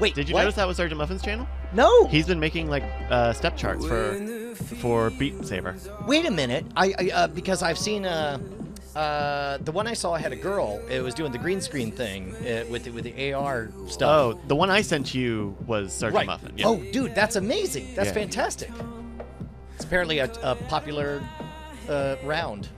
Wait, Did you what? notice that was Sergeant Muffin's channel? No. He's been making like step charts for Beat Saber. Wait a minute. I because I've seen the one I saw had a girl. It was doing the green screen thing with the AR stuff. Oh, the one I sent you was Sergeant right. Muffin. Yeah. Oh, dude, that's amazing. That's Yeah. fantastic. It's apparently a popular round.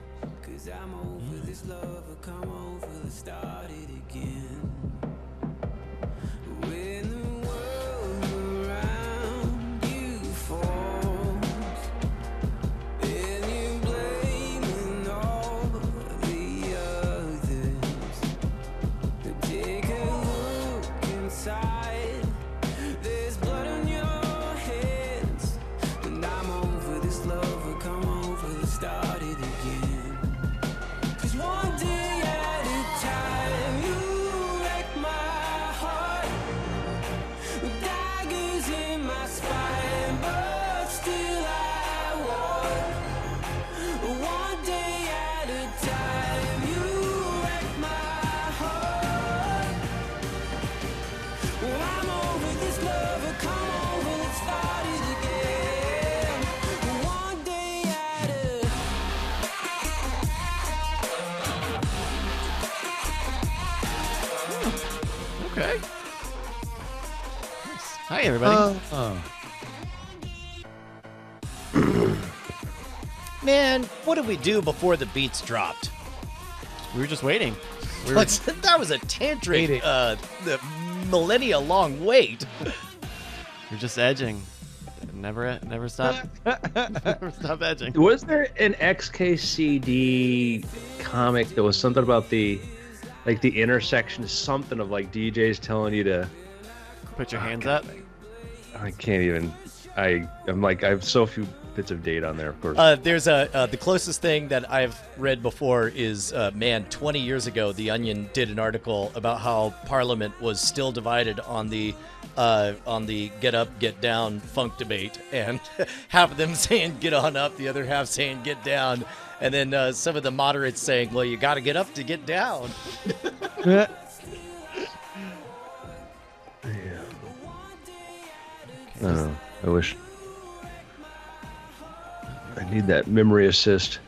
Okay. Nice. Hi, everybody. Man, what did we do before the beats dropped? We were just waiting. We were, That was a tantric, the millennia-long wait. we're just edging. Never stop. Never stop edging. Was there an XKCD comic that was something about the intersection, something of like DJs telling you to Put your hands up. I can't even. I'm like, I have so few bits of data on there, of course. There's the closest thing that I've read before is 20 years ago, The Onion did an article about how Parliament was still divided on the get up, get down funk debate, and half of them saying get on up, the other half saying get down, and then some of the moderates saying, well, you got to get up to get down. Yeah. I don't know. I wish. I need that memory assist.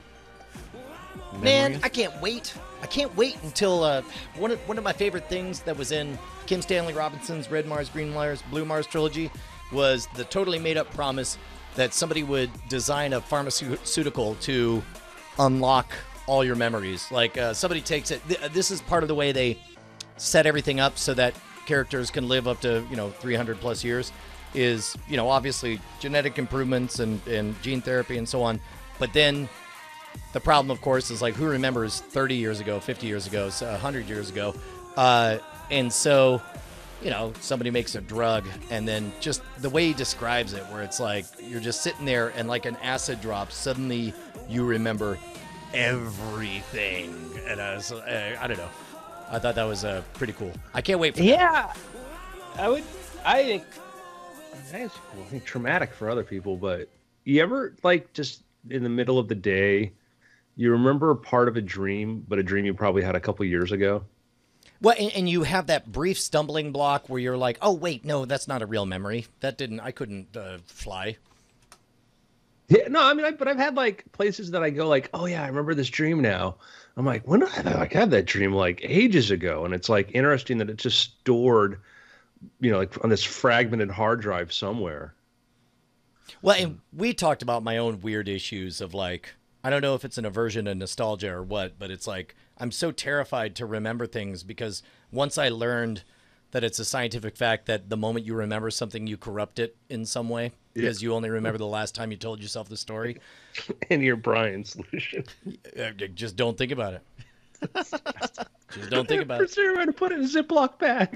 Man, I can't wait. I can't wait until one of my favorite things that was in Kim Stanley Robinson's Red Mars, Green Mars, Blue Mars trilogy was the totally made up promise that somebody would design a pharmaceutical to unlock all your memories. Like somebody takes it. This is part of the way they set everything up so that characters can live up to 300 plus years. Is obviously genetic improvements and gene therapy and so on, but then the problem, of course, is like who remembers 30 years ago, 50 years ago, 100 years ago, and so somebody makes a drug, and then just the way he describes it, where it's like you're just sitting there and like an acid drop, suddenly you remember everything, and I don't know, I thought that was pretty cool. I can't wait for that. Yeah, I think that's cool. I think traumatic for other people, but you ever like just in the middle of the day, you remember part of a dream, but a dream you probably had a couple years ago? Well, and you have that brief stumbling block where you're like, oh, wait, no, that's not a real memory. I couldn't fly. Yeah, no, I mean, but I've had like places that I go like, oh yeah, I remember this dream now. I'm like, when did I had that dream like ages ago? And it's like interesting that it's just stored, like on this fragmented hard drive somewhere. Well, and we talked about my own weird issues of like, I don't know if it's an aversion to nostalgia or what, but it's like, I'm so terrified to remember things because once I learned that it's a scientific fact that the moment you remember something, you corrupt it in some way because you only remember the last time you told yourself the story. And your Brian solution. Just don't think about it. Just don't think about it. We're going to put it in a Ziploc bag.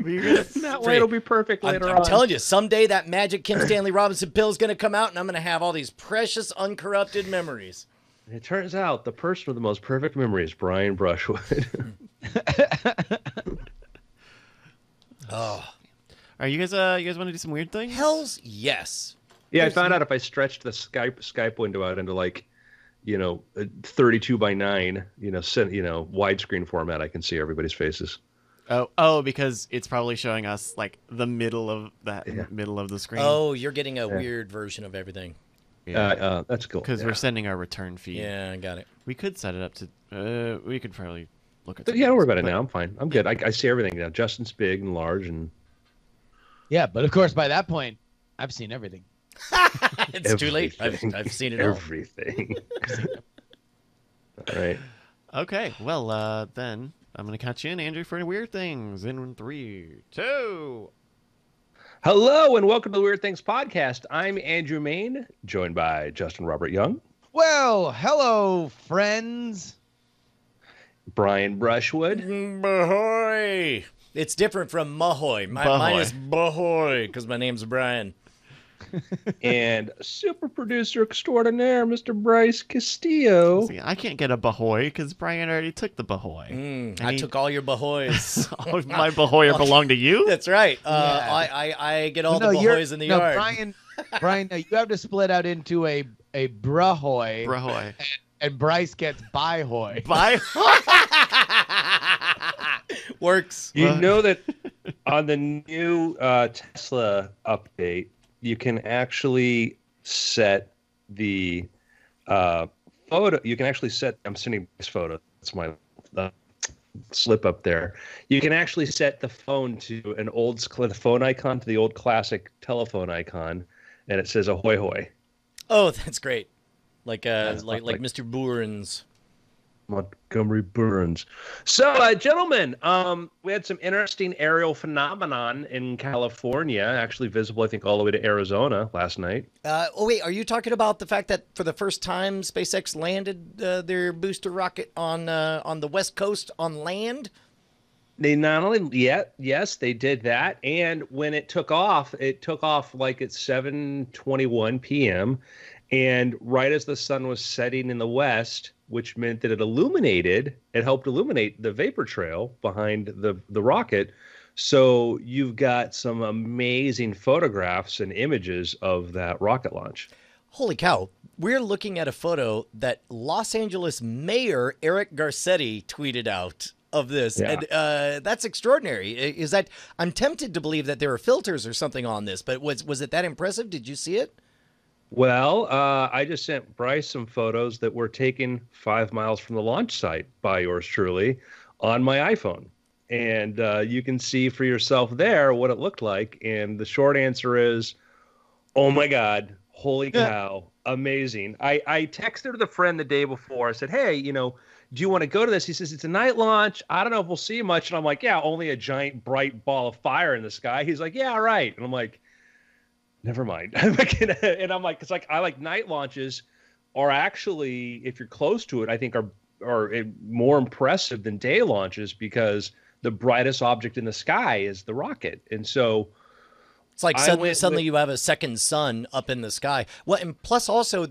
That way it'll be perfect later on. I'm telling you, someday that magic Kim Stanley Robinson pill is going to come out, and I'm going to have all these precious, uncorrupted memories. And it turns out the person with the most perfect memory is Brian Brushwood. Oh, are you guys want to do some weird things? Hell's yes. Yeah, I found out if I stretched the Skype window out into like, 32 by 9, widescreen format, I can see everybody's faces. Oh, because it's probably showing us like the middle of the screen. Oh, you're getting a weird version of everything. Yeah. That's cool. Because we're sending our return feed. Yeah, I got it. We could set it up to. We could probably look at. Yeah, don't worry about it now. I'm fine. I'm good. I see everything now. Justin's big and large, and yeah, but of course by that point, I've seen everything. It's too late. I've seen it all. Everything. All right. Okay. Well, then I'm gonna catch you in, Andrew, for weird things in 3, 2. Hello and welcome to the Weird Things podcast. I'm Andrew Main, joined by Justin Robert Young. Well, hello, friends. Brian Brushwood. Bahoy. It's different from Mahoy. Mine is Bahoy because my name's Brian. And super producer extraordinaire, Mr. Bryce Castillo. See, I can't get a Bahoy because Brian already took the Bahoy. I took all your Bahoys. All of my Bahoy belong to you? That's right. I get all the Bahoys in the yard. Brian, no, you have to split out into a Brahoy. Brahoy. And Bryce gets Byhoy. Works. You know that on the new Tesla update, you can actually set the photo. You can actually set. I'm sending this photo. That's my slip up there. You can actually set the phone to the phone icon to the old classic telephone icon, and it says "ahoy hoy." Oh, that's great. Like Mr. Burns. Montgomery Burns. So, gentlemen, we had some interesting aerial phenomenon in California, actually visible, I think, all the way to Arizona last night. Wait, are you talking about the fact that for the first time SpaceX landed their booster rocket on the West Coast on land? They not only yes, they did that, and when it took off like at 7:21 p.m., and right as the sun was setting in the west, which meant that it helped illuminate the vapor trail behind the rocket. So you've got some amazing photographs and images of that rocket launch. Holy cow. We're looking at a photo that Los Angeles Mayor Eric Garcetti tweeted out of this. Yeah. And that's extraordinary. Is that I'm tempted to believe that there are filters or something on this, but was it that impressive? Did you see it? Well, I just sent Bryce some photos that were taken 5 miles from the launch site by yours truly on my iPhone. And you can see for yourself there what it looked like. And the short answer is, oh my God, holy cow, amazing. I texted the friend the day before. I said, hey, do you want to go to this? He says, it's a night launch. I don't know if we'll see much. And I'm like, yeah, only a giant bright ball of fire in the sky. He's like, yeah, right. And I'm like, never mind. And I'm like, because I like night launches are actually, if you're close to it, I think are more impressive than day launches because the brightest object in the sky is the rocket. And so it's like suddenly you have a second sun up in the sky. Well, and plus also,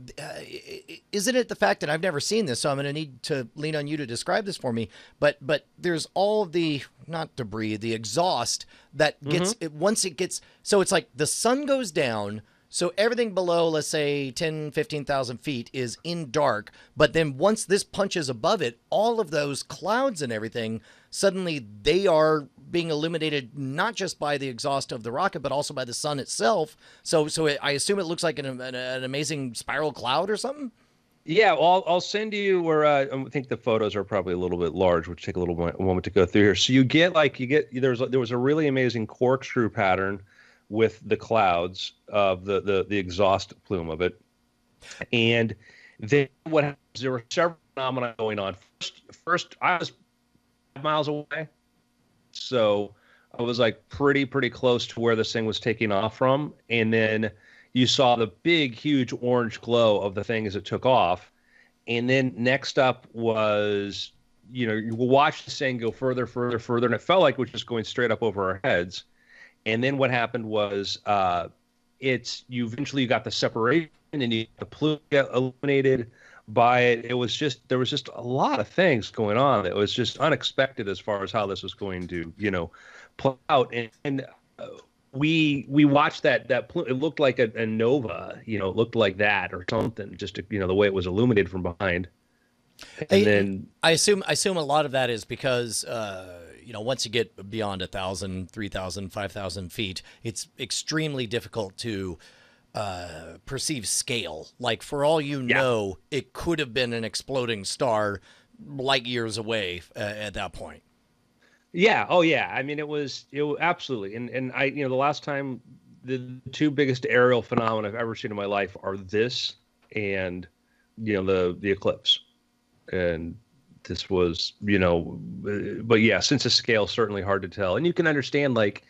isn't it the fact that I've never seen this, so I'm going to need to lean on you to describe this for me. But there's all the, not debris, the exhaust that gets, once it gets, so it's like the sun goes down, so everything below, let's say 10, 15,000 feet is in dark. But then once this punches above it, all of those clouds and everything, suddenly they are being illuminated not just by the exhaust of the rocket, but also by the sun itself. So I assume it looks like an amazing spiral cloud or something? Yeah, I'll send you where I think the photos are probably a little bit large, which take a moment to go through here. So there was a really amazing corkscrew pattern with the clouds of the exhaust plume of it. And then what happens, there were several phenomena going on. First I was 5 miles away. So I was like pretty close to where this thing was taking off from. And then you saw the big, huge orange glow of the thing as it took off. And then next up was, you watched the thing go further, and it felt like it was just going straight up over our heads. And then what happened was you eventually got the separation and the plume got illuminated by it. There was just a lot of things going on that was just unexpected as far as how this was going to, play out. And we watched that plume. It looked like a nova, it looked like that or something, just the way it was illuminated from behind. And then I assume a lot of that is because once you get beyond 1,000, 3,000, 5,000 feet, it's extremely difficult to perceive scale. Like, for all you know, it could have been an exploding star light years away at that point. Yeah. Oh, yeah. I mean, it was absolutely. And I, the last time, the two biggest aerial phenomena I've ever seen in my life are this and, the eclipse. And this was, but yeah, sense of scale, certainly hard to tell. And you can understand, like,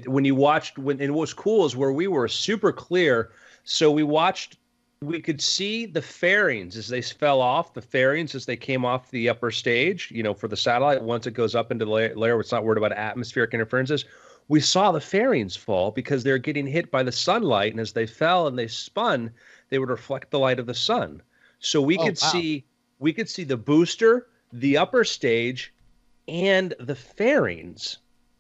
when you watched, and what was cool is where we were super clear. So we could see the fairings as they fell off, the fairings as they came off the upper stage, for the satellite. Once it goes up into the layer, it's not worried about atmospheric interferences. We saw the fairings fall because they're getting hit by the sunlight. And as they fell and they spun, they would reflect the light of the sun. So we could see the booster, the upper stage, and the fairings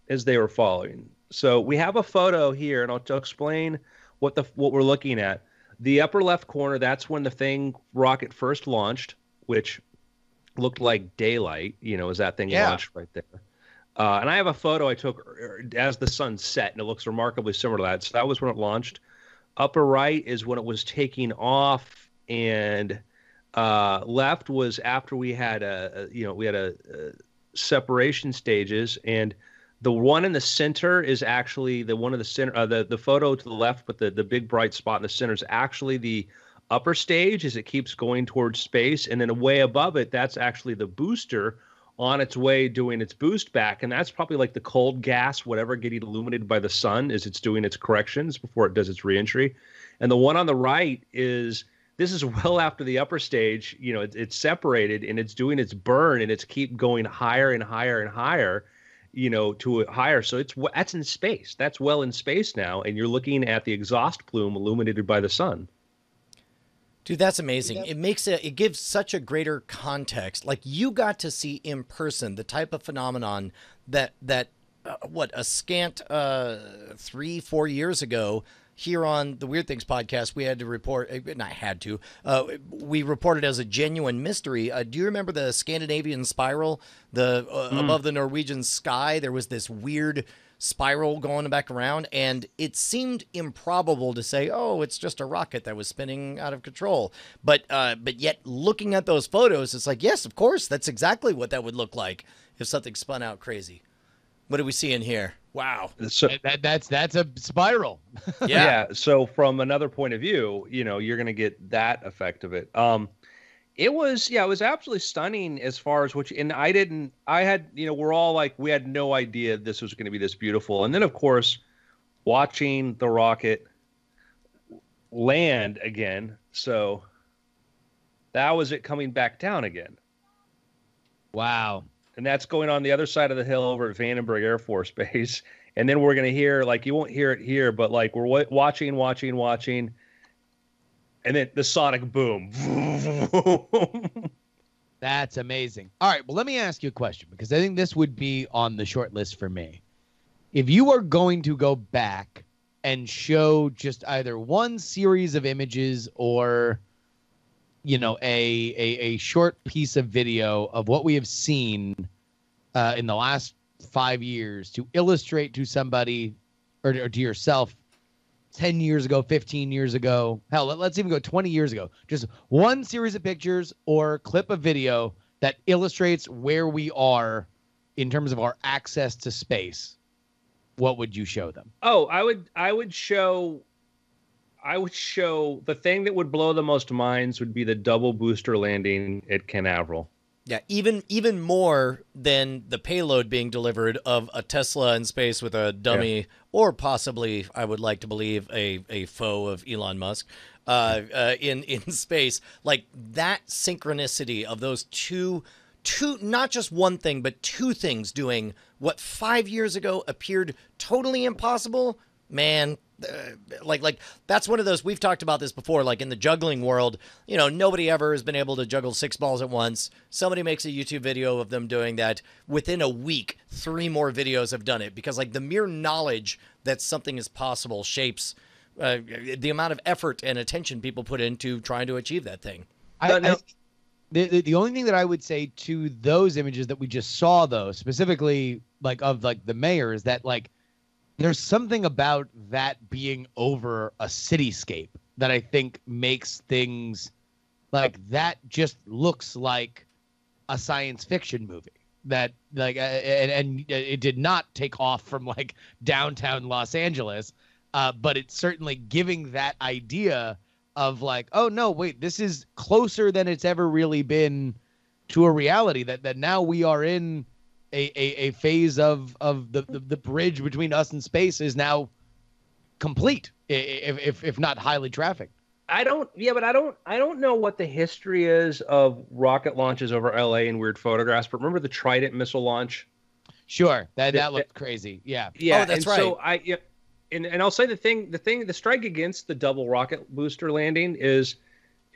as they were falling. So we have a photo here, and I'll explain what we're looking at. The upper left corner, that's when the rocket first launched, which looked like daylight, as that thing launched right there. And I have a photo I took as the sun set, and it looks remarkably similar to that. So that was when it launched. Upper right is when it was taking off, and left was after we had a separation stages, and the one in the center is actually the one in the center. The photo to the left, but the big bright spot in the center is actually the upper stage as it keeps going towards space, and then way above it, that's actually the booster on its way doing its boost back, and that's probably like the cold gas, whatever, getting illuminated by the sun as it's doing its corrections before it does its reentry. And the one on the right is well after the upper stage. It's separated and it's doing its burn, and it's keep going higher and higher and higher, to a higher. So that's in space. That's well in space now, and you're looking at the exhaust plume illuminated by the sun. Dude, that's amazing. It gives such a greater context. Like, you got to see in person the type of phenomenon that a scant 3-4 years ago here on the Weird Things podcast, we had to report, we reported as a genuine mystery. Do you remember the Scandinavian spiral, above the Norwegian sky? There was this weird spiral going back around, and it seemed improbable to say, oh, it's just a rocket that was spinning out of control. But yet, looking at those photos, it's like, yes, of course, that's exactly what that would look like if something spun out crazy. What do we see in here? Wow. So that's a spiral. Yeah. So from another point of view, you're going to get that effect of it. It was absolutely stunning as far as we're all like, we had no idea this was going to be this beautiful. And then, of course, watching the rocket land again. So that was it coming back down again. Wow. And that's going on the other side of the hill over at Vandenberg Air Force Base. And then we're going to hear, like, you won't hear it here, but like we're watching. And then the sonic boom. That's amazing. All right. Well, let me ask you a question, because I think this would be on the short list for me. If you are going to go back and show just either one series of images or, a short piece of video of what we have seen in the last 5 years to illustrate to somebody or to yourself 10 years ago, 15 years ago, hell, let's even go 20 years ago, just one series of pictures or clip of video that illustrates where we are in terms of our access to space, what would you show them? Oh, I would show the thing that would blow the most minds would be the double booster landing at Canaveral. Yeah, even more than the payload being delivered of a Tesla in space with a dummy, or possibly, I would like to believe, a foe of Elon Musk in space. Like, that synchronicity of those two, not just one thing, but two things doing what 5 years ago appeared totally impossible. Man, like that's one of those, we've talked about this before, like in the juggling world, nobody ever has been able to juggle 6 balls at once. Somebody makes a YouTube video of them doing that. Within a week, 3 more videos have done it, because like the mere knowledge that something is possible shapes the amount of effort and attention people put into trying to achieve that thing. The only thing that I would say to those images that we just saw, though, specifically like of like the mayor, is that like there's something about that being over a cityscape that I think makes things like that just looks like a science fiction movie. That like and it did not take off from like downtown Los Angeles, but it's certainly giving that idea of like, oh no, wait, this is closer than it's ever really been to a reality. That now we are in a phase of the bridge between us and space is now complete, if not highly trafficked. I don't know what the history is of rocket launches over LA and weird photographs, but remember the Trident missile launch? Sure, that looked crazy. Yeah. Yeah, oh, that's and right. So and I'll say the strike against the double rocket booster landing is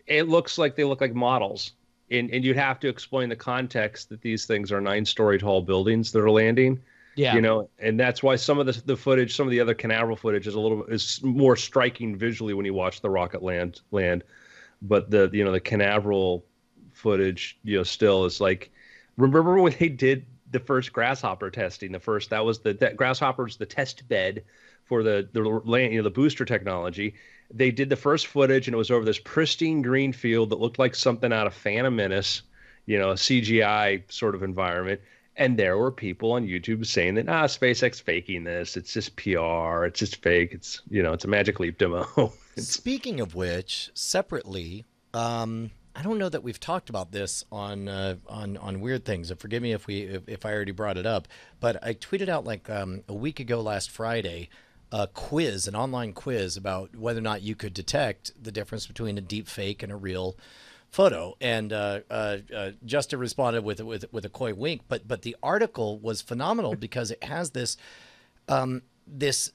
it looks like they look like models. And you'd have to explain the context that these things are 9-story tall buildings that are landing. Yeah. You know, and that's why some of the footage, some of the other Canaveral footage is more striking visually when you watch the rocket land. But the Canaveral footage, still is like, remember when they did the first Grasshopper testing? That was that Grasshopper's the test bed for the land, the booster technology. They did the first footage, and it was over this pristine green field that looked like something out of Phantom Menace, a CGI sort of environment. And there were people on YouTube saying that, SpaceX faking this. It's just PR. It's just fake. It's, it's a Magic Leap demo. Speaking of which, separately, I don't know that we've talked about this on Weird Things. And forgive me if I already brought it up, but I tweeted out like a week ago last Friday, an online quiz about whether or not you could detect the difference between a deep fake and a real photo, and Justin responded with a coy wink. But the article was phenomenal because it has this this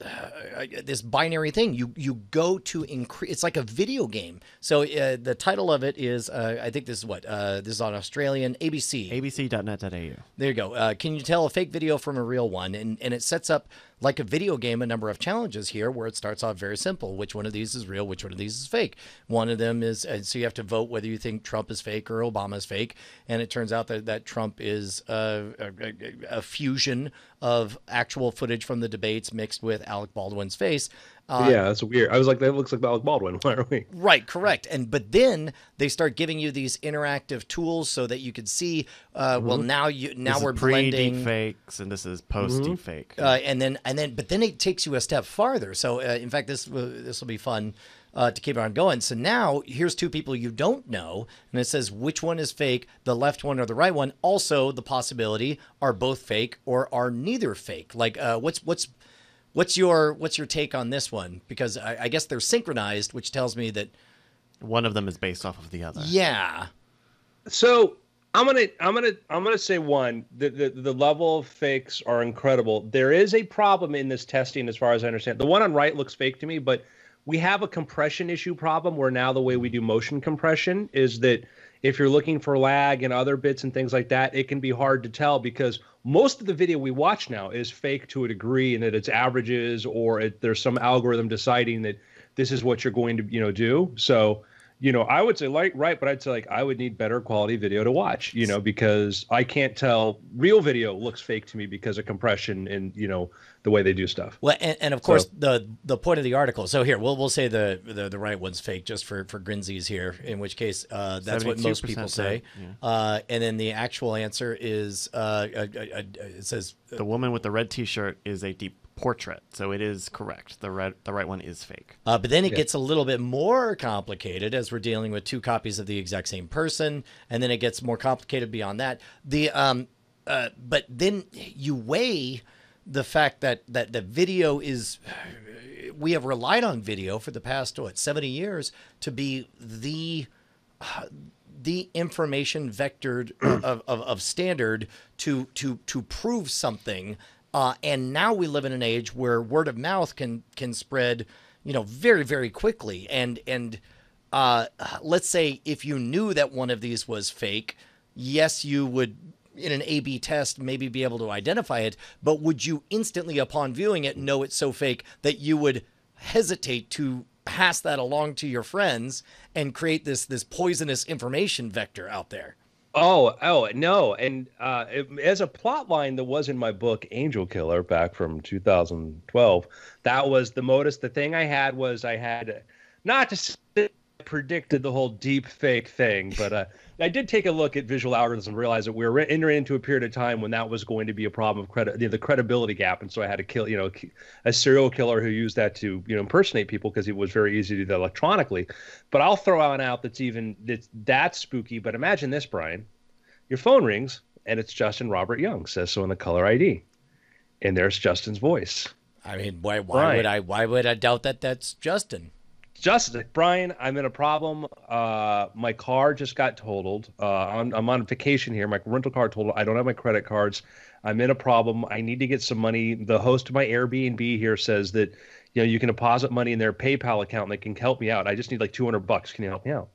binary thing. You go to increase. It's like a video game. So the title of it is I think this is this is on Australian ABC. abc.net.au. There you go. Can you tell a fake video from a real one? And it sets up like a video game a number of challenges here where it starts off very simple. Which one of these is real? Which one of these is fake? One of them is, so you have to vote whether you think Trump is fake or Obama is fake. And it turns out that Trump is a fusion of actual footage from the debates mixed with Alec Baldwin's face. Yeah, that's weird. I was like, that looks like Alec Baldwin. Why are we? Right, correct. But then they start giving you these interactive tools so that you can see. Well, now we're blending fakes, and this is post deep fake. but then it takes you a step farther. So in fact, this will be fun to keep on going. So now here's two people you don't know, and it says which one is fake, the left one or the right one. Also, the possibility are both fake or are neither fake. Like what's your take on this one? Because I guess they're synchronized, which tells me that one of them is based off of the other. Yeah. So I'm gonna say one. The level of fakes are incredible. There is a problem in this testing, as far as I understand. The one on right looks fake to me, but we have a compression issue problem where now the way we do motion compression is that if you're looking for lag and other bits and things like that, it can be hard to tell because most of the video we watch now is fake to a degree, and that it's averages or there's some algorithm deciding that this is what you're going to do. So I would say right, but I'd say I would need better quality video to watch, because I can't tell. Real video looks fake to me because of compression and the way they do stuff. Well, and of course the point of the article. So here we'll say the right one's fake just for grinsies here. In which case that's what most people say. Yeah. And then the actual answer is it says the woman with the red T-shirt is a deep portrait, so it is correct. The right one is fake. But then it gets a little bit more complicated as we're dealing with two copies of the exact same person, and then it gets more complicated beyond that. But then you weigh the fact that the video is. We have relied on video for the past 70 years to be the information vectored of standard to prove something. And now we live in an age where word of mouth can spread, very, very quickly. And let's say if you knew that one of these was fake, yes, you would, in an A/B test, maybe be able to identify it. But would you instantly, upon viewing it, know it's so fake that you would hesitate to pass that along to your friends and create this poisonous information vector out there. Oh no! And as a plot line that was in my book Angel Killer back from 2012, that was the modus. The thing I had was I had not to say I predicted the whole deep fake thing, but I did take a look at visual algorithms and realize that we were entering into a period of time when that was going to be a problem of the credibility gap, and so I had to kill a serial killer who used that to impersonate people because it was very easy to do that electronically. But I'll throw out that's spooky. But imagine this, Brian. Your phone rings, and it's Justin Robert Young, says so in the caller ID. And there's Justin's voice. I mean, why would I doubt that that's Justin? Justin, Brian, I'm in a problem. My car just got totaled. I'm on vacation here. My rental car totaled. I don't have my credit cards. I'm in a problem. I need to get some money. The host of my Airbnb here says that you can deposit money in their PayPal account and they can help me out. I just need like $200. Can you help me out?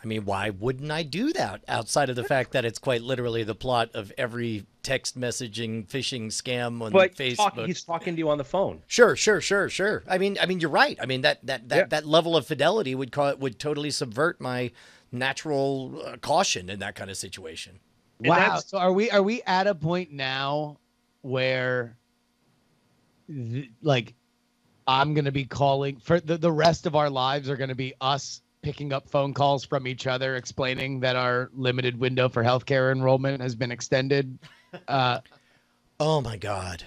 I mean, why wouldn't I do that outside of the fact that it's quite literally the plot of every text messaging phishing scam on Facebook? He's talking to you on the phone. Sure. I mean, you're right. I mean, that level of fidelity would totally subvert my natural caution in that kind of situation. Wow. So are we at a point now where I'm going to be calling for the rest of our lives are going to be us picking up phone calls from each other, explaining that our limited window for healthcare enrollment has been extended. Oh my God.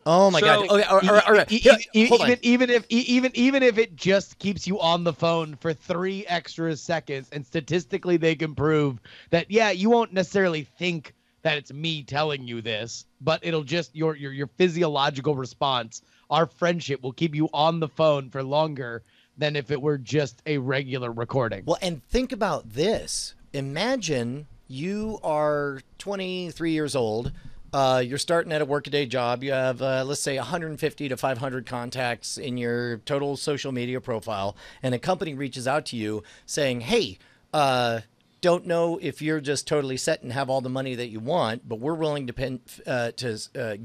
Oh my God. Okay, all right. Even if it just keeps you on the phone for 3 extra seconds, and statistically they can prove that, you won't necessarily think that it's me telling you this, but it'll just your physiological response, our friendship will keep you on the phone for longer than if it were just a regular recording. Well, and think about this. Imagine you are 23 years old. You're starting at a workaday job. You have, let's say, 150 to 500 contacts in your total social media profile, and a company reaches out to you saying, hey, don't know if you're just totally set and have all the money that you want, but we're willing to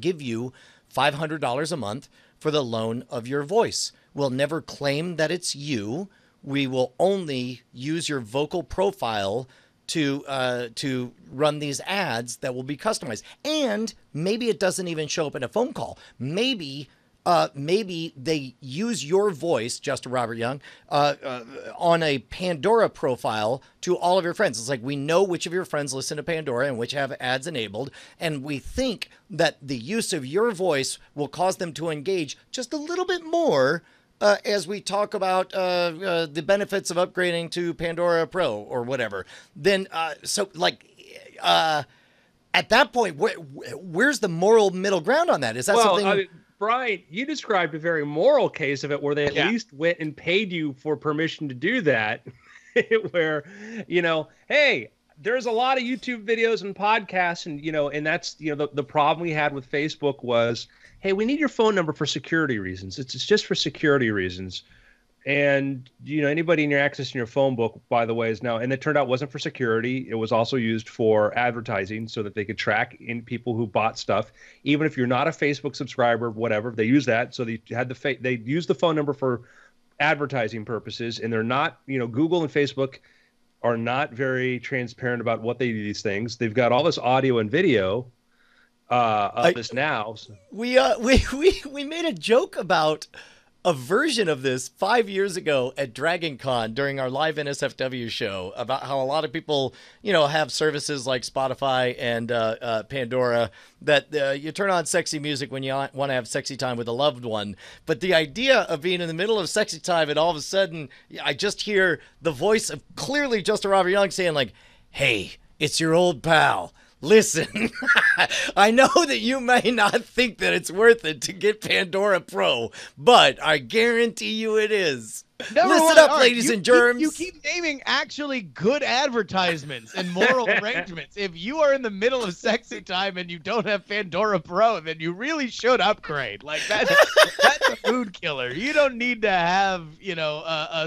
give you $500 a month for the loan of your voice. We'll never claim that it's you. We will only use your vocal profile to run these ads that will be customized. And maybe it doesn't even show up in a phone call. Maybe they use your voice, Justin Robert Young, on a Pandora profile to all of your friends. It's like, we know which of your friends listen to Pandora and which have ads enabled, and we think that the use of your voice will cause them to engage just a little bit more as we talk about the benefits of upgrading to Pandora Pro or whatever. Then, at that point, where's the moral middle ground on that? Is that something? Brian, you described a very moral case of it where they at least went and paid you for permission to do that. Where, hey, there's a lot of YouTube videos and podcasts, and that's, the problem we had with Facebook was, hey, we need your phone number for security reasons. It's just for security reasons. And, anybody in your access in your phone book, by the way, is now, and it turned out it wasn't for security. It was also used for advertising so that they could track in people who bought stuff. Even if you're not a Facebook subscriber, whatever, they use that. So they had they used the phone number for advertising purposes, and they're not, Google and Facebook are not very transparent about what they do these things. They've got all this audio and video of this now. We made a joke about a version of this 5 years ago at Dragon Con during our live NSFW show about how a lot of people, have services like Spotify and Pandora that you turn on sexy music when you want to have sexy time with a loved one. But the idea of being in the middle of sexy time and all of a sudden I just hear the voice of clearly Justin Robert Young saying like, hey, it's your old pal. Listen, I know that you may not think that it's worth it to get Pandora Pro, but I guarantee you it is. Listen up, ladies and germs. You keep naming actually good advertisements and moral arrangements. If you are in the middle of sexy time and you don't have Pandora Pro, then you really should upgrade. Like that's a mood killer. You don't need to have,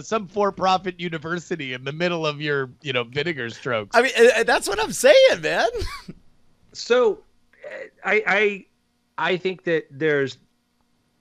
some for-profit university in the middle of your, vinegar strokes. I mean, that's what I'm saying, man. So I think that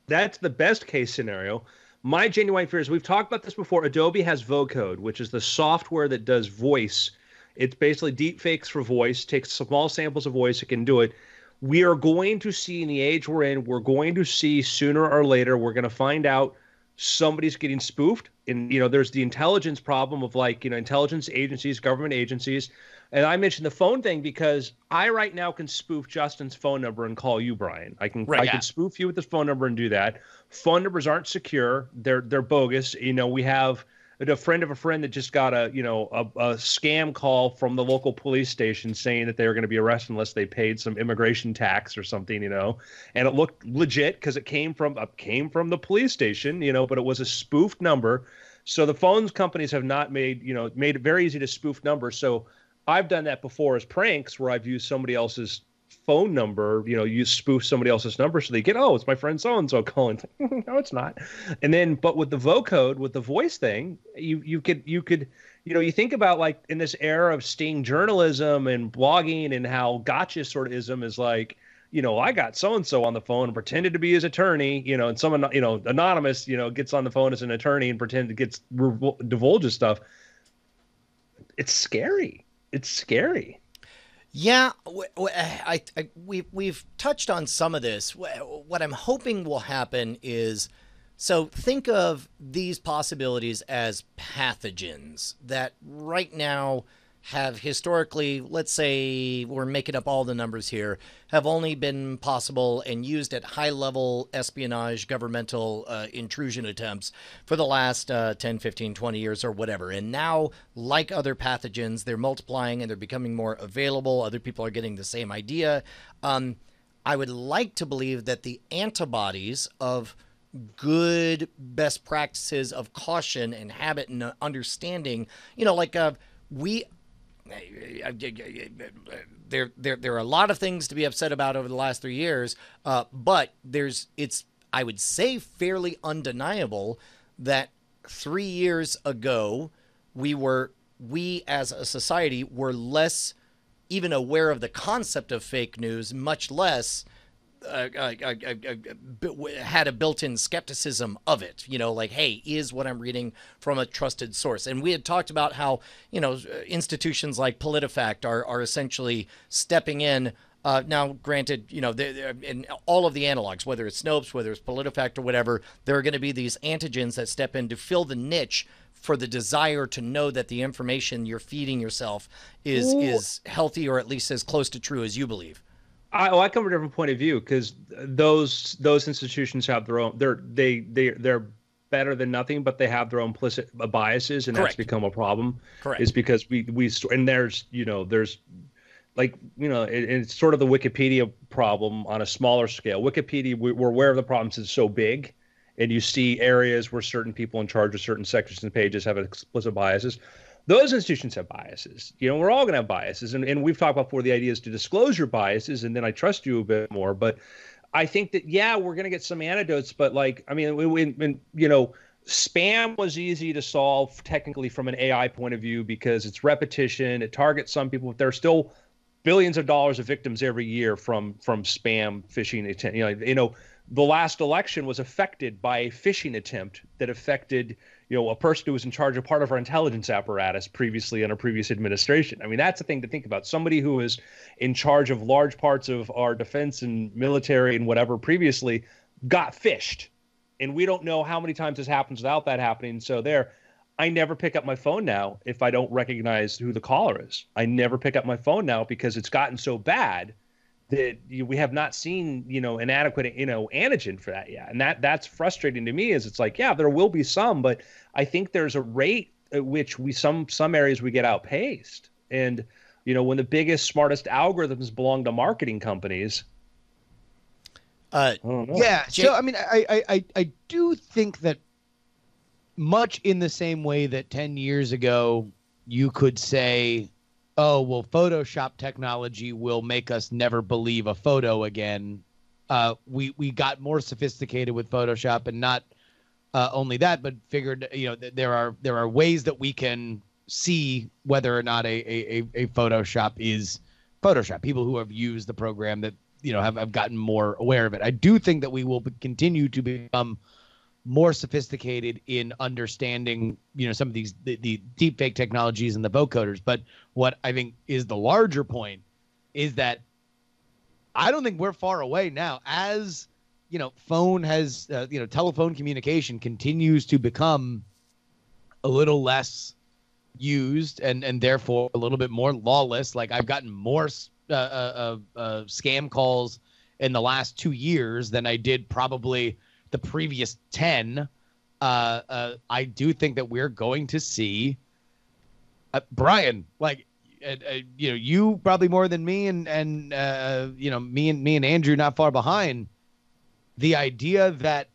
that's the best case scenario. My genuine fear is, we've talked about this before. Adobe has Vocode, which is the software that does voice. It's basically deep fakes for voice, takes small samples of voice, it can do it. We are going to see, in the age we're in, we're going to see sooner or later, we're going to find out somebody's getting spoofed. And, there's the intelligence problem of intelligence agencies, government agencies. And I mentioned the phone thing because I right now can spoof Justin's phone number and call you, Brian. I can spoof you with this phone number and do that. Phone numbers aren't secure. They're bogus. We have a friend of a friend that just got a scam call from the local police station saying that they were going to be arrested unless they paid some immigration tax or something, and it looked legit because it came from the police station, but it was a spoofed number. So the phone companies have not made it very easy to spoof numbers. So I've done that before as pranks where I've used somebody else's phone number, you spoof somebody else's number so they get, oh, it's my friend so-and-so calling. No, it's not. And then, but with the vocode, with the voice thing, you could, you think about like in this era of sting journalism and blogging and how gotcha sort of ism is like, I got so-and-so on the phone and pretended to be his attorney, and someone, anonymous, gets on the phone as an attorney and divulges stuff. It's scary. It's scary. Yeah, we've touched on some of this. What I'm hoping will happen is, so think of these possibilities as pathogens that right now have historically, let's say we're making up all the numbers here, have only been possible and used at high-level espionage, governmental intrusion attempts for the last 10, 15, 20 years or whatever. And now, like other pathogens, they're multiplying and they're becoming more available. Other people are getting the same idea. I would like to believe that the antibodies of good best practices of caution and habit and understanding, there are a lot of things to be upset about over the last 3 years, but it's I would say fairly undeniable that 3 years ago we as a society were less even aware of the concept of fake news, much less had a built-in skepticism of it, like, hey, is what I'm reading from a trusted source? And we had talked about how, institutions like PolitiFact are essentially stepping in. Now, granted, in all of the analogs, whether it's Snopes, whether it's PolitiFact or whatever, there are going to be these antigens that step in to fill the niche for the desire to know that the information you're feeding yourself is healthy or at least as close to true as you believe. I come from a different point of view because those institutions have their own. They're better than nothing, but they have their own implicit biases, and Correct. That's become a problem. Correct. Is because and there's it's sort of the Wikipedia problem on a smaller scale. Wikipedia, we're aware of the problems. It's so big, and you see areas where certain people in charge of certain sections and pages have explicit biases. Those institutions have biases. We're all going to have biases. And we've talked about before, the idea is to disclose your biases, and then I trust you a bit more. But I think that, we're going to get some antidotes. But spam was easy to solve technically from an AI point of view because it's repetition. It targets some people. But there are still billions of dollars of victims every year from spam phishing. The last election was affected by a phishing attempt that affected a person who was in charge of part of our intelligence apparatus previously in a previous administration. I mean, that's the thing to think about. Somebody who is in charge of large parts of our defense and military and whatever previously got phished. And we don't know how many times this happens without that happening. So I never pick up my phone now if I don't recognize who the caller is. I never pick up my phone now because it's gotten so bad that we have not seen, an adequate, antigen for that yet. And that's frustrating to me. Is it's like, there will be some, but I think there's a rate at which some areas we get outpaced. And, when the biggest, smartest algorithms belong to marketing companies. Yeah. So, I mean, I do think that much in the same way that 10 years ago, you could say, oh, well, Photoshop technology will make us never believe a photo again. We got more sophisticated with Photoshop, and not only that, but figured, that there are ways that we can see whether or not a Photoshop is Photoshop. People who have used the program that, have gotten more aware of it. I do think that we will continue to become more sophisticated in understanding, some of these the deep fake technologies and the vocoders. But what I think is the larger point is that I don't think we're far away now. As phone has, telephone communication continues to become a little less used and therefore a little bit more lawless. Like, I've gotten more scam calls in the last 2 years than I did probably the previous 10. I do think that we're going to see Brian, like, you probably more than me, and me and Andrew not far behind. The idea that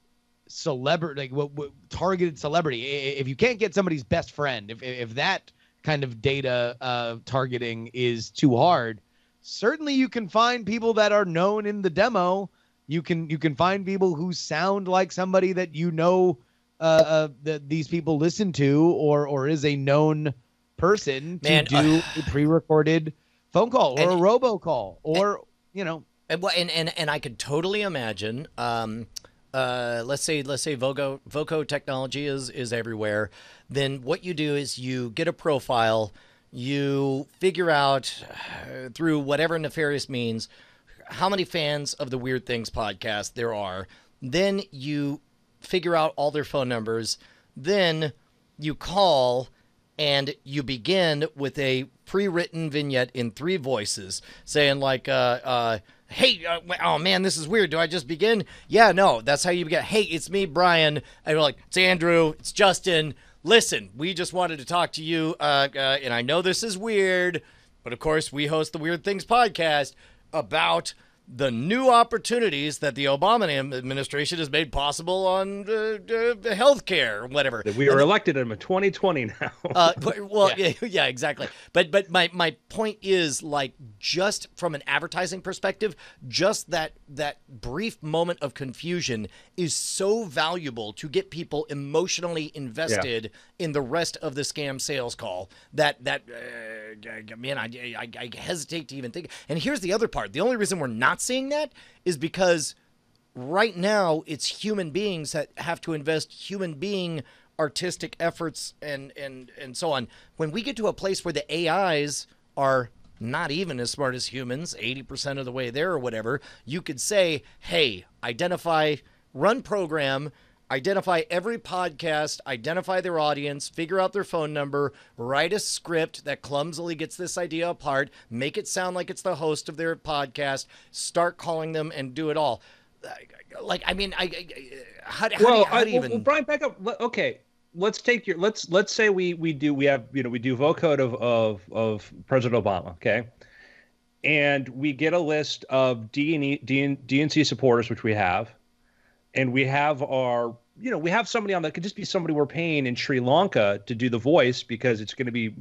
celebrity, like what targeted celebrity, if you can't get somebody's best friend, if that kind of data targeting is too hard, certainly you can find people that are known in the demo. You can find people who sound like somebody that that these people listen to, or is a known person to do a pre-recorded phone call or a robocall, or And I could totally imagine. Let's say Voco technology is everywhere. Then what you do is you get a profile, you figure out through whatever nefarious means how many fans of the Weird Things podcast there are. Then you figure out all their phone numbers. Then you call and you begin with a pre-written vignette in 3 voices saying like, hey, oh man, this is weird. Do I just begin? Yeah, no, that's how you begin. Hey, it's me, Brian. And you're like, it's Andrew, it's Justin. Listen, we just wanted to talk to you. And I know this is weird, but of course we host the Weird Things podcast about the new opportunities that the Obama administration has made possible on healthcare or whatever. We were elected in 2020 now. Yeah, exactly. But my point is, like, just from an advertising perspective, just that brief moment of confusion is so valuable to get people emotionally invested in the rest of the scam sales call that man, I hesitate to even think. And here's the other part. The only reason we're not seeing that is because right now it's human beings that have to invest human being artistic efforts and so on. When we get to a place where the AIs are not even as smart as humans, 80% of the way there or whatever, you could say, hey, run program, identify every podcast, identify their audience, figure out their phone number, write a script that clumsily gets this idea apart, make it sound like it's the host of their podcast, start calling them and do it all. Like, I mean, how do you even? Well, Brian, back up. Okay, let's take your let's say we do vocode of President Obama, okay, and we get a list of DNC supporters, which we have, and we have our we have somebody on that could just be somebody we're paying in Sri Lanka to do the voice because it's going to be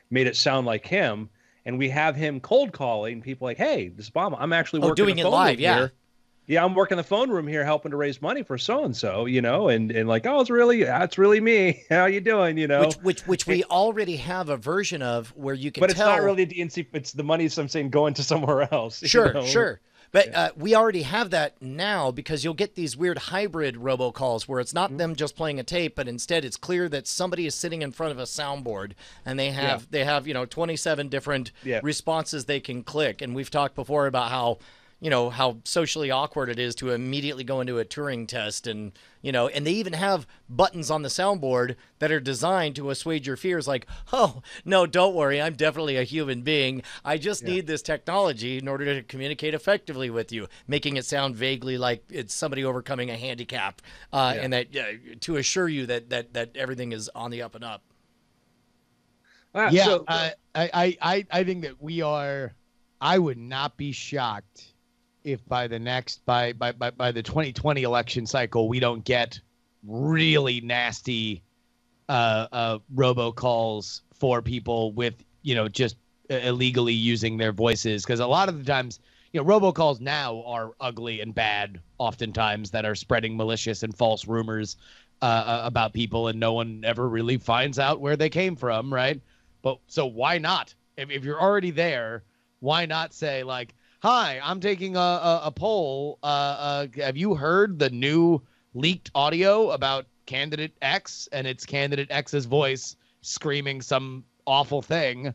made it sound like him, and we have him cold calling people like, hey, this is Obama. I'm actually working doing the it phone live, room here. Yeah, I'm working the phone room here, helping to raise money for so and so, and like, oh, it's really me. How you doing? Which we already have a version of where you can. But it's not really DNC. It's the money. I'm saying going to somewhere else. Sure. But we already have that now because you'll get these weird hybrid robocalls where it's not them just playing a tape, but instead it's clear that somebody is sitting in front of a soundboard and they have 27 different responses they can click. And we've talked before about how socially awkward it is to immediately go into a Turing test and they even have buttons on the soundboard that are designed to assuage your fears like, oh, no, don't worry. I'm definitely a human being. I just need this technology in order to communicate effectively with you, making it sound vaguely like it's somebody overcoming a handicap and that to assure you that everything is on the up and up. I think that I would not be shocked if by the 2020 election cycle we don't get really nasty robocalls for people with just illegally using their voices, because a lot of the times robocalls now are ugly and bad oftentimes that are spreading malicious and false rumors about people, and no one ever really finds out where they came from, right? But so why not, if you're already there, why not say like, hi, I'm taking a poll. Have you heard the new leaked audio about candidate X, and it's candidate X's voice screaming some awful thing.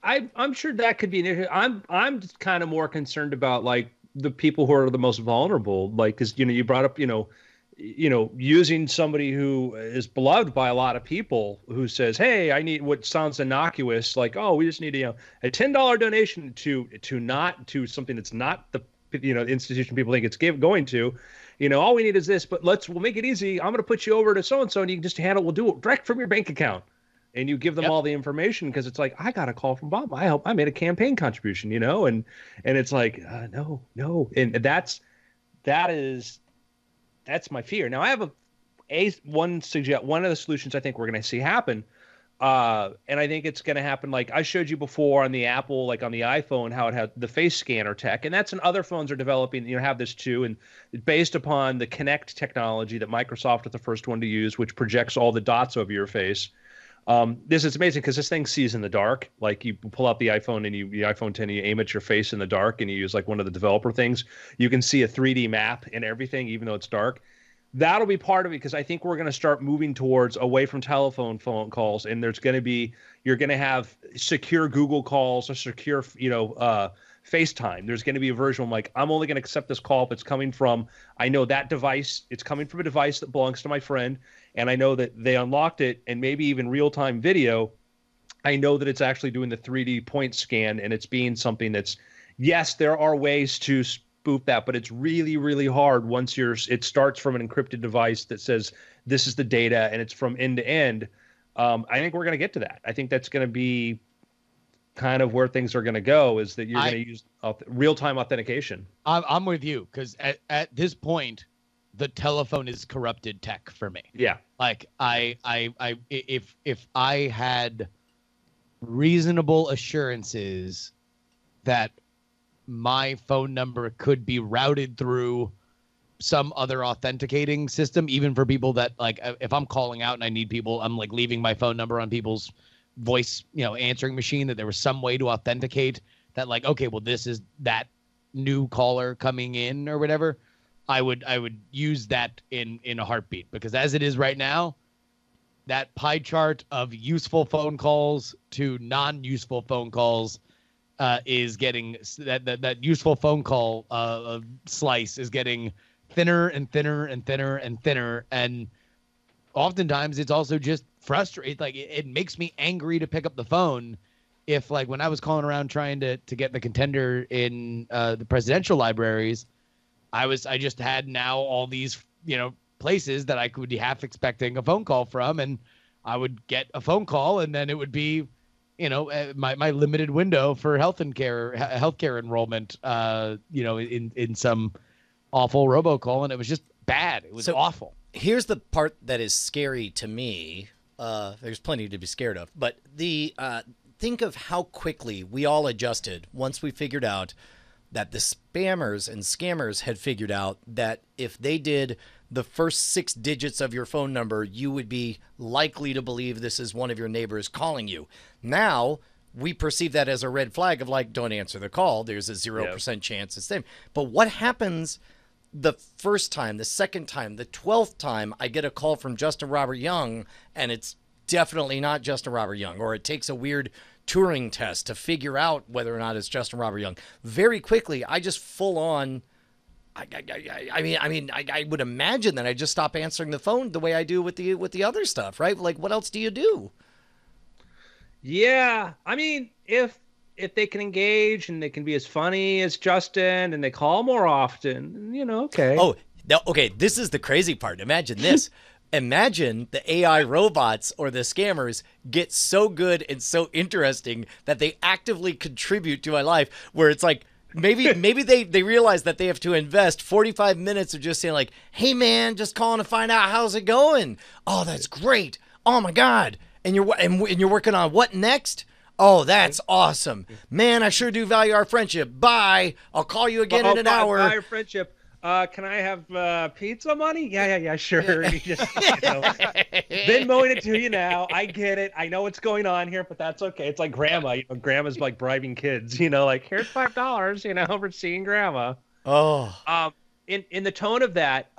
I'm sure that could be an issue. I'm just kind of more concerned about like the people who are the most vulnerable, like, because you brought up using somebody who is beloved by a lot of people who says, hey, I need what sounds innocuous, like, oh, we just need a $10 donation to something that's not the institution people think it's going to. All we need is this, but we'll make it easy. I'm going to put you over to so-and-so and you can just we'll do it direct from your bank account. And you give them all the information because it's like, I got a call from Bob. I made a campaign contribution, and it's like, no. And that's my fear. Now I have one of the solutions I think we're going to see happen. And I think it's going to happen. Like I showed you before on the Apple, like on the iPhone, how it had the face scanner tech, and that's in other phones are developing, have this too. And based upon the Kinect technology that Microsoft is the first one to use, which projects all the dots over your face. This is amazing because this thing sees in the dark. Like you pull out the iPhone and the iPhone 10, and you aim at your face in the dark, and you use like one of the developer things. You can see a 3D map and everything, even though it's dark. That'll be part of it because I think we're going to start moving towards away from phone calls, and you're going to have secure Google calls or secure, FaceTime. There's going to be a version of like, I'm only going to accept this call if it's coming from, I know that device, it's coming from a device that belongs to my friend, and I know that they unlocked it, and maybe even real-time video. I know that it's actually doing the 3D point scan, and it's being something that's, yes, there are ways to spoof that, but it's really, really hard once it starts from an encrypted device that says this is the data and it's from end to end. I think we're going to get to that. I think that's going to be kind of where things are going to go, is that you're going to use real-time authentication. I'm with you because at this point, the telephone is corrupted tech for me. Yeah. Like if I had reasonable assurances that my phone number could be routed through some other authenticating system, even for people that like, if I'm calling out and I need people, I'm like leaving my phone number on people's voice, answering machine, that there was some way to authenticate that, like, okay, well, this is that new caller coming in or whatever. I would use that in a heartbeat, because as it is right now, that pie chart of useful phone calls to non-useful phone calls is getting that useful phone call slice is getting thinner and thinner and thinner and thinner. And oftentimes it's also just frustrating. Like it makes me angry to pick up the phone. If like when I was calling around trying to get the contender in the presidential libraries, I just had now all these, places that I could be half expecting a phone call from, and I would get a phone call, and then it would be, my limited window for healthcare enrollment, in some awful robocall, and it was just bad. It was awful. Here's the part that is scary to me. There's plenty to be scared of, but think of how quickly we all adjusted once we figured out that the spammers and scammers had figured out that if they did the first 6 digits of your phone number, you would be likely to believe this is one of your neighbors calling you. Now, we perceive that as a red flag of like, don't answer the call. There's a 0% chance it's them. But what happens the first time, the second time, the 12th time I get a call from Justin Robert Young, and it's definitely not Justin Robert Young, or it takes a weird Turing test to figure out whether or not it's Justin Robert Young. Very quickly, I just full on. I would imagine that I just stop answering the phone the way I do with the other stuff, right? Like, what else do you do? Yeah, I mean, if they can engage and they can be as funny as Justin and they call more often, okay. Oh, no, okay. This is the crazy part. Imagine this. Imagine the AI robots or the scammers get so good and so interesting that they actively contribute to my life, where it's like maybe they realize that they have to invest 45 minutes of just saying like, hey man, just calling to find out how's it going. Oh, that's great. Oh my God. And you're working on what next? Oh, that's awesome. Man, I sure do value our friendship. Bye. I'll call you again in an hour. Bye, our friendship. Can I have pizza money? Yeah, sure. You just, Venmoing it to you now. I get it. I know what's going on here, but that's okay. It's like grandma. Grandma's like bribing kids. Like, here's $5. For seeing grandma. Oh. in the tone of that,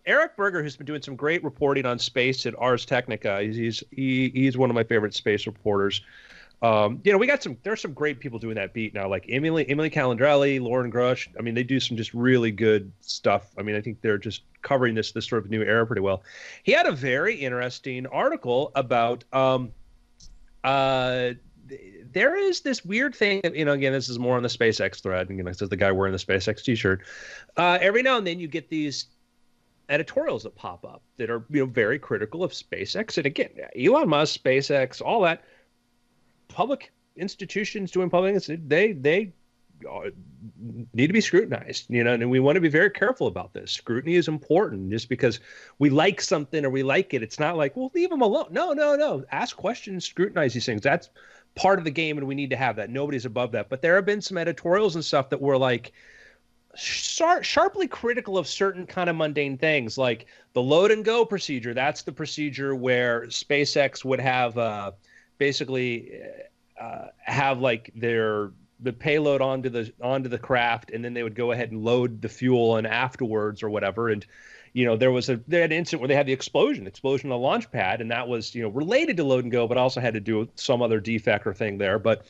Eric Berger, who's been doing some great reporting on space at Ars Technica, he's one of my favorite space reporters. We got there's some great people doing that beat now, like Emily Calandrelli, Lauren Grush. I mean, they do some just really good stuff. I mean, I think they're just covering this sort of new era pretty well. He had a very interesting article about there is this weird thing that, again, this is more on the SpaceX thread. And, it says the guy wearing the SpaceX t-shirt. Every now and then you get these editorials that pop up that are, very critical of SpaceX. And again, Elon Musk, SpaceX, all that. Public institutions doing public, they need to be scrutinized, and we want to be very careful about this. Scrutiny is important. Just because we like something or we like it, it's not like, well, leave them alone. No. Ask questions, scrutinize these things. That's part of the game, and we need to have that. Nobody's above that. But there have been some editorials and stuff that were like sharply critical of certain kind of mundane things, like the load and go procedure. That's the procedure where SpaceX would have basically have like the payload onto the craft, and then they would go ahead and load the fuel in afterwards or whatever. And they had an incident where they had the explosion on the launch pad, and that was related to load and go, but also had to do with some other defect or thing there. But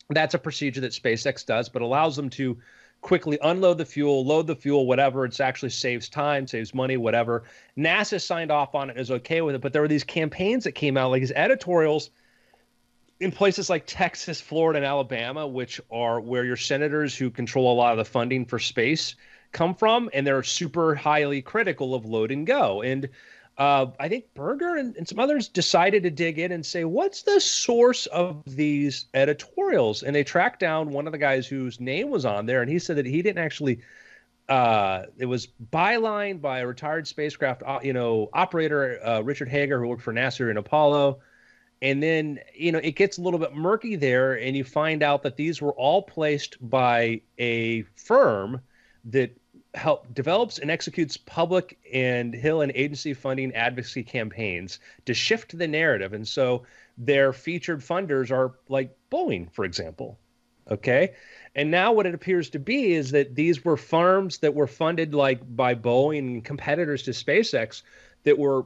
that's a procedure that SpaceX does, but allows them to quickly unload the fuel, load the fuel, whatever. It actually saves time, saves money, whatever. NASA signed off on it, is okay with it. But there were these campaigns that came out, like these editorials in places like Texas, Florida, and Alabama, which are where your senators who control a lot of the funding for space come from, and they're super highly critical of load and go. And I think Berger and some others decided to dig in and say, what's the source of these editorials? And they tracked down one of the guys whose name was on there, and he said that he didn't actually it was bylined by a retired spacecraft operator, Richard Hager, who worked for NASA and Apollo. And then, it gets a little bit murky there, and you find out that these were all placed by a firm that develops and executes public and Hill and agency funding advocacy campaigns to shift the narrative. And so their featured funders are like Boeing, for example. Okay. And now what it appears to be is that these were firms that were funded like by Boeing and competitors to SpaceX that were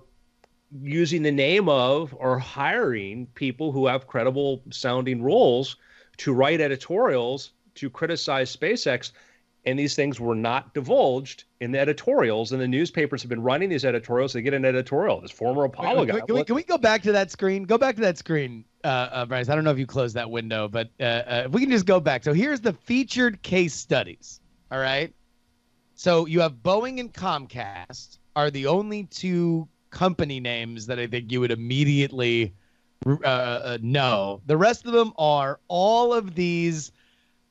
using the name of or hiring people who have credible sounding roles to write editorials to criticize SpaceX. And these things were not divulged in the editorials. And the newspapers have been running these editorials. They get an editorial. This former Apollo guy. Can we go back to that screen? Go back to that screen, Bryce. I don't know if you closed that window, but if we can just go back. So here's the featured case studies. All right. So you have Boeing and Comcast are the only two company names that I think you would immediately know. The rest of them are all of these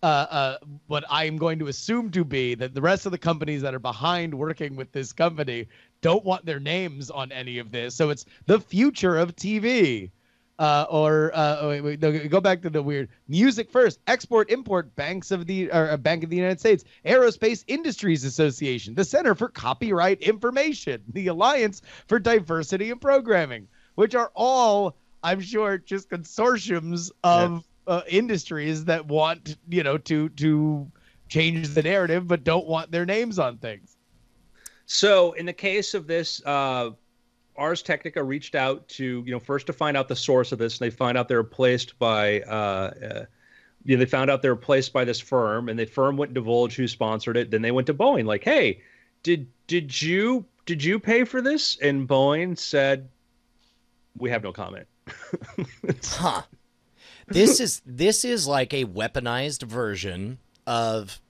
what I'm going to assume to be that the rest of the companies that are behind working with this company don't want their names on any of this. So it's the future of TV. Go back to the weird music first. Export Import Bank of the United States, Aerospace Industries Association, the Center for Copyright Information, the Alliance for Diversity and Programming, which are all, I'm sure, just consortiums of industries that want to change the narrative but don't want their names on things. So in the case of this, Ars Technica reached out to, first to find out the source of this, and they find out they were placed by, they found out they were placed by this firm, and the firm wouldn't divulge who sponsored it. Then they went to Boeing, like, hey, did you pay for this? And Boeing said, we have no comment. Huh. This is like a weaponized version of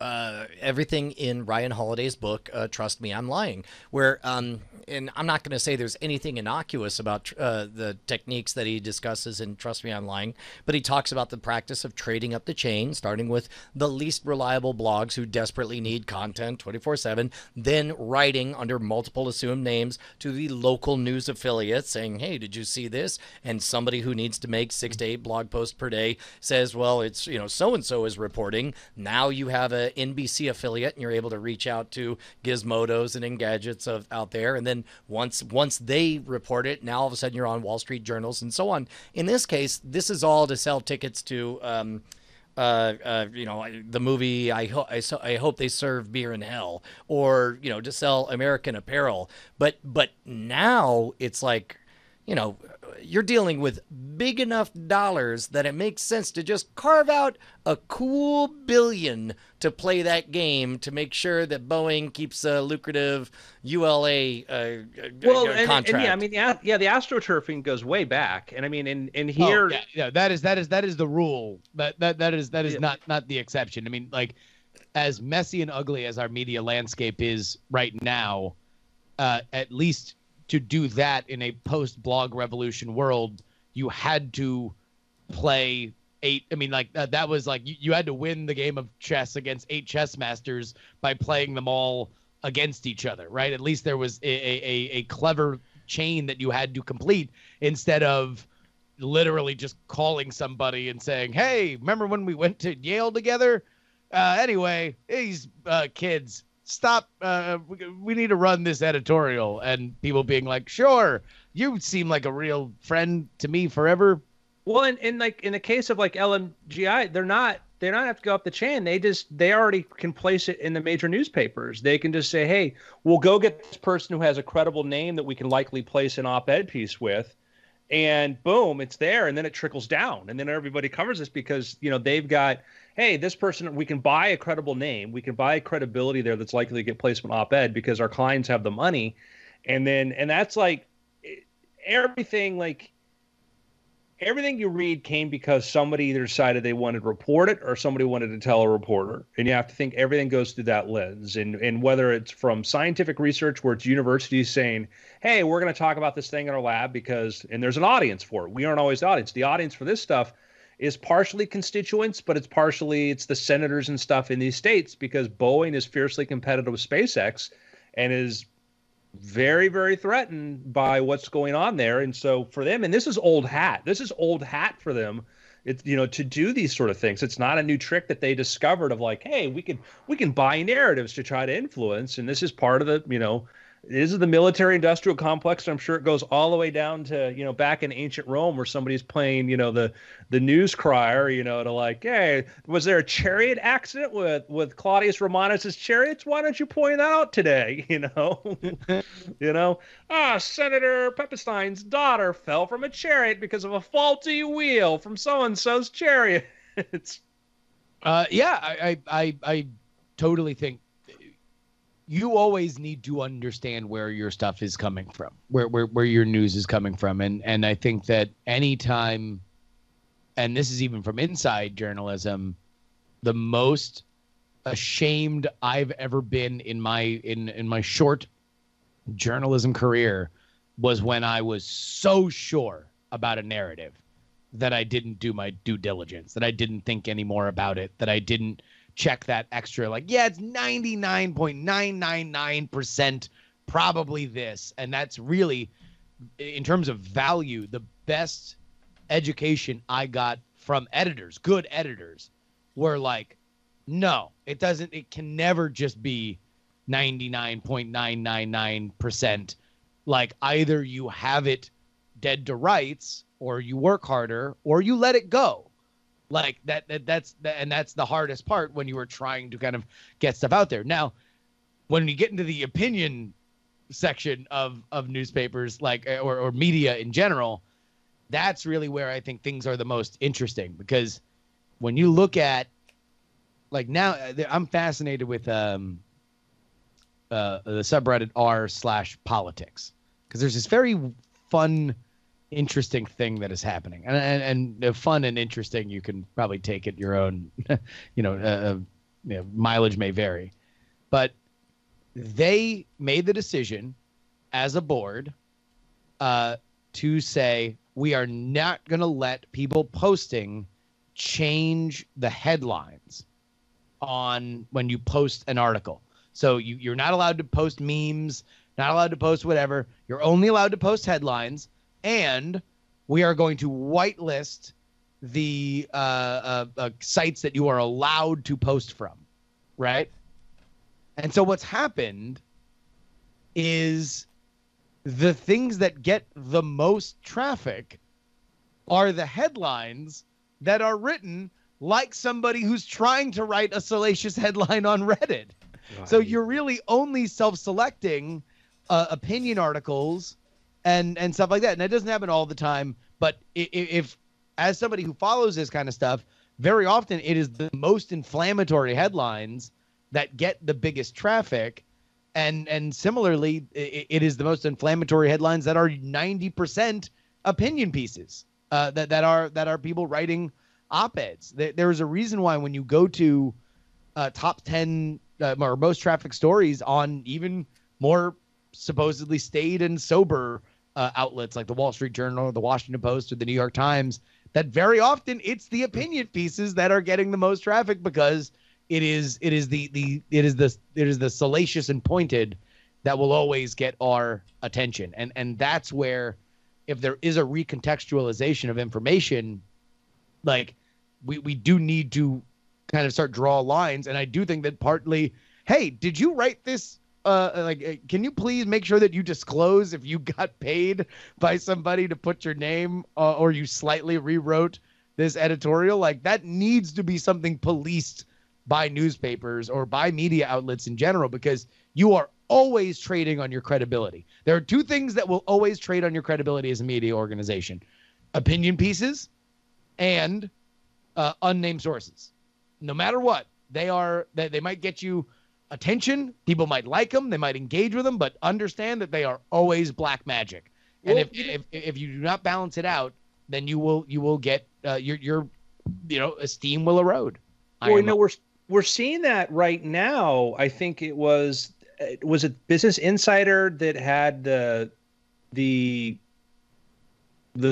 everything in Ryan Holiday's book, Trust Me, I'm Lying, where, and I'm not going to say there's anything innocuous about the techniques that he discusses in Trust Me, I'm Lying, but he talks about the practice of trading up the chain, starting with the least reliable blogs who desperately need content 24/7, then writing under multiple assumed names to the local news affiliates saying, hey, did you see this? And somebody who needs to make 6 to 8 blog posts per day says, well, it's, so-and-so is reporting. Now you have a NBC affiliate and you're able to reach out to Gizmodos and Engadgets out there. And then once they report it, now all of a sudden you're on Wall Street journals and so on. In this case, this is all to sell tickets to the movie I hope they serve beer in hell, or to sell American Apparel. But now it's like, you're dealing with big enough dollars that it makes sense to just carve out a cool billion to play that game, to make sure that Boeing keeps a lucrative ULA contract. And yeah, I mean, the AstroTurfing goes way back, and I mean, in here, that is the rule. That is not the exception. I mean, like, as messy and ugly as our media landscape is right now, at least to do that in a post-blog revolution world, you had to play 8. I mean, like, that was like you had to win the game of chess against 8 chess masters by playing them all against each other, right? At least there was a clever chain that you had to complete, instead of literally just calling somebody and saying, hey, remember when we went to Yale together? Anyway, these kids, stop, we need to run this editorial, and people being like, sure, you seem like a real friend to me forever. Well, and like in the case of like LMGI, they don't have to go up the chain. They already can place it in the major newspapers. They can just say, hey, we'll go get this person who has a credible name that we can likely place an op-ed piece with, and boom, it's there, and then it trickles down, and then everybody covers this because they've got, hey, this person, we can buy a credible name, we can buy credibility there that's likely to get placement op-ed because our clients have the money, and that's like everything you read came because somebody either decided they wanted to report it or somebody wanted to tell a reporter, and you have to think everything goes through that lens, and whether it's from scientific research where it's universities saying, hey, we're going to talk about this thing in our lab and there's an audience for it. We aren't always the audience. The audience for this stuff is partially constituents, but it's the senators and stuff in these states, because Boeing is fiercely competitive with SpaceX and is very, very threatened by what's going on there. And so for them, and this is old hat for them, it's, to do these sort of things. It's not a new trick that they discovered of like, hey, we can buy narratives to try to influence. And this is part of the, this is the military industrial complex. And I'm sure it goes all the way down to, back in ancient Rome where somebody's playing, the news crier, to like, hey, was there a chariot accident with Claudius Romanus's chariots? Why don't you point that out today? Senator Pepperstein's daughter fell from a chariot because of a faulty wheel from so-and-so's chariot. I totally think you always need to understand where your stuff is coming from, where your news is coming from. And I think that anytime, and this is even from inside journalism, the most ashamed I've ever been in my short journalism career was when I was so sure about a narrative that I didn't do my due diligence, that I didn't think any more about it, that I didn't check that extra, like, yeah, it's 99.999% probably this. And that's really, in terms of value, the best education I got from editors, good editors, were like, no, it can never just be 99.999%. Like, either you have it dead to rights, or you work harder, or you let it go. Like that's the hardest part when you are trying to kind of get stuff out there. Now, when you get into the opinion section of newspapers, like or media in general, that's really where I think things are the most interesting, because when you look at, like, now I'm fascinated with the subreddit r/politics, because there's this very fun, interesting thing that is happening, and fun and interesting, you can probably take it your own, mileage may vary, but they made the decision as a board to say, we are not going to let people posting change the headlines on when you post an article. So you're not allowed to post memes, not allowed to post whatever. You're only allowed to post headlines. And we are going to whitelist the sites that you are allowed to post from, right? And so what's happened is the things that get the most traffic are the headlines that are written like somebody who's trying to write a salacious headline on Reddit. So you're really only self-selecting opinion articles and stuff like that. And that doesn't happen all the time. But if as somebody who follows this kind of stuff, very often it is the most inflammatory headlines that get the biggest traffic. And similarly, it is the most inflammatory headlines that are 90% opinion pieces that are people writing op-eds. There is a reason why when you go to top 10 or most traffic stories on even more supposedly staid and sober outlets like the Wall Street Journal, the Washington Post, or the New York Times, that very often it's the opinion pieces that are getting the most traffic because it is the salacious and pointed that will always get our attention. And that's where, if there is a recontextualization of information, like we do need to kind of start draw lines. And I do think that partly, hey, did you write this? Can you please make sure that you disclose if you got paid by somebody to put your name or you slightly rewrote this editorial? Like, that needs to be something policed by newspapers or by media outlets in general, because you are always trading on your credibility. There are two things that will always trade on your credibility as a media organization: opinion pieces and unnamed sources. No matter what, they might get you attention. People might like them. They might engage with them, but understand that they are always black magic. And Well, if you do not balance it out, then you will get your esteem will erode. Well, we're seeing that right now. I think it was Business Insider that had the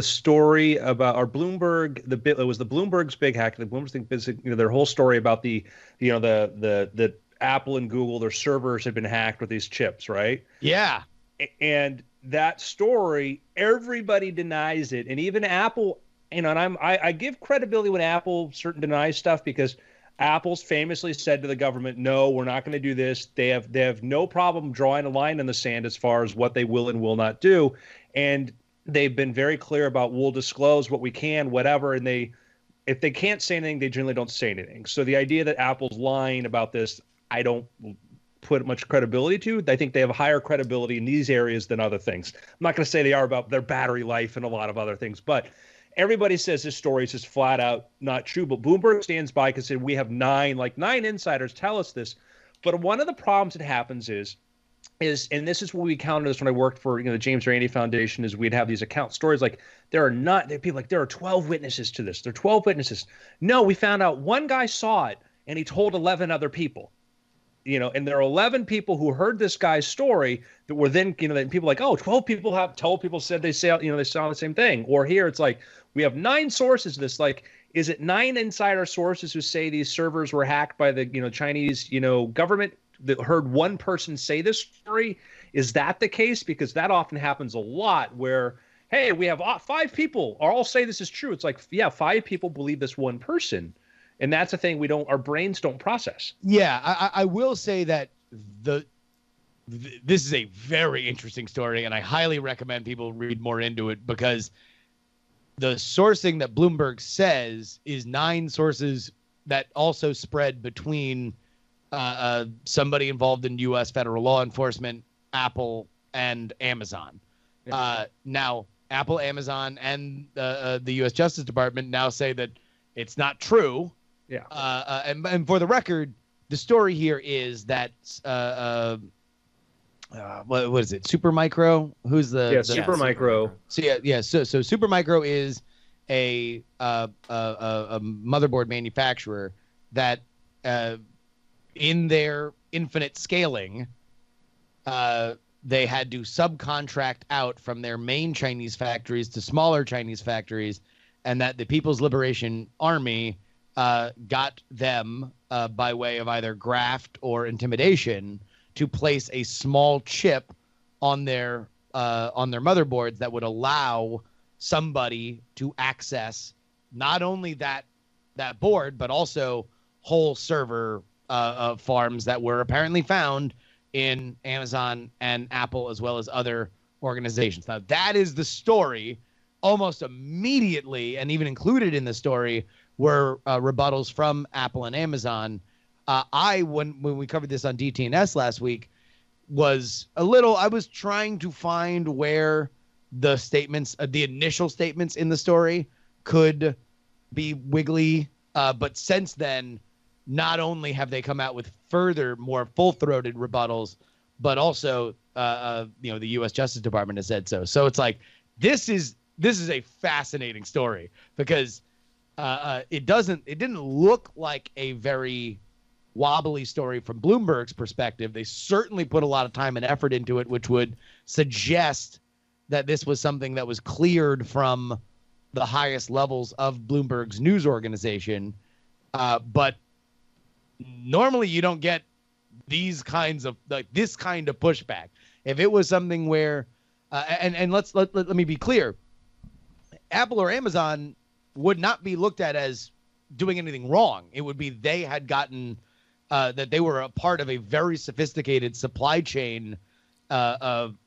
story about, or Bloomberg, it was the Bloomberg's big hack. The Bloomberg's thing, their whole story about the Apple and Google, their servers had been hacked with these chips, right? Yeah. And that story, everybody denies it, and even Apple. And I give credibility when Apple certain denies stuff, because Apple's famously said to the government, "No, we're not going to do this." They have no problem drawing a line in the sand as far as what they will and will not do, and they've been very clear about, we'll disclose what we can, whatever. And if they can't say anything, they generally don't say anything. So the idea that Apple's lying about this, I don't put much credibility to. I think they have higher credibility in these areas than other things. I'm not going to say they are about their battery life and a lot of other things, but everybody says this story is just flat out not true. But Bloomberg stands by because we have nine insiders tell us this. But one of the problems that happens is, and this is what we counted as when I worked for the James Randi Foundation, is we'd have these account stories like there are 12 witnesses to this. There are 12 witnesses. No, we found out one guy saw it and he told 11 other people. And there are 11 people who heard this guy's story that were then, then people like, oh, 12 people have told people said they saw the same thing. Or here it's like, we have 9 sources of this. Like, is it 9 insider sources who say these servers were hacked by the, Chinese, government, that heard one person say this story? Is that the case? Because that often happens a lot where, hey, we have 5 people all say this is true. It's like, yeah, 5 people believe this one person. And that's a thing our brains don't process. Yeah, I will say that this is a very interesting story, and I highly recommend people read more into it, because the sourcing that Bloomberg says is 9 sources that also spread between somebody involved in U.S. federal law enforcement, Apple, and Amazon. Now, Apple, Amazon, and the U.S. Justice Department now say that it's not true. Yeah. And for the record, the story here is that what is it? Supermicro? Who's the Supermicro? So So Supermicro is a motherboard manufacturer that in their infinite scaling, they had to subcontract out from their main Chinese factories to smaller Chinese factories, and that the People's Liberation Army got them by way of either graft or intimidation to place a small chip on their motherboards that would allow somebody to access not only that board, but also whole server farms that were apparently found in Amazon and Apple, as well as other organizations. Now, that is the story. Almost immediately, and even included in the story, were rebuttals from Apple and Amazon. When we covered this on DTNS last week, I was trying to find where the statements, the initial statements in the story could be wiggly. But since then, not only have they come out with further, more full-throated rebuttals, but also, the U.S. Justice Department has said so. So it's like, this is a fascinating story because it didn't look like a very wobbly story from Bloomberg's perspective. They certainly put a lot of time and effort into it, which would suggest that this was something that was cleared from the highest levels of Bloomberg's news organization. But normally you don't get this kind of pushback. If it was something where, and let me be clear, Apple or Amazon would not be looked at as doing anything wrong. It would be they had gotten that they were a part of a very sophisticated supply chain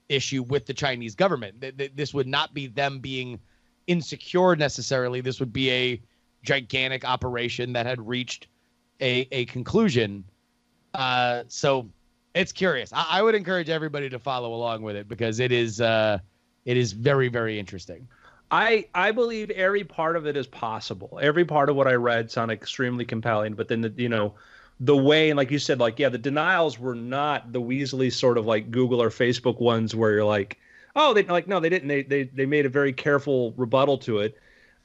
issue with the Chinese government. This would not be them being insecure necessarily. This would be a gigantic operation that had reached a conclusion. So it's curious. I would encourage everybody to follow along with it because it is very, very interesting. I believe every part of it is possible. Every part of what I read sounded extremely compelling, but then the way, and like you said, the denials were not the Weasley sort of like Google or Facebook ones where you're like, oh, no, they didn't. They made a very careful rebuttal to it.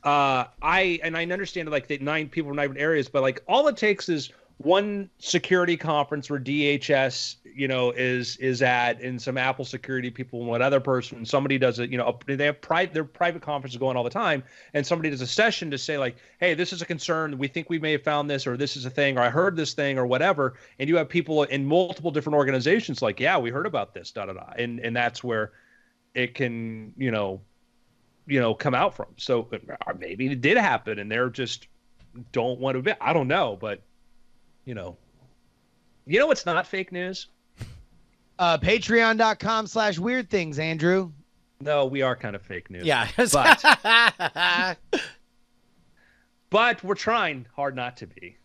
I understand like the 9 people from 9 areas, but like all it takes is one security conference where DHS, is at, and some Apple security people and one other person, somebody does it, they have their private conferences going all the time. And somebody does a session to say like, hey, this is a concern. We think we may have found this, or this is a thing, or I heard this thing or whatever. And you have people in multiple different organizations like, yeah, we heard about this, da, da, da. And that's where it can, come out from. So or maybe it did happen and they're just don't want to be, I don't know, but it's not fake news. Patreon.com/weird things, Andrew. No, we are kind of fake news. Yeah. But we're trying hard not to be.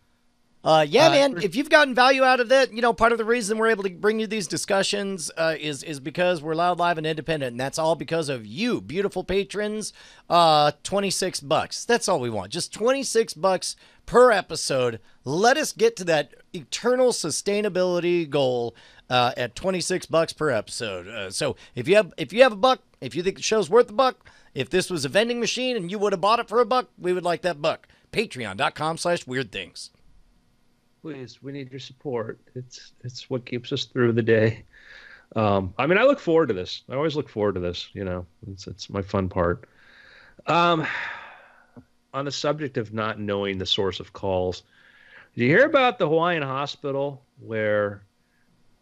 Man, if you've gotten value out of that, part of the reason we're able to bring you these discussions is because we're loud, live, and independent, and that's all because of you, beautiful patrons. $26. That's all we want. Just $26 per episode. Let us get to that eternal sustainability goal at $26 per episode. So if you have a buck, if you think the show's worth a buck, if this was a vending machine and you would have bought it for a buck, we would like that buck. Patreon.com/weirdthings. Please, we need your support. It's what keeps us through the day. I look forward to this. I always look forward to this. It's my fun part. On the subject of not knowing the source of calls, did you hear about the Hawaiian hospital where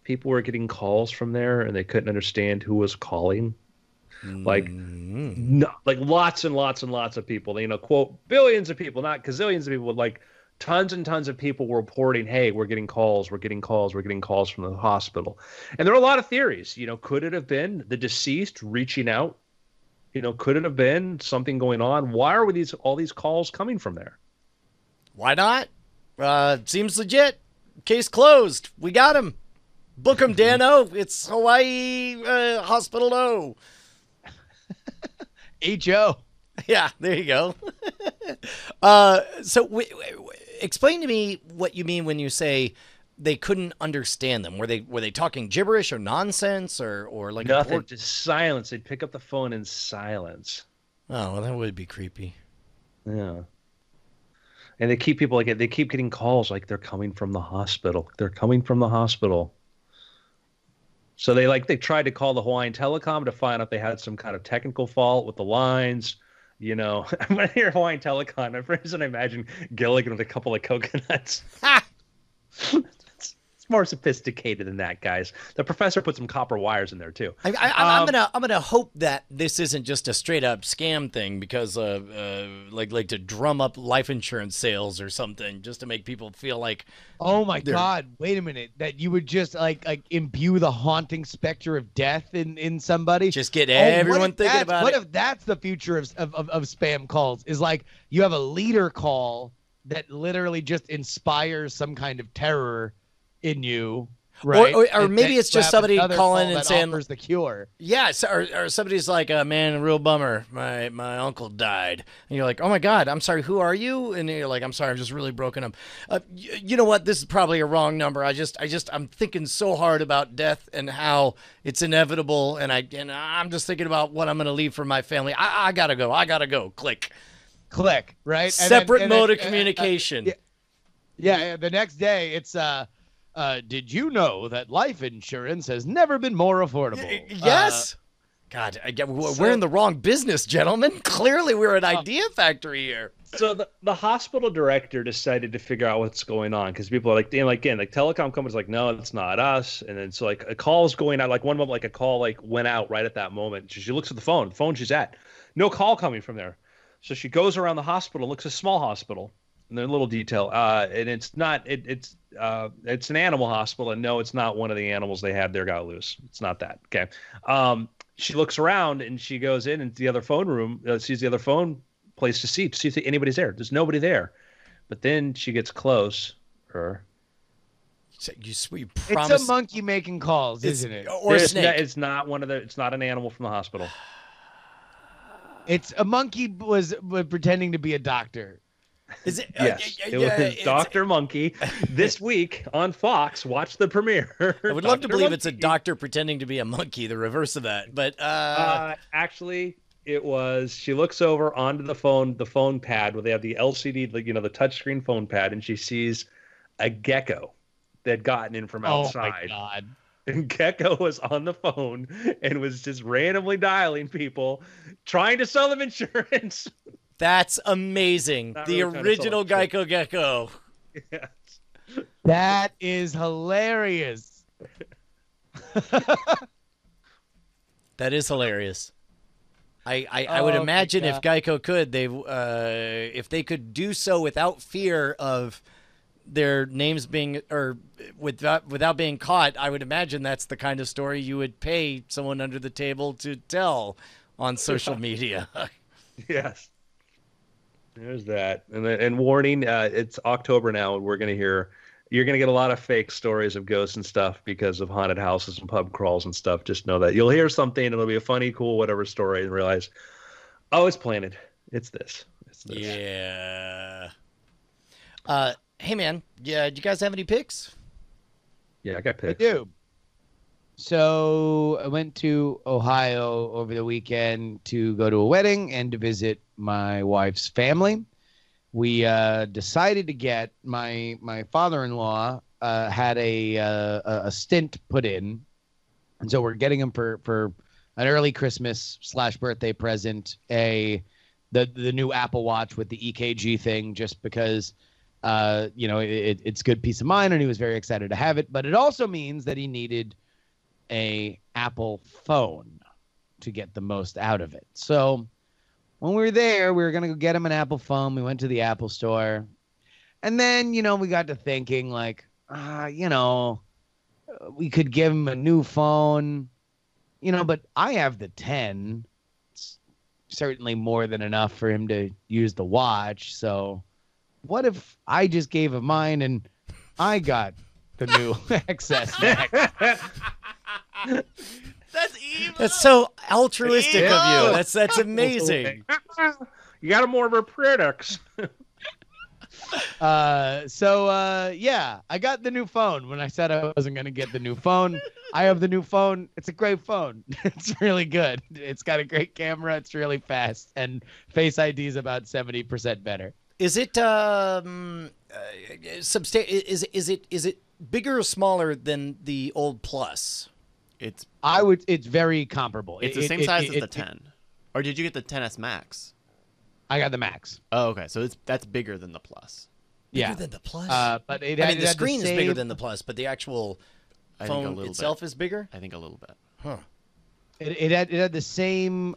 people were getting calls from there and they couldn't understand who was calling? Like lots and lots and lots of people. Quote, billions of people, not gazillions of people, like tons and tons of people were reporting, hey, we're getting calls from the hospital. And there are a lot of theories. Could it have been the deceased reaching out? Could it have been something going on? Why are all these calls coming from there? Why not? Seems legit. Case closed. We got him. Book him, Dano. It's Hawaii Hospital O. H.O. Yeah, there you go. So explain to me what you mean when you say they couldn't understand them. Were they talking gibberish or nonsense or like nothing? Just silence. They'd pick up the phone in silence. Oh, well, that would be creepy. Yeah. And they keep people they keep getting calls like they're coming from the hospital. They're coming from the hospital. So they tried to call the Hawaiian Telecom to find out they had some kind of technical fault with the lines. When I hear Hawaiian Telecom, for some reason I imagine Gilligan with a couple of coconuts. It's more sophisticated than that, guys. The professor put some copper wires in there too. I'm gonna hope that this isn't just a straight up scam thing because like to drum up life insurance sales or something just to make people feel like. Oh my God! Wait a minute. That you would just like imbue the haunting specter of death in somebody. Just get everyone thinking about it. What if that's the future of spam calls? Is like you have a leader call that literally just inspires some kind of terror in you. Right. Or And maybe then it's you just have somebody another calling call and that saying, offers the cure. yeah, or somebody's like, man, a real bummer. My uncle died. And you're like, oh my God, I'm sorry, who are you? And you're like, I'm sorry, I'm just really broken up. You know what? This is probably a wrong number. I'm thinking so hard about death and how it's inevitable. And I'm just thinking about what I'm going to leave for my family. I gotta go. Click. Right. Separate mode of communication. Yeah. The next day it's, did you know that life insurance has never been more affordable? Yes. God, we're in the wrong business, gentlemen. Clearly, we're an idea factory here. So the hospital director decided to figure out what's going on because people are like, damn, like again, like telecom companies like, no, it's not us. And then so like a call's going out, like one moment, like a call like went out right at that moment. She looks at the phone she's at, no call coming from there. So she goes around the hospital, looks at a small hospital. And there's a little detail, and it's not. It's an animal hospital, and no, it's not one of the animals they had there got loose. It's not that. Okay. She looks around and she goes in into the other phone room, sees the other phone place to see if anybody's there. There's nobody there, but then she gets close. You promise. It's a monkey making calls, isn't it? Or a snake. It's not one of the. It's not an animal from the hospital. It's a monkey was pretending to be a doctor. Is it? Yes, it was Dr. Monkey. This week on Fox, watch the premiere. I would love to believe it's a doctor pretending to be a monkey, the reverse of that. But actually, it was. She looks over onto the phone pad where they have the LCD, the touchscreen phone pad, and she sees a gecko that had gotten in from outside. Oh my God. And Gecko was on the phone and was just randomly dialing people, trying to sell them insurance. That's amazing. Not The really original Geico Gecko. Yes. That is hilarious. That is hilarious. I would imagine if Geico could, if they could do so without fear of their names being or without being caught, I would imagine that's the kind of story you would pay someone under the table to tell on social media. Yes. There's that. And warning, it's October now, and you're going to get a lot of fake stories of ghosts and stuff because of haunted houses and pub crawls and stuff. Just know that you'll hear something and it'll be a funny, cool, whatever story and realize, oh, it's planted. It's this. Yeah. Hey man, do you guys have any picks? Yeah, I got picks. I do. So I went to Ohio over the weekend to go to a wedding and to visit my wife's family. We decided to get my father-in-law had a stint put in, and so we're getting him for an early Christmas / birthday present the new Apple Watch with the EKG thing, just because it's good peace of mind, and he was very excited to have it. But it also means that he needed a Apple phone to get the most out of it. So when we were there, we were going to go get him an Apple phone. We went to the Apple store. And then, we got to thinking like, we could give him a new phone, but I have the 10. It's certainly more than enough for him to use the watch. So what if I just gave him mine and I got the new XS Max? That's evil. That's so altruistic of you. That's amazing. You got more of her products. I got the new phone. When I said I wasn't going to get the new phone, I have the new phone. It's a great phone. It's really good. It's got a great camera. It's really fast, and Face ID is about 70% better. Is it is it bigger or smaller than the old Plus? It's very comparable. It's the same size as the 10. Or did you get the 10s Max? I got the Max. Oh, okay. So that's bigger than the Plus. Bigger than the Plus? But the screen is bigger than the Plus, but the actual phone phone itself is bigger? I think a little bit. Huh. It had the same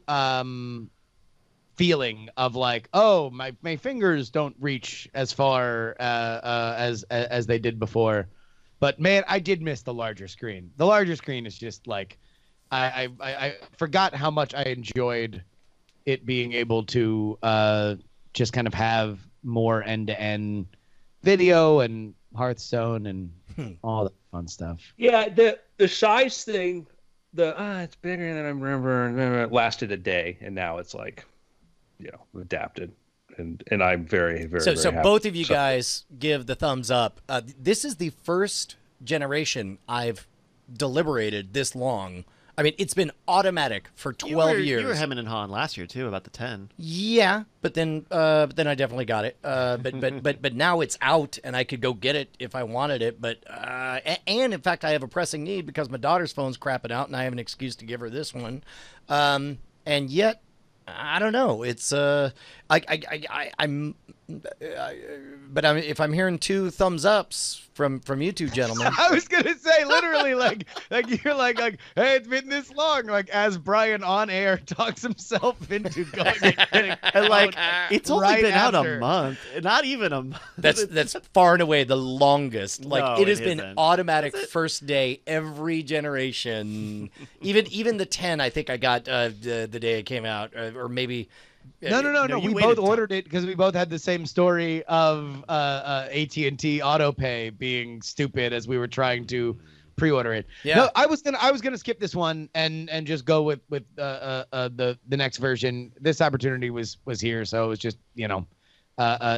feeling of like, oh, my fingers don't reach as far as they did before. But man, I did miss the larger screen. The larger screen is just like, I forgot how much I enjoyed it being able to just kind of have more end-to-end video and Hearthstone and all that fun stuff. Yeah, the size thing, it's bigger than I remember. It lasted a day, and now it's like, adapted. And I'm very, very, so very happy. Both of you guys give the thumbs up. This is the first generation I've deliberated this long. I mean, it's been automatic for 12 years. You were hemming and hawing last year too about the 10. Yeah, but then I definitely got it. But now it's out, and I could go get it if I wanted it. But and in fact, I have a pressing need because my daughter's phone's crapping out, and I have an excuse to give her this one. And yet, I don't know. It's if I'm hearing two thumbs ups from you two gentlemen. I was gonna say literally like you're like hey, it's been this long, like as Brian on air talks himself into going and getting And like it's only right been out after. a month, not even a month. That's far and away the longest. Like No, it has it been isn't. automatic first day every generation. even the 10, I think I got the day it came out, or maybe. No. you We waited both ordered it because we both had the same story of AT&T AutoPay being stupid as we were trying to pre-order it. Yeah. No, I was gonna skip this one and just go with the next version. This opportunity was here, so it was just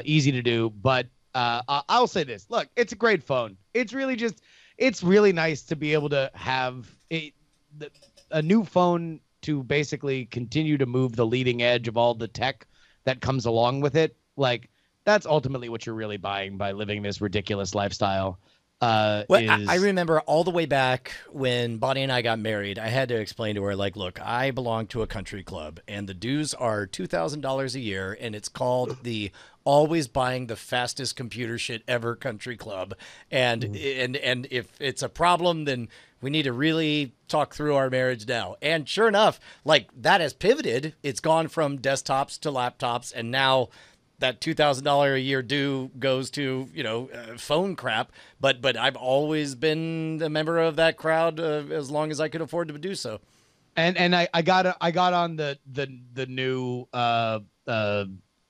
easy to do. But I'll say this: look, it's a great phone. It's really nice to be able to have a new phone to basically continue to move the leading edge of all the tech that comes along with it. Like that's ultimately what you're really buying by living this ridiculous lifestyle. Well, I remember all the way back when Bonnie and I got married, I had to explain to her, like, look, I belong to a country club and the dues are $2,000 a year, and it's called the always buying the fastest computer shit ever country club. And if it's a problem, then we need to really talk through our marriage now. And sure enough, like that has pivoted. It's gone from desktops to laptops, and now that $2,000 a year due goes to phone crap. But I've always been a member of that crowd as long as I could afford to do so. And I got on the new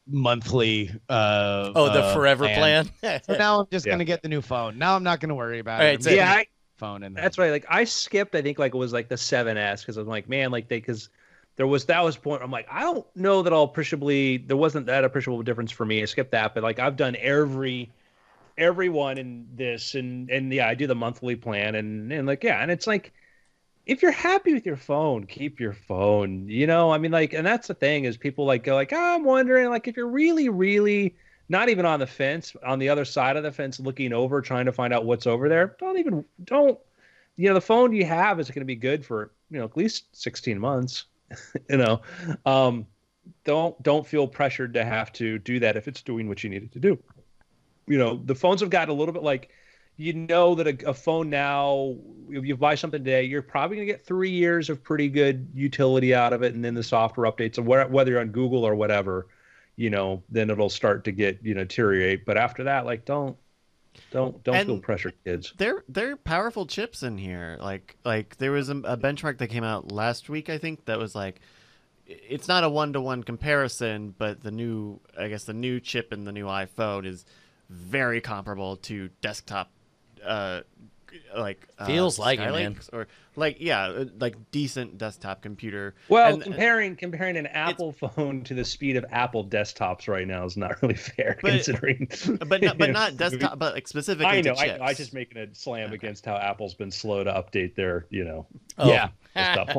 monthly the forever plan. So now I'm just gonna get the new phone. Now I'm not gonna worry about All it. right, so- Yeah, phone and that's right. Like I skipped, I think like it was like the 7S because I'm like, man, like because that was point. I'm like, I don't know that there wasn't that appreciable difference for me. I skipped that, but like I've done every one in this, and yeah, I do the monthly plan, and like yeah, and it's like if you're happy with your phone, keep your phone. I mean, like, and that's the thing is people like go like, oh, I'm wondering like if you're really, really not even on the fence, on the other side of the fence, looking over, trying to find out what's over there. Don't. The phone you have is going to be good for at least 16 months. Don't feel pressured to have to do that if it's doing what you need it to do. The phones have got a little bit like, that a phone now, if you buy something today, you're probably going to get 3 years of pretty good utility out of it. And then the software updates, and whether you're on Google or whatever, then it'll start to get, deteriorate. But after that, like, don't feel pressured, kids. They're powerful chips in here. Like there was a benchmark that came out last week, I think, that was like, it's not a 1-to-1 comparison, but the new chip in the new iPhone is very comparable to desktop feels like it, man. Or like decent desktop computer. Well, and comparing an Apple phone to the speed of Apple desktops right now is not really fair, considering. But not desktop, but like specifically. I know. to chips. I just making a slam against how Apple's been slow to update their, Yeah. stuff.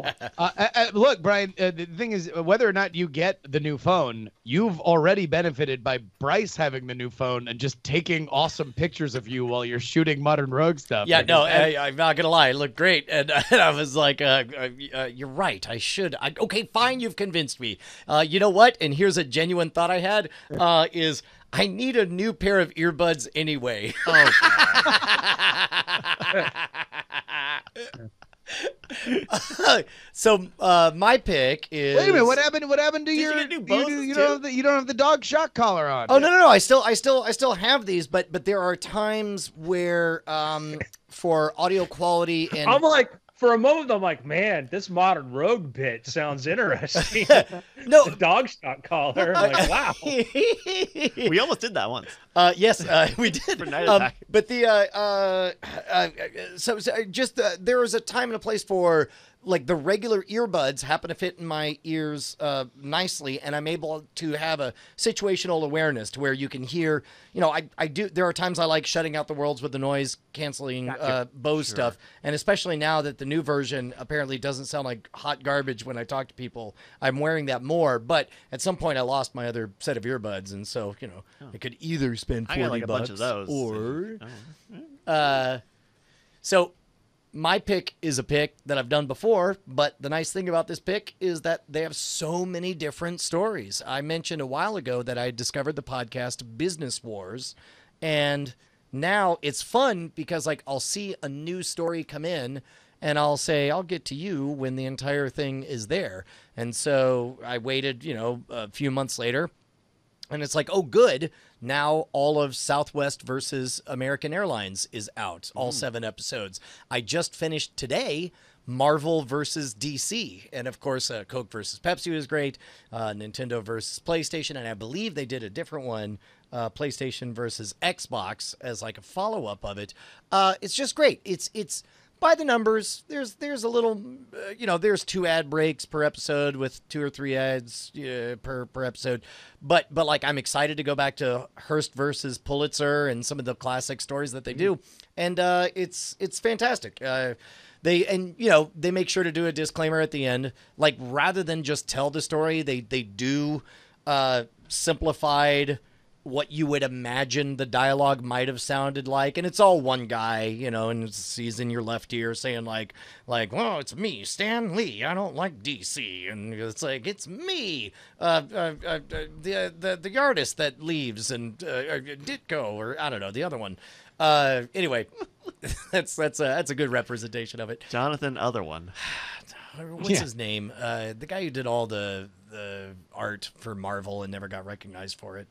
Look, Brian, the thing is, whether or not you get the new phone, you've already benefited by Bryce having the new phone and just taking awesome pictures of you while you're shooting Modern Rogue stuff. Yeah, no, I'm not going to lie. It looked great. And I was like, you're right. I should. Okay, fine. You've convinced me. You know what? And here's a genuine thought I had is I need a new pair of earbuds anyway. Oh, So my pick is. Wait a minute. What happened to Did your? you do both you too? don't have the dog shock collar on. Oh no! I still have these, but there are times where for audio quality and I'm like, for a moment, I'm like, man, this modern rogue bit sounds interesting. No. The dog shot collar. I'm like, wow. We almost did that once. Yes, we did. For Night Attack. But there was a time and a place for like the regular earbuds happen to fit in my ears nicely, and I'm able to have a situational awareness to where you can hear. I do. There are times I like shutting out the worlds with the noise canceling Bose stuff, and especially now that the new version apparently doesn't sound like hot garbage when I talk to people, I'm wearing that more. But at some point, I lost my other set of earbuds, and so I could either spend $40 I got like a bunch of those, or so. My pick is a pick that I've done before, but the nice thing about this pick is that they have so many different stories. I mentioned a while ago that I discovered the podcast Business Wars, and now it's fun because like I'll see a new story come in and I'll say, I'll get to you when the entire thing is there. And so I waited, a few months later, and it's like, oh, good. Now all of Southwest versus American Airlines is out, all 7 episodes. I just finished today Marvel versus DC. And of course, Coke versus Pepsi was great. Nintendo versus PlayStation. And I believe they did a different one, PlayStation versus Xbox, as like a follow-up of it. It's just great. It's by the numbers. There's a little, there's 2 ad breaks per episode with 2 or 3 ads per episode. But like I'm excited to go back to Hearst versus Pulitzer and some of the classic stories that they do. And it's fantastic. They make sure to do a disclaimer at the end. Like rather than just tell the story, they do simplified what you would imagine the dialogue might have sounded like, and it's all one guy, and he's in your left ear saying like, well, it's me, Stan Lee. I don't like DC, and it's like it's me, the artist that leaves, and Ditko, or I don't know the other one. Anyway, that's a good representation of it. Jonathan Other One. What's his name? The guy who did all the art for Marvel and never got recognized for it.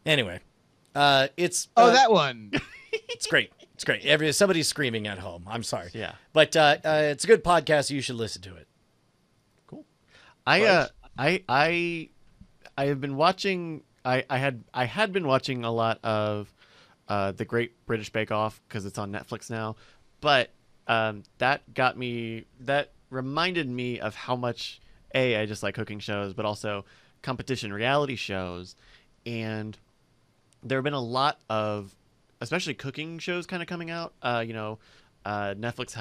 Anyway, it's that one. It's great. It's great. Somebody's screaming at home. I'm sorry. Yeah, but it's a good podcast. You should listen to it. Cool. I have been watching. I had been watching a lot of the Great British Bake Off because it's on Netflix now, but that reminded me of how much I just like cooking shows, but also competition reality shows. And there have been a lot of, especially cooking shows kind of coming out. Netflix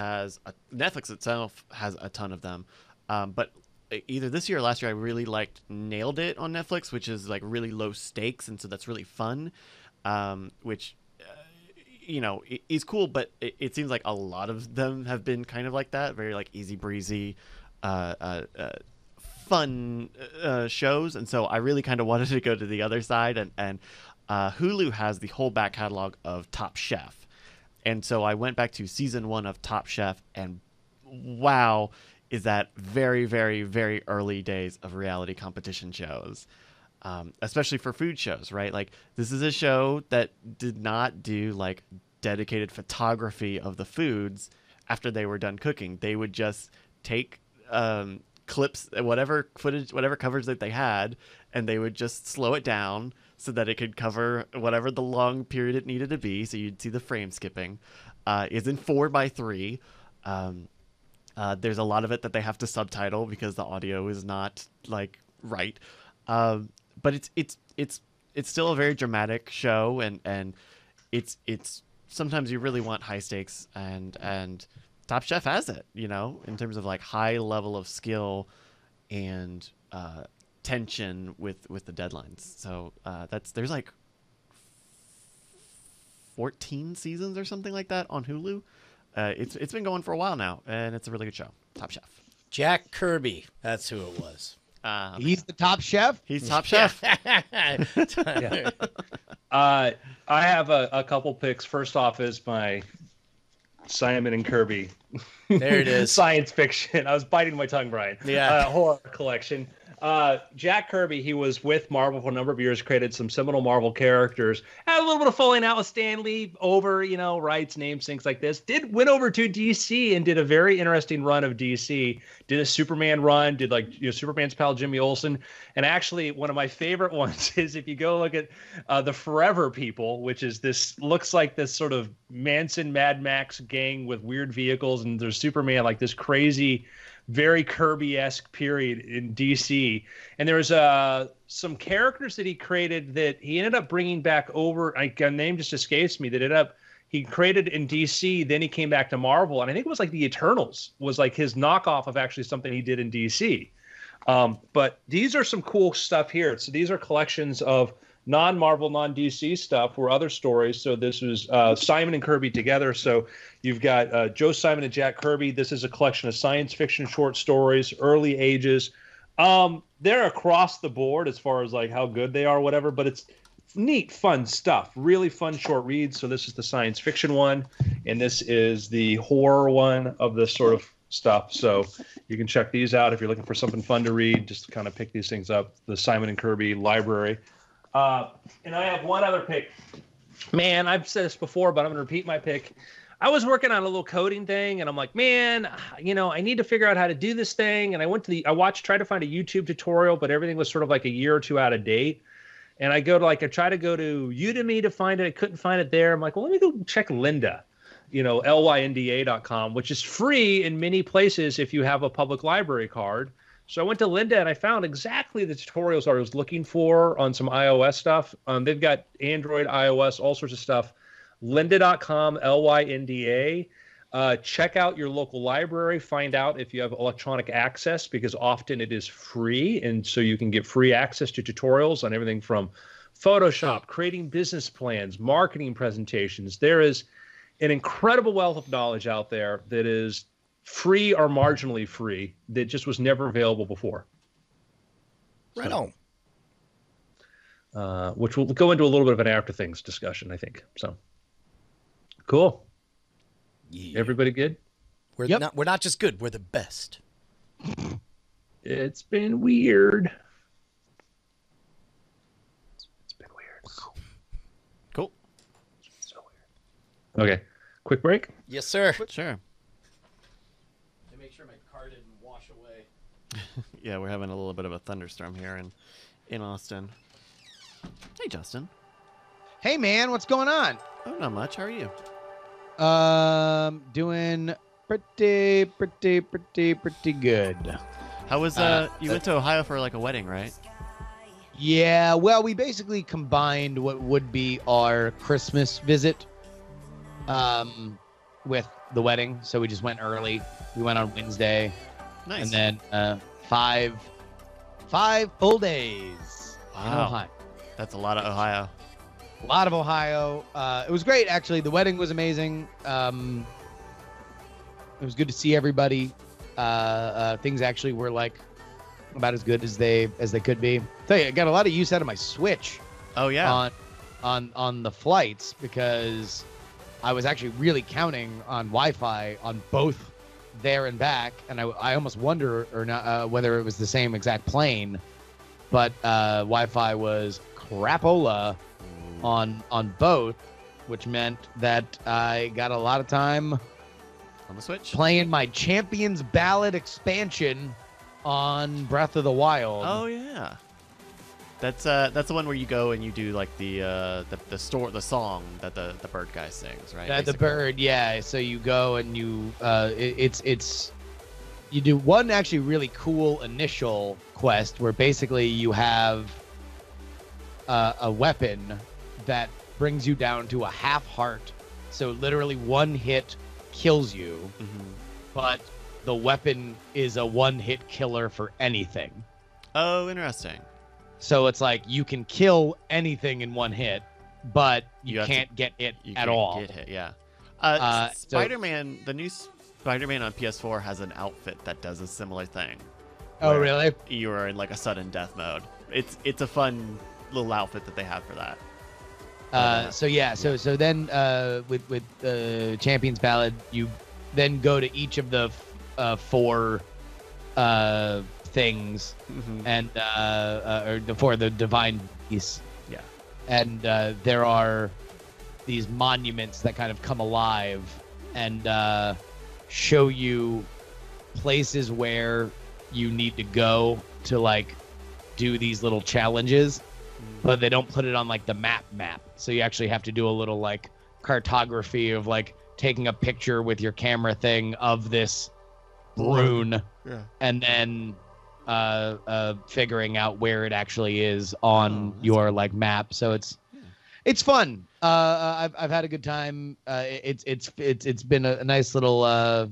itself has a ton of them. But either this year or last year, I really liked Nailed It on Netflix, which is like really low stakes. And so that's really fun, which, is cool. But it seems like a lot of them have been kind of like that, very like easy breezy, fun shows. And so I really kind of wanted to go to the other side, and Hulu has the whole back catalog of Top Chef, and so I went back to season 1 of Top Chef, and wow, is that very, very, very early days of reality competition shows, especially for food shows, right? Like this is a show that did not do like dedicated photography of the foods after they were done cooking. They would just take clips, whatever footage, whatever coverage that they had, and they would just slow it down so that it could cover whatever the long period it needed to be. So you'd see the frame skipping. Is in 4:3. There's a lot of it that they have to subtitle because the audio is not like right. But it's still a very dramatic show, and it's sometimes you really want high stakes, and Top Chef has it, in terms of like high level of skill and tension with the deadlines. So there's like 14 seasons or something like that on Hulu. It's been going for a while now, and it's a really good show. Top Chef. Jack Kirby, that's who it was. He's the top chef. He's Top Chef. Yeah. I have a couple picks. First off is my Simon and Kirby. There it is. Science fiction. I was biting my tongue, Brian. Yeah. Horror collection. Jack Kirby, he was with Marvel for a number of years, created some seminal Marvel characters, had a little bit of falling out with Stan Lee over, rights, names, things like this. Went over to DC and did a very interesting run of DC. Did a Superman run, did Superman's pal Jimmy Olsen. And actually, one of my favorite ones is if you go look at the Forever People, which is looks like this sort of Manson Mad Max gang with weird vehicles, and there's Superman, like this crazy, very Kirby-esque period in DC. And there's some characters that he created that he ended up bringing back over. A name just escapes me. He created in DC, then he came back to Marvel, and I think it was like the Eternals was like his knockoff of actually something he did in DC. But these are some cool stuff here. So these are collections of non-Marvel, non-DC stuff or other stories. So this was Simon and Kirby together. So you've got Joe Simon and Jack Kirby. This is a collection of science fiction short stories, early ages. They're across the board as far as like how good they are, whatever, but it's neat, fun stuff. Really fun short reads. So this is the science fiction one, and this is the horror one of this sort of stuff. So you can check these out if you're looking for something fun to read. Just kind of pick these things up. The Simon and Kirby library. And I have one other pick. Man, I've said this before, but I'm going to repeat my pick. I was working on a little coding thing, and I'm like, man, I need to figure out how to do this thing. And I tried to find a YouTube tutorial, but everything was sort of like a year or two out of date. And I try to go to Udemy to find it. I couldn't find it there. I'm like, well, let me go check Lynda, lynda.com, which is free in many places if you have a public library card. So I went to Lynda and I found exactly the tutorials I was looking for on some iOS stuff. They've got Android, iOS, all sorts of stuff. Lynda.com, Lynda. Check out your local library. Find out if you have electronic access, because often it is free. And so you can get free access to tutorials on everything from Photoshop, creating business plans, marketing presentations. There is an incredible wealth of knowledge out there that is free or marginally free that just was never available before. Right on. Which we'll go into a little bit of an after things discussion, I think. So cool. Yeah. Everybody good? We're not just good, we're the best. It's been weird. It's been weird. Cool. So weird. Okay. Quick break? Yes, sir. Sure. Make sure my car didn't wash away. Yeah, we're having a little bit of a thunderstorm here in Austin. Hey, Justin. Hey, man, what's going on? Oh, not much. How are you? Doing pretty good. How was you went to Ohio for like a wedding, right? Yeah, well, we basically combined what would be our Christmas visit with the wedding. So we just went early. We went on Wednesday. Nice. And then 5 full days in Wow. Ohio. That's a lot of Ohio. A lot of Ohio. It was great, actually. The wedding was amazing. It was good to see everybody. Things actually were like about as good as they could be. Tell you, I got a lot of use out of my Switch. Oh yeah. On the flights, because I was actually really counting on Wi-Fi on both there and back, and I almost wonder or not whether it was the same exact plane, but Wi-Fi was crapola on both, which meant that I got a lot of time On the Switch? playing my Champions Ballad expansion on Breath of the Wild. Oh yeah. That's the one where you go and you do like the song that the bird guy sings, right? The Basically. bird, yeah. So you go and you you do one actually really cool initial quest where basically you have a weapon that brings you down to a half heart. So literally one hit kills you, but the weapon is a one-hit killer for anything. Oh, interesting. So it's like you can kill anything in one hit, but you have can't get it You at can't all. Get hit, yeah. So- Spider-Man, the new Spider-Man on PS4 has an outfit that does a similar thing. Oh, where really? You are in like a sudden death mode. It's a fun little outfit that they have for that. So then with Champions Ballad, you then go to each of the 4 things, Mhm. and or for the divine beasts. Yeah. And there are these monuments that kind of come alive and show you places where you need to go to like do these little challenges, but they don't put it on like the map. So you actually have to do a little like cartography of like taking a picture with your camera thing of this rune, Yeah. and then figuring out where it actually is on that's your like map. So it's fun. I've had a good time. It's been a nice little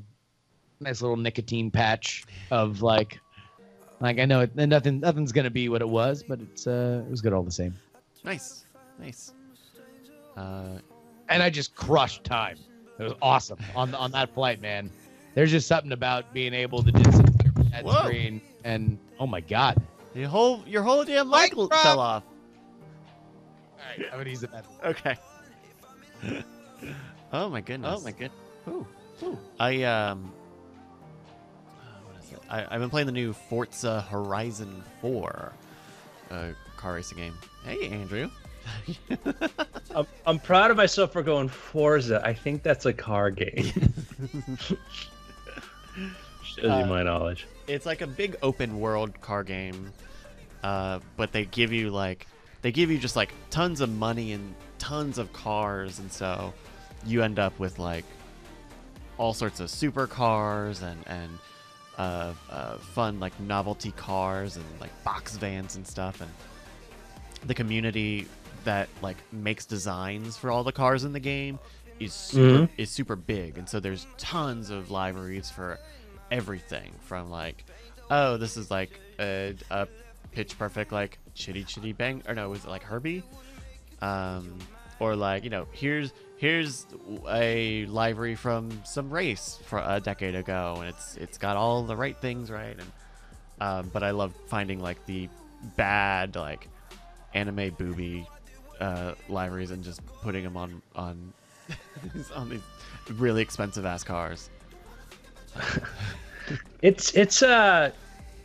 nicotine patch of like I know nothing's gonna be what it was, but it was good all the same. Nice. And I just crushed time. It was awesome on that flight, man. There's just something about being able to just that Whoa. screen and oh my god. Your whole damn mic Mic drop. fell off. All right, I'm gonna use it. Okay. Oh my goodness. Ooh. What is it? I've been playing the new Forza Horizon 4 car racing game. Hey, Andrew. I'm proud of myself for going Forza. I think that's a car game. Shows you my knowledge. It's like a big open world car game, but they give you just like tons of money and tons of cars, and so you end up with like all sorts of supercars and fun like novelty cars and like box vans and stuff. And the community that like makes designs for all the cars in the game is super big, and so there's tons of libraries for everything from like, oh, this is like a pitch perfect like chitty bang, or no, was it like Herbie, or like, you know, here's a library from some race for a decade ago, and it's got all the right things right. And but I love finding like the bad like anime booby libraries and just putting them on on these really expensive ass cars. It's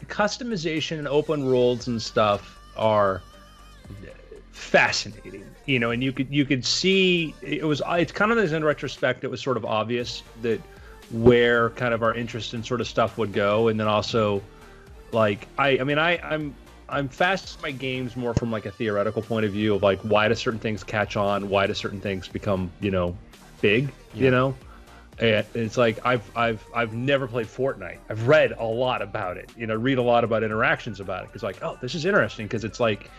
customization and open worlds and stuff are fascinating, you know, and you could see it's kind of, as in retrospect, it was sort of obvious that where kind of our interest in sort of stuff would go. And then also like I'm fast by games more from like a theoretical point of view of like, why do certain things catch on, why do certain things become, you know, big, you know. And it's like I've never played Fortnite. I've read a lot about it, you know, read a lot about interactions about it, because like, oh, this is interesting, because it's like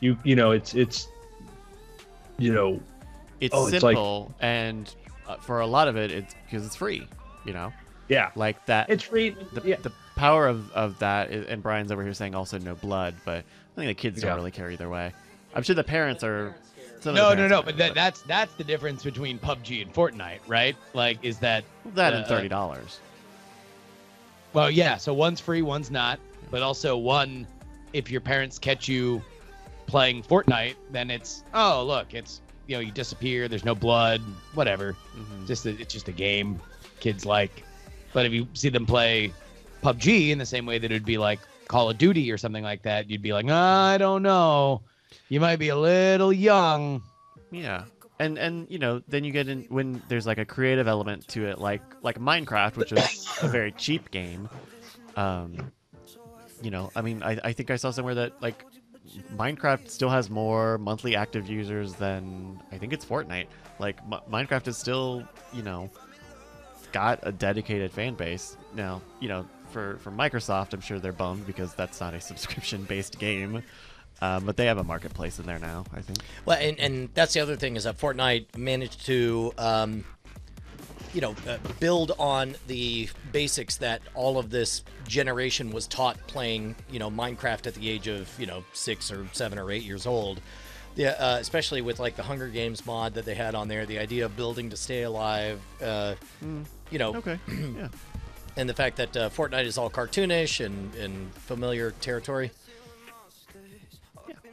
you know it's you know, it's it's simple, and for a lot of it, it's because it's free, you know. Yeah, like that. It's free. The power of that is, and Brian's over here saying also no blood, but I think the kids don't really care either way. I'm sure the parents are. No, but that's the difference between PUBG and Fortnite, right? Like, is that and $30? Well, yeah. So one's free, one's not. But also one, if your parents catch you playing Fortnite, then it's, oh look, it's, you know, you disappear. There's no blood, whatever. Mm-hmm. It's just a game kids like. But if you see them play PUBG in the same way that it would be like Call of Duty or something like that, you'd be like, I don't know. You might be a little young. Yeah. And you know, then you get in when there's like a creative element to it, like Minecraft, which is a very cheap game. You know, I mean, I think I saw somewhere that like Minecraft still has more monthly active users than I think it's Fortnite. Like Minecraft is still, you know, got a dedicated fan base. Now, you know, for Microsoft, I'm sure they're bummed because that's not a subscription-based game. But they have a marketplace in there now, I think. Well, and that's the other thing, is that Fortnite managed to, build on the basics that all of this generation was taught playing, you know, Minecraft at the age of, 6 or 7 or 8 years old. Yeah, especially with like the Hunger Games mod that they had on there, the idea of building to stay alive, Okay. Yeah. And the fact that Fortnite is all cartoonish and familiar territory.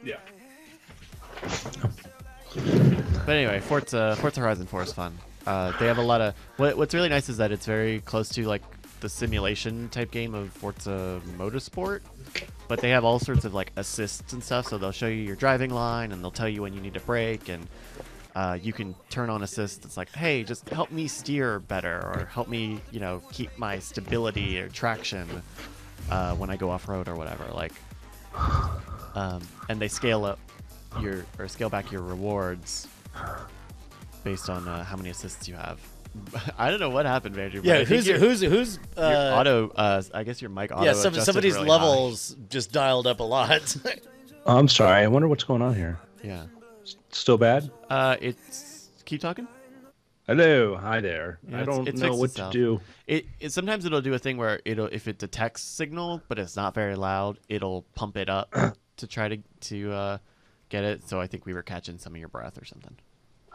Yeah. But anyway, Forza Horizon 4 is fun. They have a lot of what's really nice is that it's very close to like the simulation type game of Forza Motorsport, but they have all sorts of like assists and stuff. So they'll show you your driving line, and they'll tell you when you need to brake, and you can turn on assist. It's like, hey, just help me steer better, or help me, keep my stability or traction when I go off road or whatever. Like, and they scale back your rewards based on how many assists you have. I don't know what happened, Andrew. Yeah, who's your auto? I guess your mic auto. Yeah, adjusted somebody's really levels just dialed up a lot. I'm sorry. I wonder what's going on here. high. Yeah. Still bad? It's keep talking. Hello, hi there. Yeah, I don't it's know fixed what itself. to do. It sometimes it'll do a thing where if it detects signal but it's not very loud, it'll pump it up to try to get it. So I think we were catching some of your breath or something.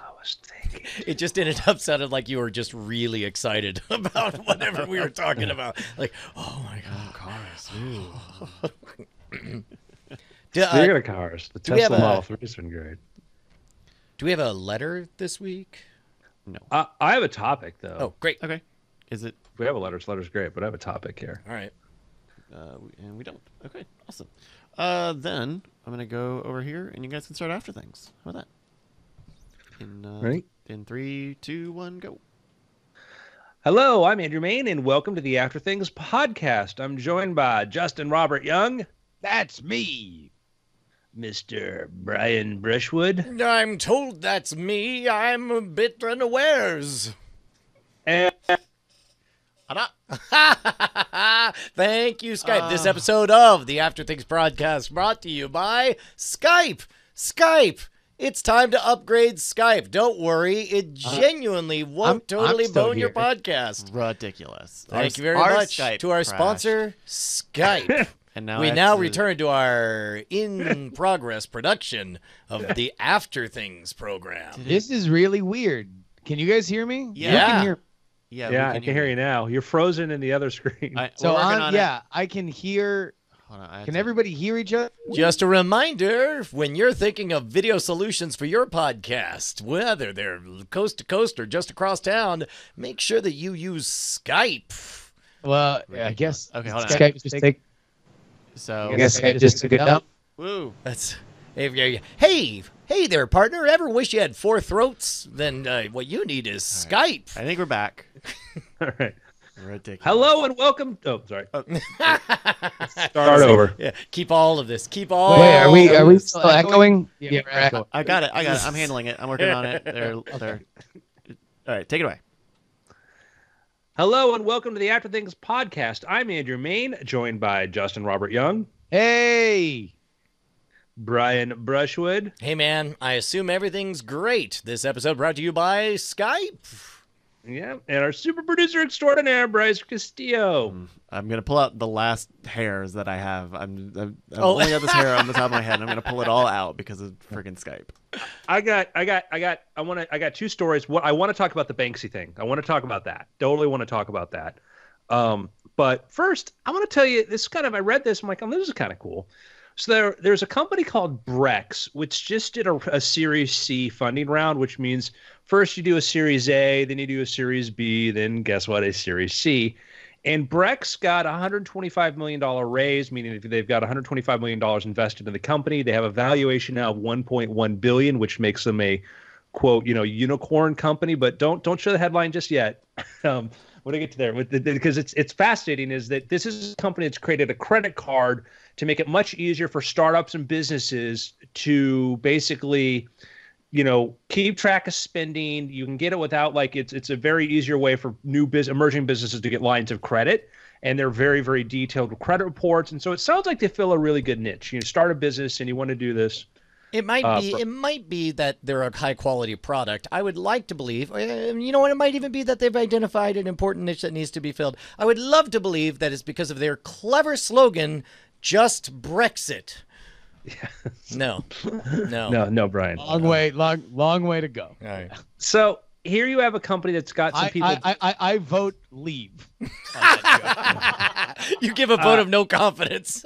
I was thinking. It just ended up sounding like you were just really excited about whatever we were talking about. Like, oh my god, cars! Speaking of cars, the do we have Tesla a- Model 3 has been great. Do we have a letter this week? No. I have a topic though. Oh, great. Okay. Is it? If we have a letter. Letter's great, but I have a topic here. All right. And we don't. Okay. Awesome. Then I'm gonna go over here, and you guys can start after things. How about that? Ready? In 3, 2, 1, go. Hello, I'm Andrew Main, and welcome to the After Things podcast. I'm joined by Justin Robert Young, That's me. Mr. Brian Brushwood, I'm told that's me. I'm a bit unawares. and Thank you, Skype. This episode of the After Things podcast brought to you by Skype. Skype. It's time to upgrade Skype. Don't worry. It genuinely won't I'm totally still bone your here. podcast. Ridiculous. Thank you very Our much Skype to our crashed. sponsor, Skype. And now I We have now to- return to our in-progress production of the After Things program. This is really weird. Can you guys hear me? Yeah. You can hear. Yeah, yeah, I can hear you now. You're frozen in the other screen. So we're working on, on it. yeah, I can hear. Hold on, I have Can to- everybody hear each other? Just a reminder, when you're thinking of video solutions for your podcast, whether they're coast to coast or just across town, make sure that you use Skype. Well, I guess. Okay, hold on. Skype just take. So I guess Skype just took it down. woo. That's hey there, partner. Ever wish you had 4 throats? Then what you need is Skype. I think we're back. All right. Ridiculous. Hello and welcome. Oh, sorry. Start over. Yeah, keep all of this. Keep all. Wait, are we of this. still echoing? Yeah, we're echoing. I got it. I'm handling it. I'm working on it. They're... All right, take it away. Hello and welcome to the After Things podcast. I'm Andrew Main, joined by Justin Robert Young, Hey. Brian Brushwood, Hey man, I assume everything's great. This episode brought to you by Skype. yeah, and our super producer extraordinaire, Bryce Castillo. I'm gonna pull out the last hairs that I have. I've Oh. only got this hair on the top of my head. And I'm gonna pull it all out because of friggin' Skype. I got 2 stories. What I want to talk about the Banksy thing. I want to talk about that. Totally want to talk about that. But first, I want to tell you this. I read this. I'm like, oh, this is kind of cool. So there's a company called Brex, which just did a Series C funding round, which means first you do a Series A, then you do a Series B, then guess what, a Series C. And Brex got a $125 million raise, meaning they've got $125 million invested in the company. They have a valuation now of $1.1 billion, which makes them a, quote, unicorn company. But don't show the headline just yet. When I get to there, because it's fascinating, is that this is a company that's created a credit card to make it much easier for startups and businesses to basically, keep track of spending. You can get it without it's a very easier way for emerging businesses to get lines of credit, and they're very, very detailed credit reports. And so it sounds like they fill a really good niche. You start a business and you want to do this. It might be that they're a high quality product. I would like to believe, you know what, it might even be that they've identified an important niche that needs to be filled. I would love to believe that it's because of their clever slogan, just Brexit. No, Brian. Long way to go. All right. So here you have a company that's got some people. I vote leave. You give a vote of no confidence.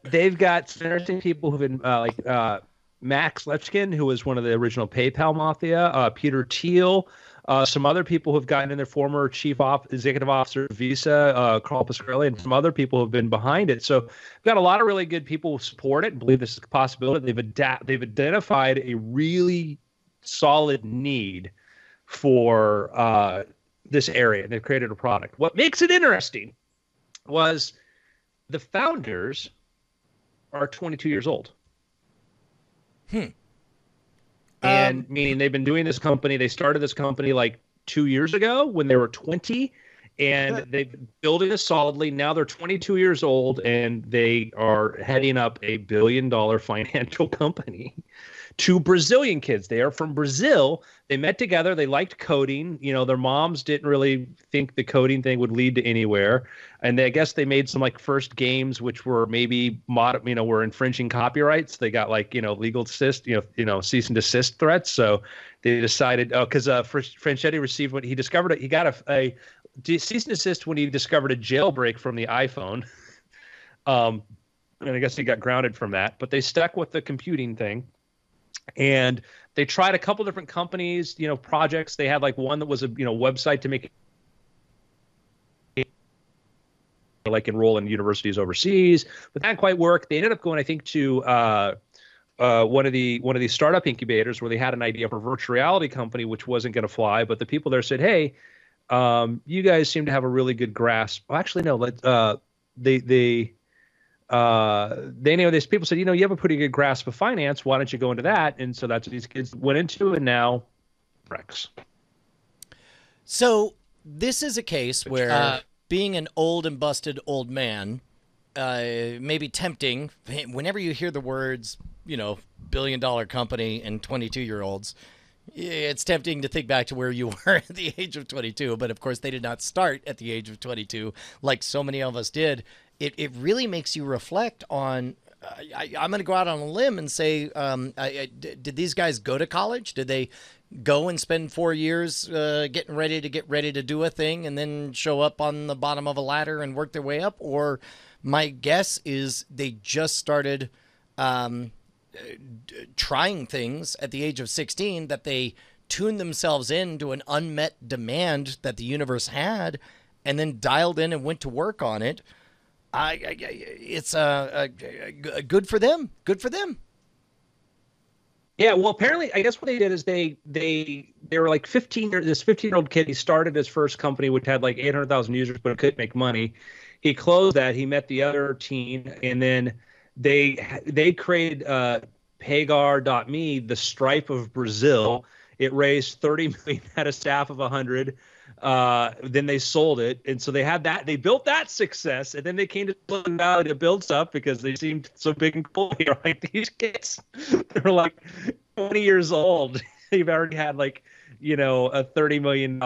They've got some interesting people who've been Max Lechkin, who was one of the original PayPal mafia, Peter Thiel, Some other people who've gotten in there, former executive officer of Visa, Carl Pasquarelli, and some other people have been behind it. So we've got a lot of really good people who support it and believe this is a possibility. They've identified a really solid need for this area, and they've created a product. What makes it interesting was the founders are 22 years old. And meaning they've been doing this company. They started this company like 2 years ago when they were 20, and they've been building it solidly. Now they're 22 years old, and they are heading up a $1 billion financial company to Brazilian kids. They are from Brazil. They met together. They liked coding. You know, their moms didn't really think the coding thing would lead to anywhere. And I guess they made some like first games, which were maybe were infringing copyrights. They got like, legal cease and desist threats. So they decided, because Franchetti received what he discovered. He got a cease and desist when he discovered a jailbreak from the iPhone. And I guess he got grounded from that, but they stuck with the computing thing. And they tried a couple different companies, projects. They had like one that was a website to make like enroll in universities overseas, but that didn't quite work. They ended up going, I think, to one of these startup incubators where they had an idea for a virtual reality company, which wasn't going to fly. But the people there said, "Hey, you guys seem to have a really good grasp." Well, actually, no. These people said, you have a pretty good grasp of finance. Why don't you go into that? And so that's what these kids went into, and now Rex. So this is a case where being an old and busted old man may be tempting. Whenever you hear the words, $1 billion company and 22-year-olds, it's tempting to think back to where you were at the age of 22. But of course, they did not start at the age of 22 like so many of us did. It really makes you reflect on, I'm going to go out on a limb and say, did these guys go to college? Did they go and spend 4 years getting ready to do a thing and then show up on the bottom of a ladder and work their way up? Or my guess is they just started trying things at the age of 16 that they tuned themselves into an unmet demand that the universe had and then dialed in and went to work on it. It's good for them. Good for them. Yeah, well, apparently, I guess what they did is they were like 15. This 15-year-old kid, he started his first company, which had like 800,000 users, but it couldn't make money. He closed that. He met the other teen, and then they created Pagar.me, the Stripe of Brazil. It raised 30 million, had a staff of 100. Then they sold it, and so they had that. They built that success, and then they came to Silicon Valley to build stuff because they seemed so big and cool. Like these kids, they were like 20 years old. They've already had like a $30 million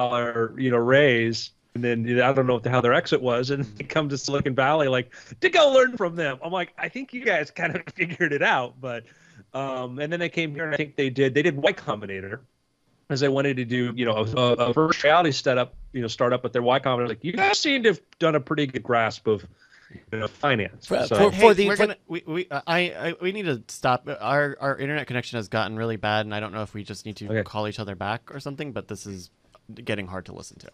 raise, and then I don't know how their exit was, and they come to Silicon Valley like to go learn from them. I'm like, I think you guys kind of figured it out, but and then they came here, and I think they did Y Combinator. As they wanted to do, a virtual reality startup, with their Y Combinator. Like, you guys seem to have done a pretty good grasp of, finance. We need to stop. Our internet connection has gotten really bad, and I don't know if we just need to call each other back or something. But this is getting hard to listen to.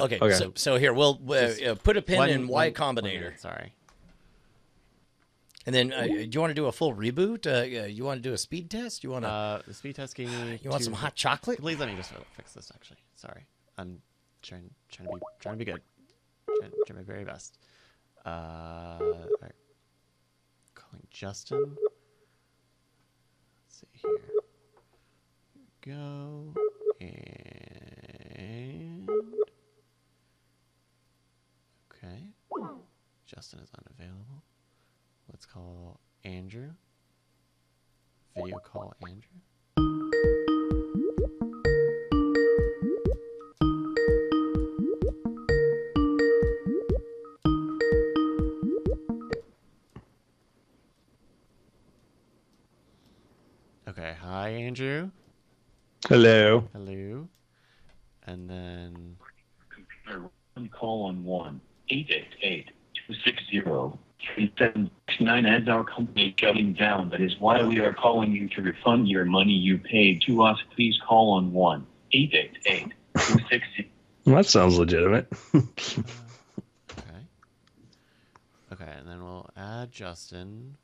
Okay. So here we'll put a pin in Y Combinator. Sorry. And then, do you want to do a full reboot? You want to do a speed test? You want the speed test? You want some hot chocolate? Please let me just fix this. Actually, sorry, I'm trying to be good. Trying my very best. All right. Calling Justin. Let's see here. Go and okay. Justin is unavailable. Let's call Andrew. Video call Andrew. Okay, hi Andrew. Hello. Hello. And then call on 1-888-260-3769 as our company shutting down. That is why we are calling you to refund your money you paid to us. Please call on 888 260. Well, that sounds legitimate. Okay. Okay, and then we'll add Justin.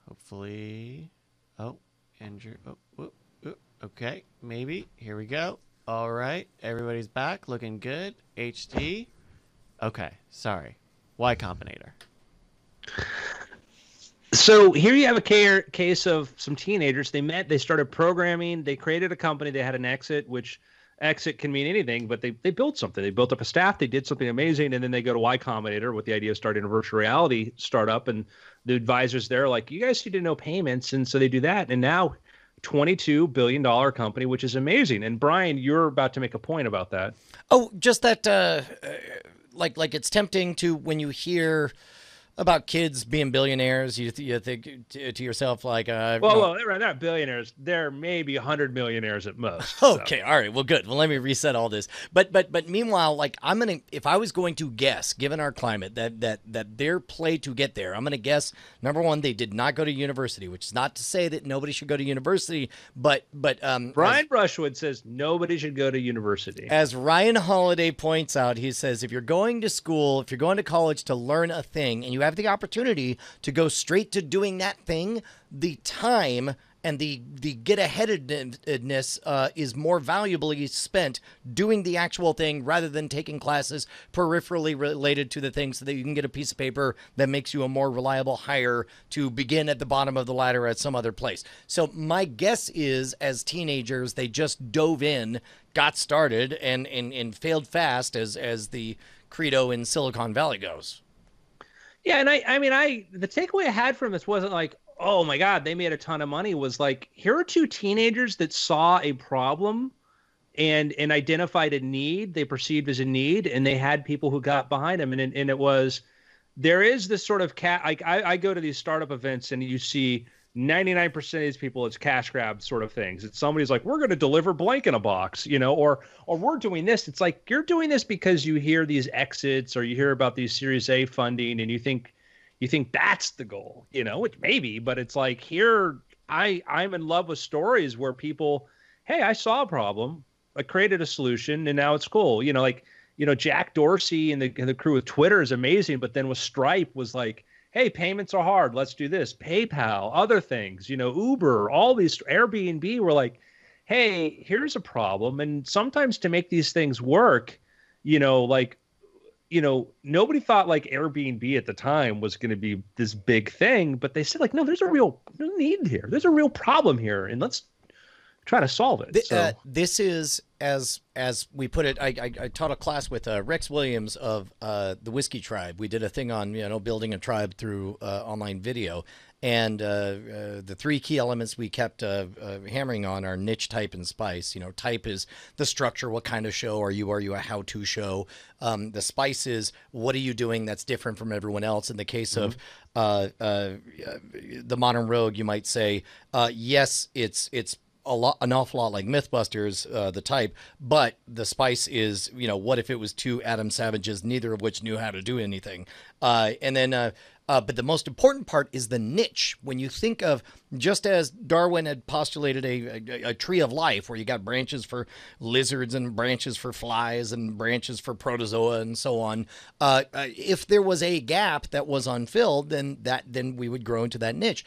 Hopefully. Oh, Andrew. Oh, whoop, whoop. Okay, maybe. Here we go. All right, everybody's back, looking good. HD. Okay, sorry. Y Combinator. So here you have a case of some teenagers. They started programming. They created a company. They had an exit, which exit can mean anything, but they built something. They built up a staff. They did something amazing, and then they go to Y Combinator with the idea of starting a virtual reality startup. And the advisors there are like, you guys need to know payments, and so they do that. And now, $22 billion company, which is amazing. And Brian, you're about to make a point about that. Oh, just that, like it's tempting to, when you hear about kids being billionaires, you think to yourself like, well, they're not billionaires. They're maybe 100 millionaires at most. Okay, all right, well, good. Well, let me reset all this. But meanwhile, like if I was going to guess, given our climate, that their play to get there, I'm going to guess number one, they did not go to university, which is not to say that nobody should go to university, but Brian Brushwood says nobody should go to university. As Ryan Holiday points out, he says if you're going to school, if you're going to college to learn a thing, and you have the opportunity to go straight to doing that thing, the time and the get-aheadedness is more valuably spent doing the actual thing rather than taking classes peripherally related to the thing so that you can get a piece of paper that makes you a more reliable hire to begin at the bottom of the ladder at some other place. So my guess is, as teenagers, they just dove in, got started, and failed fast, as the credo in Silicon Valley goes. Yeah, and I mean, the takeaway I had from this wasn't like, oh my God, they made a ton of money. It was like, here are two teenagers that saw a problem and identified a need they perceived as a need, and they had people who got behind them. And it was, there is this sort of I go to these startup events and you see 99% of these people, it's cash grab sort of things. It's somebody's like, we're going to deliver blank in a box, or we're doing this. It's like, you're doing this because you hear these exits or you hear about these Series A funding and you think that's the goal, which maybe, but it's like, here, I'm in love with stories where people, hey, I saw a problem, I created a solution, and now it's cool. Jack Dorsey and the crew with Twitter is amazing, but then with Stripe was like, hey, payments are hard. Let's do this. PayPal, other things, Uber, all these, Airbnb were like, hey, here's a problem. And sometimes to make these things work, nobody thought like Airbnb at the time was going to be this big thing, but they said like, no, there's a real need here. There's a real problem here. And let's try to solve it. This is, as we put it, I taught a class with Rex Williams of the Whiskey Tribe. We did a thing on building a tribe through online video, and the three key elements we kept hammering on are niche, type, and spice. Type is the structure. What kind of show are you? Are you a how-to show? The spice is, what are you doing that's different from everyone else? In the case of the Modern Rogue, you might say, yes, it's an awful lot like Mythbusters, the type, but the spice is, what if it was two Adam Savages, neither of which knew how to do anything? But the most important part is the niche. When you think of, just as Darwin had postulated a tree of life where you got branches for lizards and branches for flies and branches for protozoa and so on, if there was a gap that was unfilled, then we would grow into that niche.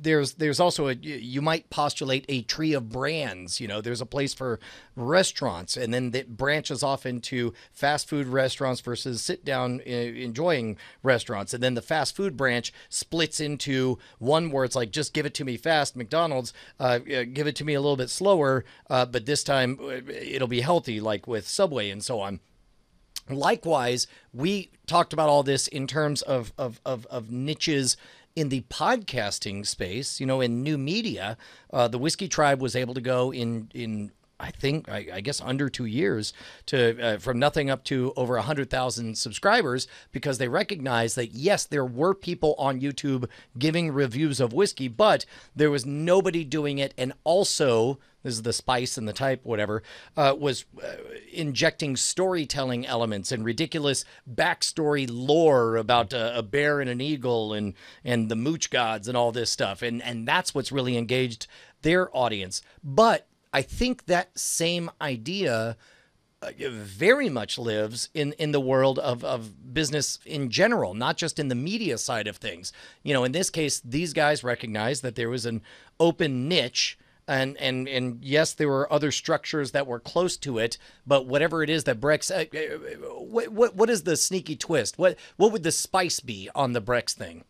There's also you might postulate a tree of brands. There's a place for restaurants, and then that branches off into fast food restaurants versus sit down enjoying restaurants. And then the fast food branch splits into one where it's like, just give it to me fast, McDonald's, give it to me a little bit slower, but this time it'll be healthy, like with Subway and so on. Likewise, we talked about all this in terms of niches in the podcasting space, in new media. The Whiskey Tribe was able to go in I guess under 2 years to from nothing up to over 100,000 subscribers, because they recognized that, yes, there were people on YouTube giving reviews of whiskey, but there was nobody doing it. And also, this is the spice and the type, whatever, was injecting storytelling elements and ridiculous backstory lore about a bear and an eagle and the mooch gods and all this stuff. And that's what's really engaged their audience. But I think that same idea very much lives in the world of business in general, not just in the media side of things. You know, in this case, these guys recognized that there was an open niche. And yes, there were other structures that were close to it, but whatever it is that Brex, what is the sneaky twist? What would the spice be on the Brex thing?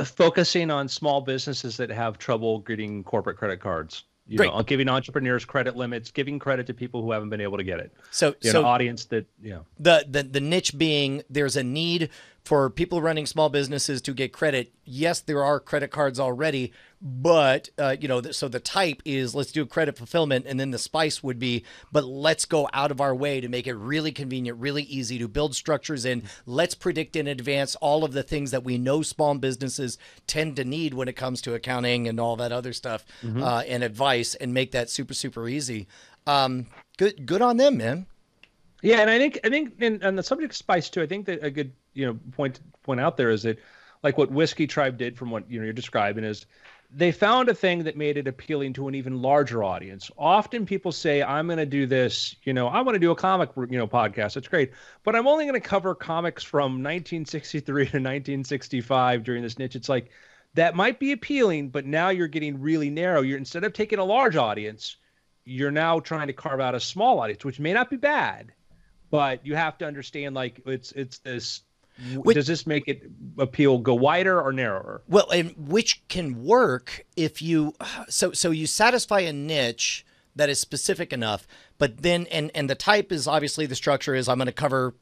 Focusing on small businesses that have trouble getting corporate credit cards. You know, giving entrepreneurs credit limits, giving credit to people who haven't been able to get it. So audience that, the niche being there's a need for people running small businesses to get credit. Yes, there are credit cards already, but so the type is let's do credit fulfillment, and then the spice would be, but let's go out of our way to make it really convenient, really easy to build structures in. Let's predict in advance all of the things that we know small businesses tend to need when it comes to accounting and all that other stuff, and advice, and make that super, super easy. Good on them, man. Yeah, and I think on the subject of spice too, I think that a good point to point out there is that, like what Whiskey Tribe did, from what you're describing, is they found a thing that made it appealing to an even larger audience. Often people say, I'm going to do this, I want to do a comic, podcast. It's great, but I'm only going to cover comics from 1963 to 1965 during this niche. It's like, that might be appealing, but now you're getting really narrow. You're, instead of taking a large audience, you're now trying to carve out a small audience, which may not be bad, but you have to understand, like, it's this. Does this make it go wider or narrower? Well, and which can work if you so you satisfy a niche that is specific enough, but then and the type is obviously, the structure is I'm going to cover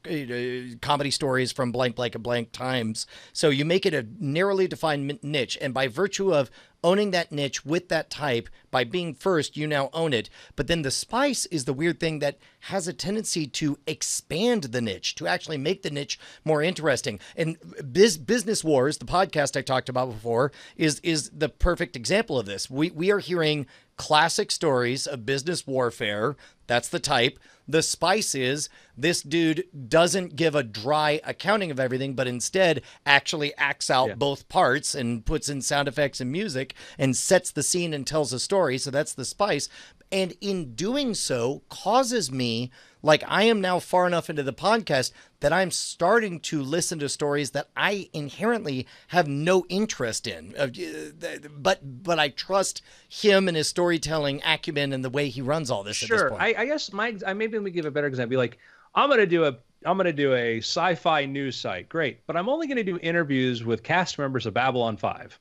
comedy stories from blank blank and blank times. So you make it a narrowly defined niche, and by virtue of owning that niche with that type, by being first, you now own it. But then the spice is the weird thing that has a tendency to expand the niche, to actually make the niche more interesting. And Business Wars, the podcast I talked about before, is the perfect example of this. We are hearing classic stories of business warfare. That's the type. The spice is this dude doesn't give a dry accounting of everything, but instead actually acts out both parts and puts in sound effects and music and sets the scene and tells a story. So that's the spice. And in doing so, causes me, like, I am now far enough into the podcast that I'm starting to listen to stories that I inherently have no interest in. But I trust him and his storytelling acumen and the way he runs all this. Sure. At this point. I guess maybe let me give a better example. Like, I'm gonna do a sci-fi news site. Great, but I'm only gonna do interviews with cast members of Babylon 5.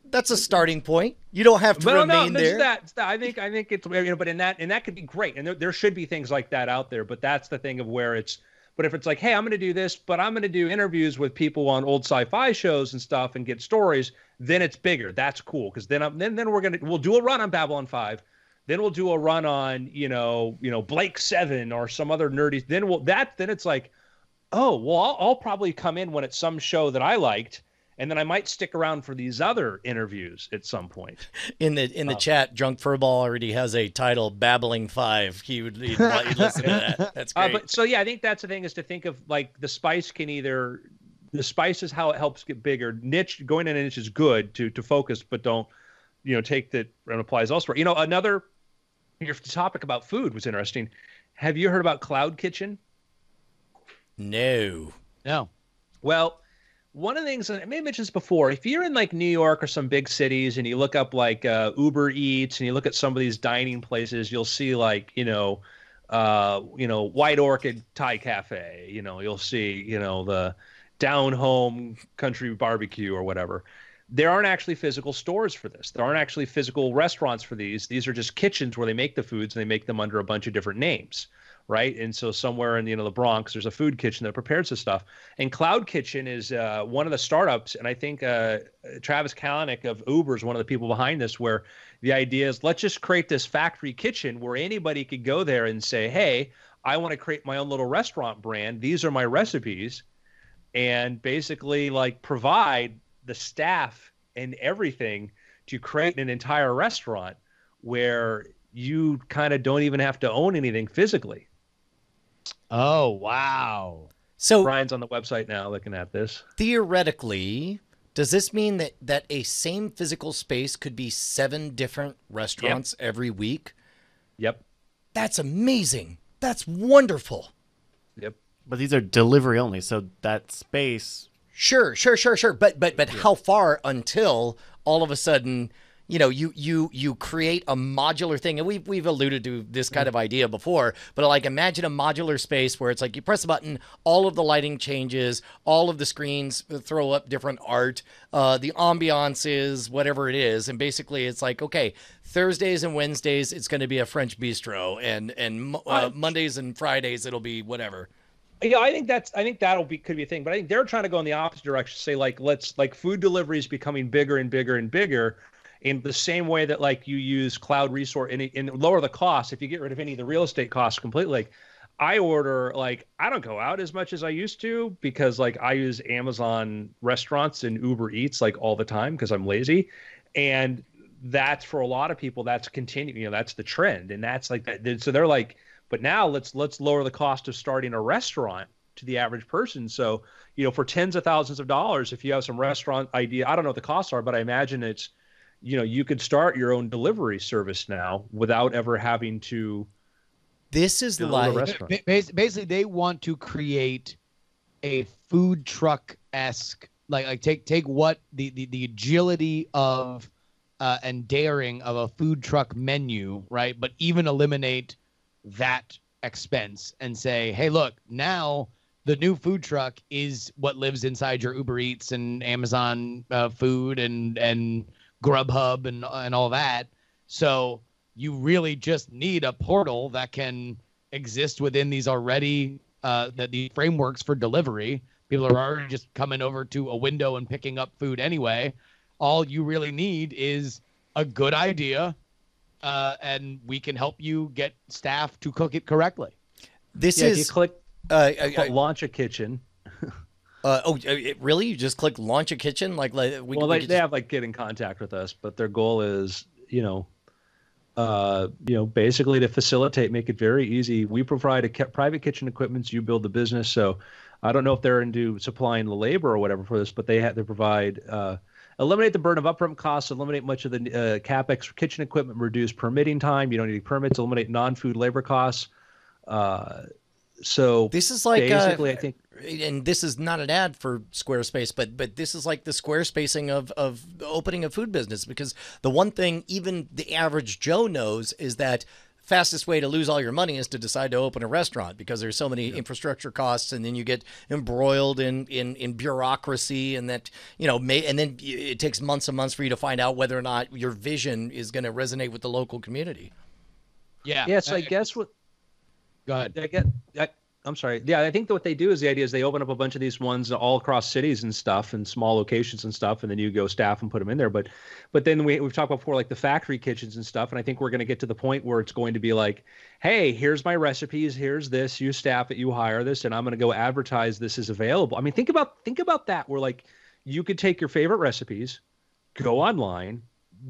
That's a starting point. You don't have to remain there. I think it's, but and that could be great, and there should be things like that out there. But that's the thing of where it's. But if it's like, hey, I'm going to do this, but I'm going to do interviews with people on old sci-fi shows and stuff and get stories, then it's bigger. That's cool, because then we'll do a run on Babylon 5, then we'll do a run on Blake 7 or some other nerdy. Then it's like, oh well, I'll probably come in when it's some show that I liked. And then I might stick around for these other interviews at some point. In the chat, Drunk Furball already has a title, Babbling 5. He'd listen to that. That's great. I think that's the thing, is to think of, like, the spice is how it helps get bigger. Niche, going in a niche is good to focus, but don't, take that and applies elsewhere. Your topic about food was interesting. Have you heard about Cloud Kitchen? No. Well, one of the things, and I may have mentioned this before, if you're in like New York or some big cities and you look up like Uber Eats and you look at some of these dining places, you'll see like, White Orchid Thai Cafe, you'll see, the Down Home Country Barbecue or whatever. There aren't actually physical stores for this. There aren't actually physical restaurants for these. These are just kitchens where they make the foods, and they make them under a bunch of different names. Right. And so somewhere in, the Bronx, there's a food kitchen that prepares this stuff. And Cloud Kitchen is one of the startups. And I think Travis Kalanick of Uber is one of the people behind this, where the idea is, let's just create this factory kitchen where anybody could go there and say, hey, I want to create my own little restaurant brand. These are my recipes. And basically, like, provide the staff and everything to create an entire restaurant where you kind of don't even have to own anything physically. Oh, wow. So Brian's on the website now looking at this. Theoretically, Does this mean that a same physical space could be 7 different restaurants every week? Yep. That's amazing. That's wonderful. Yep. But these are delivery only, so that space. Sure. But how far until all of a sudden, you create a modular thing? And we've alluded to this kind of idea before, but like imagine a modular space where it's like you press a button, all of the lighting changes, all of the screens throw up different art, the ambiance is whatever it is, and basically it's like, okay, Thursdays and Wednesdays it's going to be a French bistro, and Mondays and Fridays it'll be whatever. Yeah, I think could be a thing, but I think they're trying to go in the opposite direction. Say like food delivery is becoming bigger and bigger and bigger, in the same way that like you use cloud resource and lower the cost. If you get rid of any of the real estate costs completely, like I don't go out as much as I used to because like I use Amazon restaurants and Uber Eats like all the time because I'm lazy, and that's for a lot of people that's continuing. That's the trend, and that's like that. So they're like, but now let's lower the cost of starting a restaurant to the average person. So, for tens of thousands of dollars, if you have some restaurant idea, I don't know what the costs are, but I imagine it's, you could start your own delivery service now without ever having to. This is like basically they want to create a food truck-esque, like take what the agility of and daring of a food truck menu, right? But even eliminate that expense and say, hey, look, now the new food truck is what lives inside your Uber Eats and Amazon food and Grubhub and all that. So you really just need a portal that can exist within these already the frameworks for delivery. People are already just coming over to a window and picking up food anyway. All you really need is a good idea, and we can help you get staff to cook it correctly. This is you click launch a kitchen. Really? You just click launch a kitchen? They have like get in contact with us, but their goal is, basically to facilitate, make it very easy. We provide private kitchen equipment. You build the business. So I don't know if they're into supplying the labor or whatever for this, but they provide, eliminate the burden of upfront costs, eliminate much of the CapEx for kitchen equipment, reduce permitting time. You don't need permits, eliminate non-food labor costs. So this is like basically, I think, and this is not an ad for Squarespace, but this is like the Squarespacing of opening a food business, because the one thing even the average Joe knows is that fastest way to lose all your money is to decide to open a restaurant, because there's so many infrastructure costs, and then you get embroiled in bureaucracy, and that, and then it takes months and months for you to find out whether or not your vision is going to resonate with the local community. Yeah. Yeah. So I guess what. Go ahead. I'm sorry. Yeah, I think that what they do is the idea is they open up a bunch of these ones all across cities and stuff, and small locations and stuff, and then you go staff and put them in there. But then we've talked about before, like the factory kitchens and stuff, and I think we're going to get to the point where it's going to be like, hey, here's my recipes, here's this, you staff it, you hire this, and I'm going to go advertise this is available. I mean, think about that. Where like you could take your favorite recipes, go online,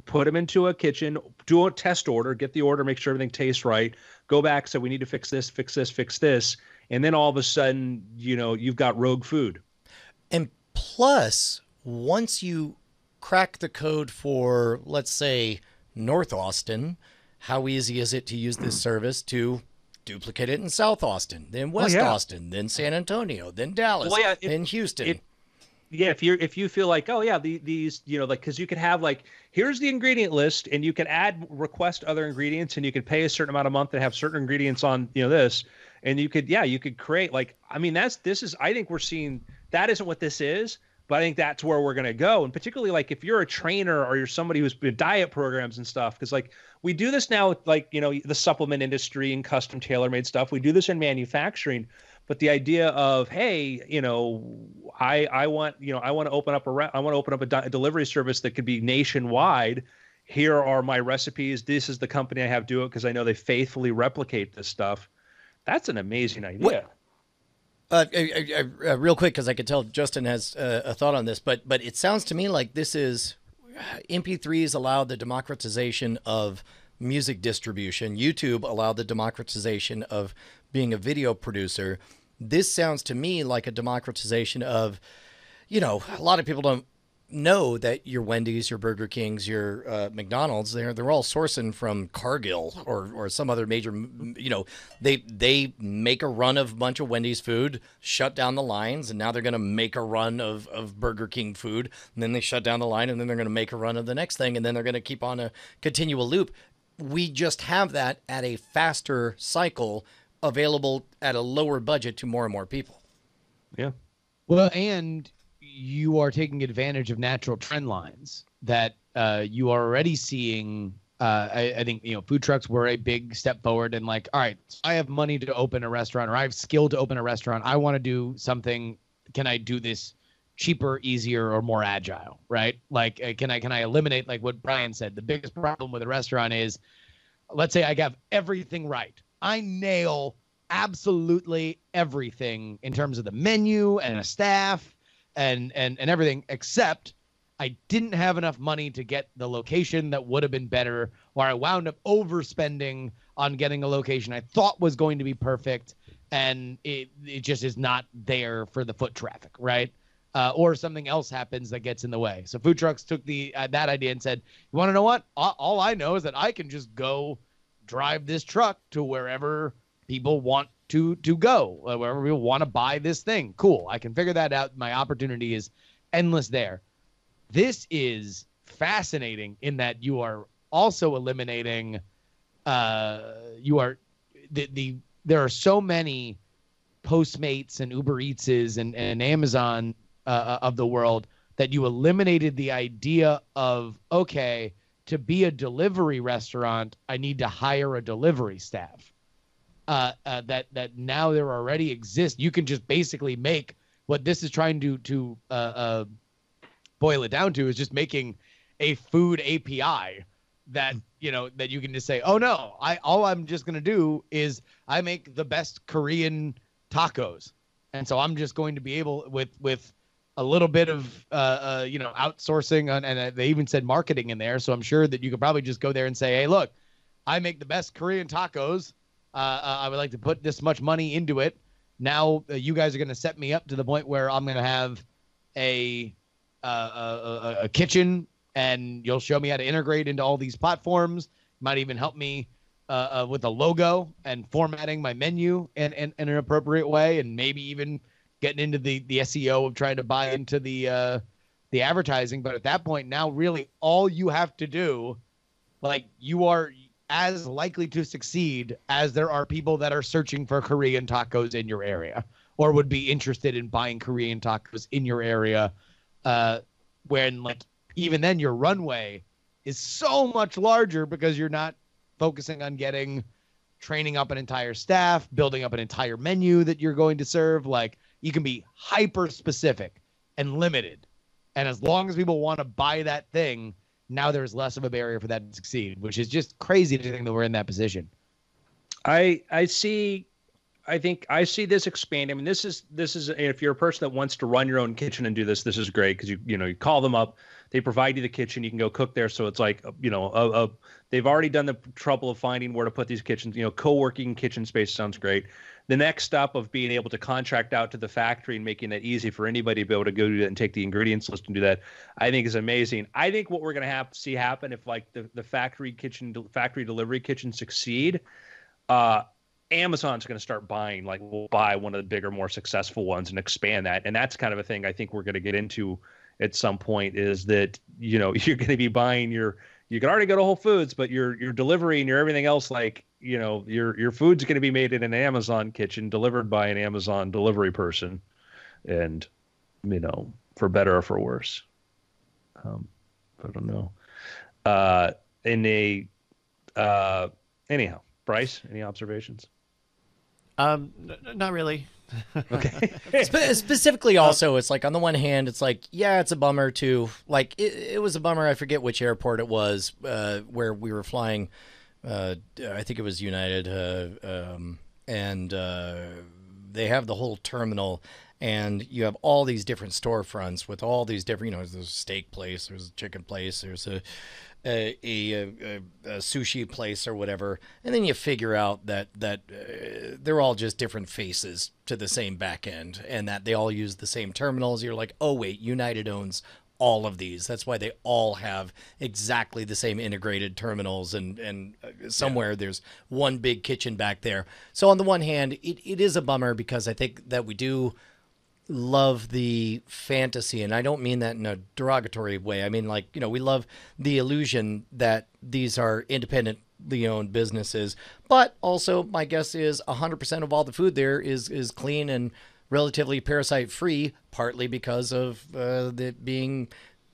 put them into a kitchen, do a test order, get the order, make sure everything tastes right, go back, say we need to fix this, fix this, fix this. And then all of a sudden, you've got rogue food. And plus, once you crack the code for, let's say, North Austin, how easy is it to use this service to duplicate it in South Austin, then West Austin, then San Antonio, then Dallas, then Houston? If you feel like, oh yeah, these because you could have like, here's the ingredient list, and you can request other ingredients, and you could pay a certain amount a month to have certain ingredients on this, and you could create like, I mean, I think we're seeing that isn't what this is, but I think that's where we're gonna go, and particularly like if you're a trainer or you're somebody who's been diet programs and stuff, because like we do this now with like the supplement industry and custom tailor-made stuff, we do this in manufacturing. But the idea of, hey, I want to open up a delivery service that could be nationwide. Here are my recipes. This is the company I have do it because I know they faithfully replicate this stuff. That's an amazing idea. Real quick, because I could tell Justin has a thought on this, but it sounds to me like this is MP3s allow the democratization of music distribution. YouTube allowed the democratization of being a video producer. This sounds to me like a democratization of, a lot of people don't know that your Wendy's, your Burger Kings, your McDonald's, they're all sourcing from Cargill or some other major, they make a run of a bunch of Wendy's food, shut down the lines, and now they're going to make a run of Burger King food, and then they shut down the line, and then they're going to make a run of the next thing, and then they're going to keep on a continual loop. We just have that at a faster cycle, available at a lower budget to more and more people. Yeah. Well, and you are taking advantage of natural trend lines that you are already seeing. I think, food trucks were a big step forward, and like, all right, I have money to open a restaurant, or I have skill to open a restaurant. I want to do something. Can I do this cheaper, easier, or more agile? Right? Like, can I eliminate, like what Brian said? The biggest problem with a restaurant is, let's say I have everything right. I nail absolutely everything in terms of the menu and a staff and everything, except I didn't have enough money to get the location that would have been better, or I wound up overspending on getting a location I thought was going to be perfect, and it just is not there for the foot traffic, right? Or something else happens that gets in the way. So food trucks took that idea and said, you want to know what? All I know is that I can just go drive this truck to wherever people want to go, wherever people want to buy this thing. Cool. I can figure that out. My opportunity is endless there. This is fascinating in that you are also eliminating, there are so many Postmates and Uber Eatses and Amazon of the world that you eliminated the idea of, okay, to be a delivery restaurant, I need to hire a delivery staff. That now there already exists. You can just basically make what this is trying to boil it down to is just making a food API that that you can just say, oh no, all I'm just gonna do is I make the best Korean tacos, and so I'm just going to be able with a little bit of outsourcing and they even said marketing in there, so I'm sure that you could probably just go there and say, hey, look, I make the best Korean tacos. I would like to put this much money into it. Now you guys are going to set me up to the point where I'm going to have a kitchen, and you'll show me how to integrate into all these platforms. Might even help me with a logo and formatting my menu in an appropriate way, and maybe even getting into the SEO of trying to buy into the advertising. But at that point, now really all you have to do, like, you are as likely to succeed as there are people that are searching for Korean tacos in your area or would be interested in buying Korean tacos in your area. When, like, even then your runway is so much larger because you're not focusing on training up an entire staff, building up an entire menu that you're going to serve. Like, you can be hyper specific and limited. And as long as people want to buy that thing, now there's less of a barrier for that to succeed, which is just crazy to think that we're in that position. I think I see this expanding. I mean, this is if you're a person that wants to run your own kitchen and do this, this is great because you call them up, they provide you the kitchen, you can go cook there. So it's like they've already done the trouble of finding where to put these kitchens. Co-working kitchen space sounds great. The next step of being able to contract out to the factory and making it easy for anybody to be able to go do that and take the ingredients list and do that, I think is amazing. I think what we're going to see happen if like the factory delivery kitchens succeed, Amazon's going to start buying, like, we'll buy one of the bigger, more successful ones and expand that. And that's kind of a thing I think we're going to get into at some point, is that, you're going to be buying you can already go to Whole Foods, but your delivery and your everything else, like, your food's going to be made in an Amazon kitchen, delivered by an Amazon delivery person. And, for better or for worse. I don't know. Anyhow, Bryce, any observations? Not really. Okay. Specifically, also, it's like, on the one hand, it's like, yeah, it's a bummer too. Like, it was a bummer. I forget which airport it was where we were flying. I think it was United, and they have the whole terminal, and you have all these different storefronts with all these different, there's a steak place, there's a chicken place, there's a sushi place or whatever, and then you figure out that they're all just different faces to the same back end, and that they all use the same terminals. You're like, oh wait, United owns all of these. That's why they all have exactly the same integrated terminals, and somewhere there's one big kitchen back there. So on the one hand, it is a bummer because I think that we do love the fantasy, and I don't mean that in a derogatory way. I mean, like, we love the illusion that these are independently owned businesses, but also my guess is 100% of all the food there is clean and relatively parasite free, partly because of it being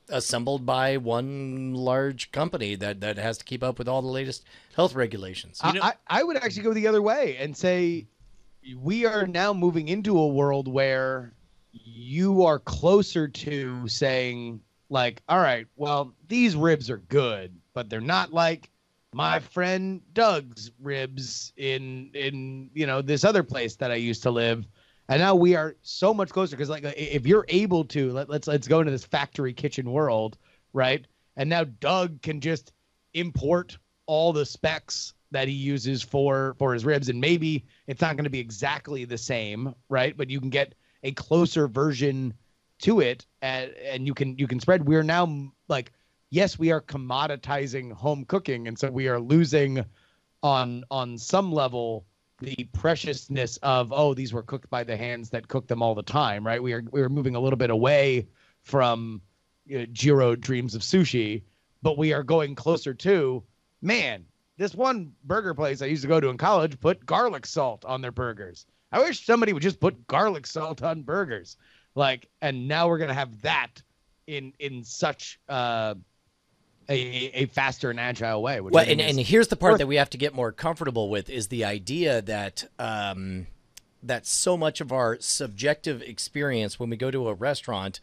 assembled by one large company that has to keep up with all the latest health regulations. I would actually go the other way and say we are now moving into a world where you are closer to saying, like, all right, well, these ribs are good, but they're not like my friend Doug's ribs in this other place that I used to live. And now we are so much closer because, like, if you're able to, let's go into this factory kitchen world, right? And now Doug can just import all the specs that he uses for his ribs, and maybe it's not going to be exactly the same, right? But you can get a closer version to it, and you can spread. We're now, like, yes, we are commoditizing home cooking, and so we are losing on some level the preciousness of, oh, these were cooked by the hands that cook them all the time, right? We are moving a little bit away from Jiro dreams of sushi, but we are going closer to, man, this one burger place I used to go to in college put garlic salt on their burgers. I wish somebody would just put garlic salt on burgers. Like, and now we're going to have that in such a faster and agile way. Well, and here's the part that we have to get more comfortable with is the idea that that so much of our subjective experience when we go to a restaurant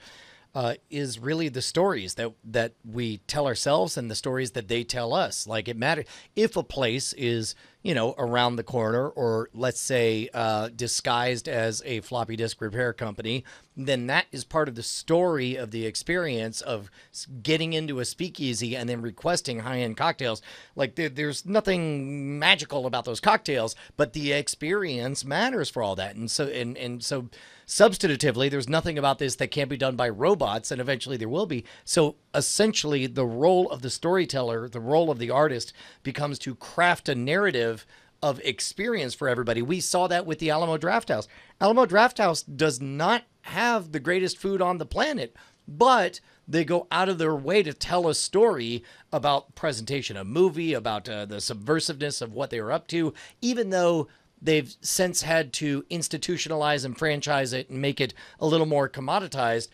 is really the stories that we tell ourselves and the stories that they tell us. Like, it matters if a place is, around the corner, or let's say disguised as a floppy disk repair company, then that is part of the story of the experience of getting into a speakeasy and then requesting high-end cocktails. Like, there's nothing magical about those cocktails, but the experience matters for all that. And so substantively, there's nothing about this that can't be done by robots, and eventually there will be. So essentially, the role of the storyteller, the role of the artist, becomes to craft a narrative of experience for everybody. We saw that with the Alamo Drafthouse. Alamo Drafthouse does not have the greatest food on the planet, but they go out of their way to tell a story about presentation, a movie, about the subversiveness of what they were up to, even though they've since had to institutionalize and franchise it and make it a little more commoditized.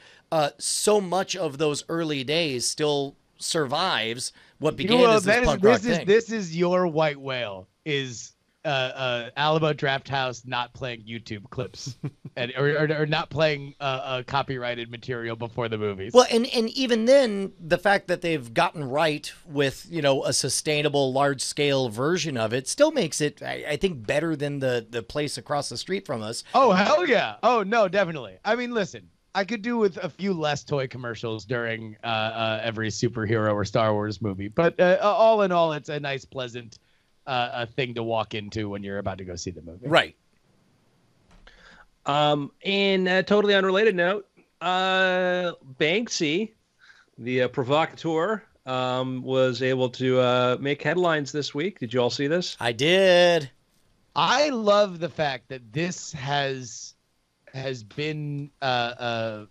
So much of those early days still survives what began as this punk rock thing. This is your white whale, is Alamo Drafthouse not playing YouTube clips or not playing copyrighted material before the movies. Well, and even then, the fact that they've gotten right with, a sustainable, large-scale version of it still makes it, I think, better than the place across the street from us. Oh, hell yeah. Oh, no, definitely. I mean, listen, I could do with a few less toy commercials during every superhero or Star Wars movie. But all in all, it's a nice, pleasant thing to walk into when you're about to go see the movie. Right. In a totally unrelated note, Banksy, the provocateur, was able to make headlines this week. Did you all see this? I did. I love the fact that this has been the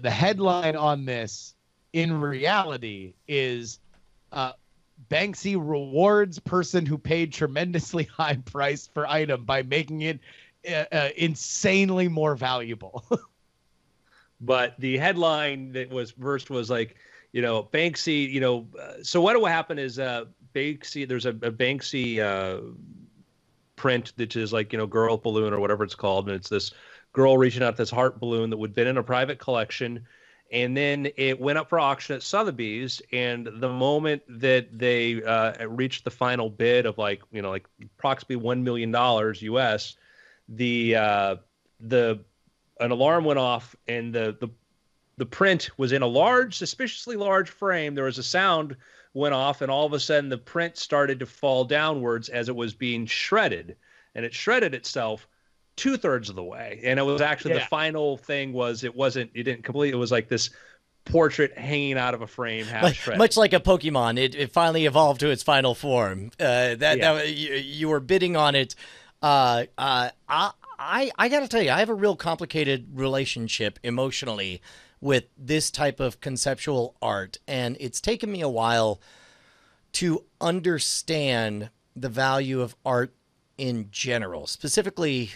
headline on this in reality is Banksy rewards person who paid tremendously high price for item by making it insanely more valuable. But the headline that was first was like, Banksy, so what will happen is Banksy, there's a Banksy print that is like, girl balloon or whatever it's called. And it's this girl reaching out this heart balloon that would have been in a private collection. And then it went up for auction at Sotheby's. And the moment that they reached the final bid of like approximately $1 million US, an alarm went off, and the print was in a large, suspiciously large frame. There was a sound went off, and all of a sudden the print started to fall downwards as it was being shredded, and it shredded itself 2/3 of the way, and it was actually the final thing was it didn't complete. It was like this portrait hanging out of a frame, half shredded. Much like a Pokemon, it finally evolved to its final form. You were bidding on it. I got to tell you, I have a real complicated relationship emotionally with this type of conceptual art, and it's taken me a while to understand the value of art in general, specifically.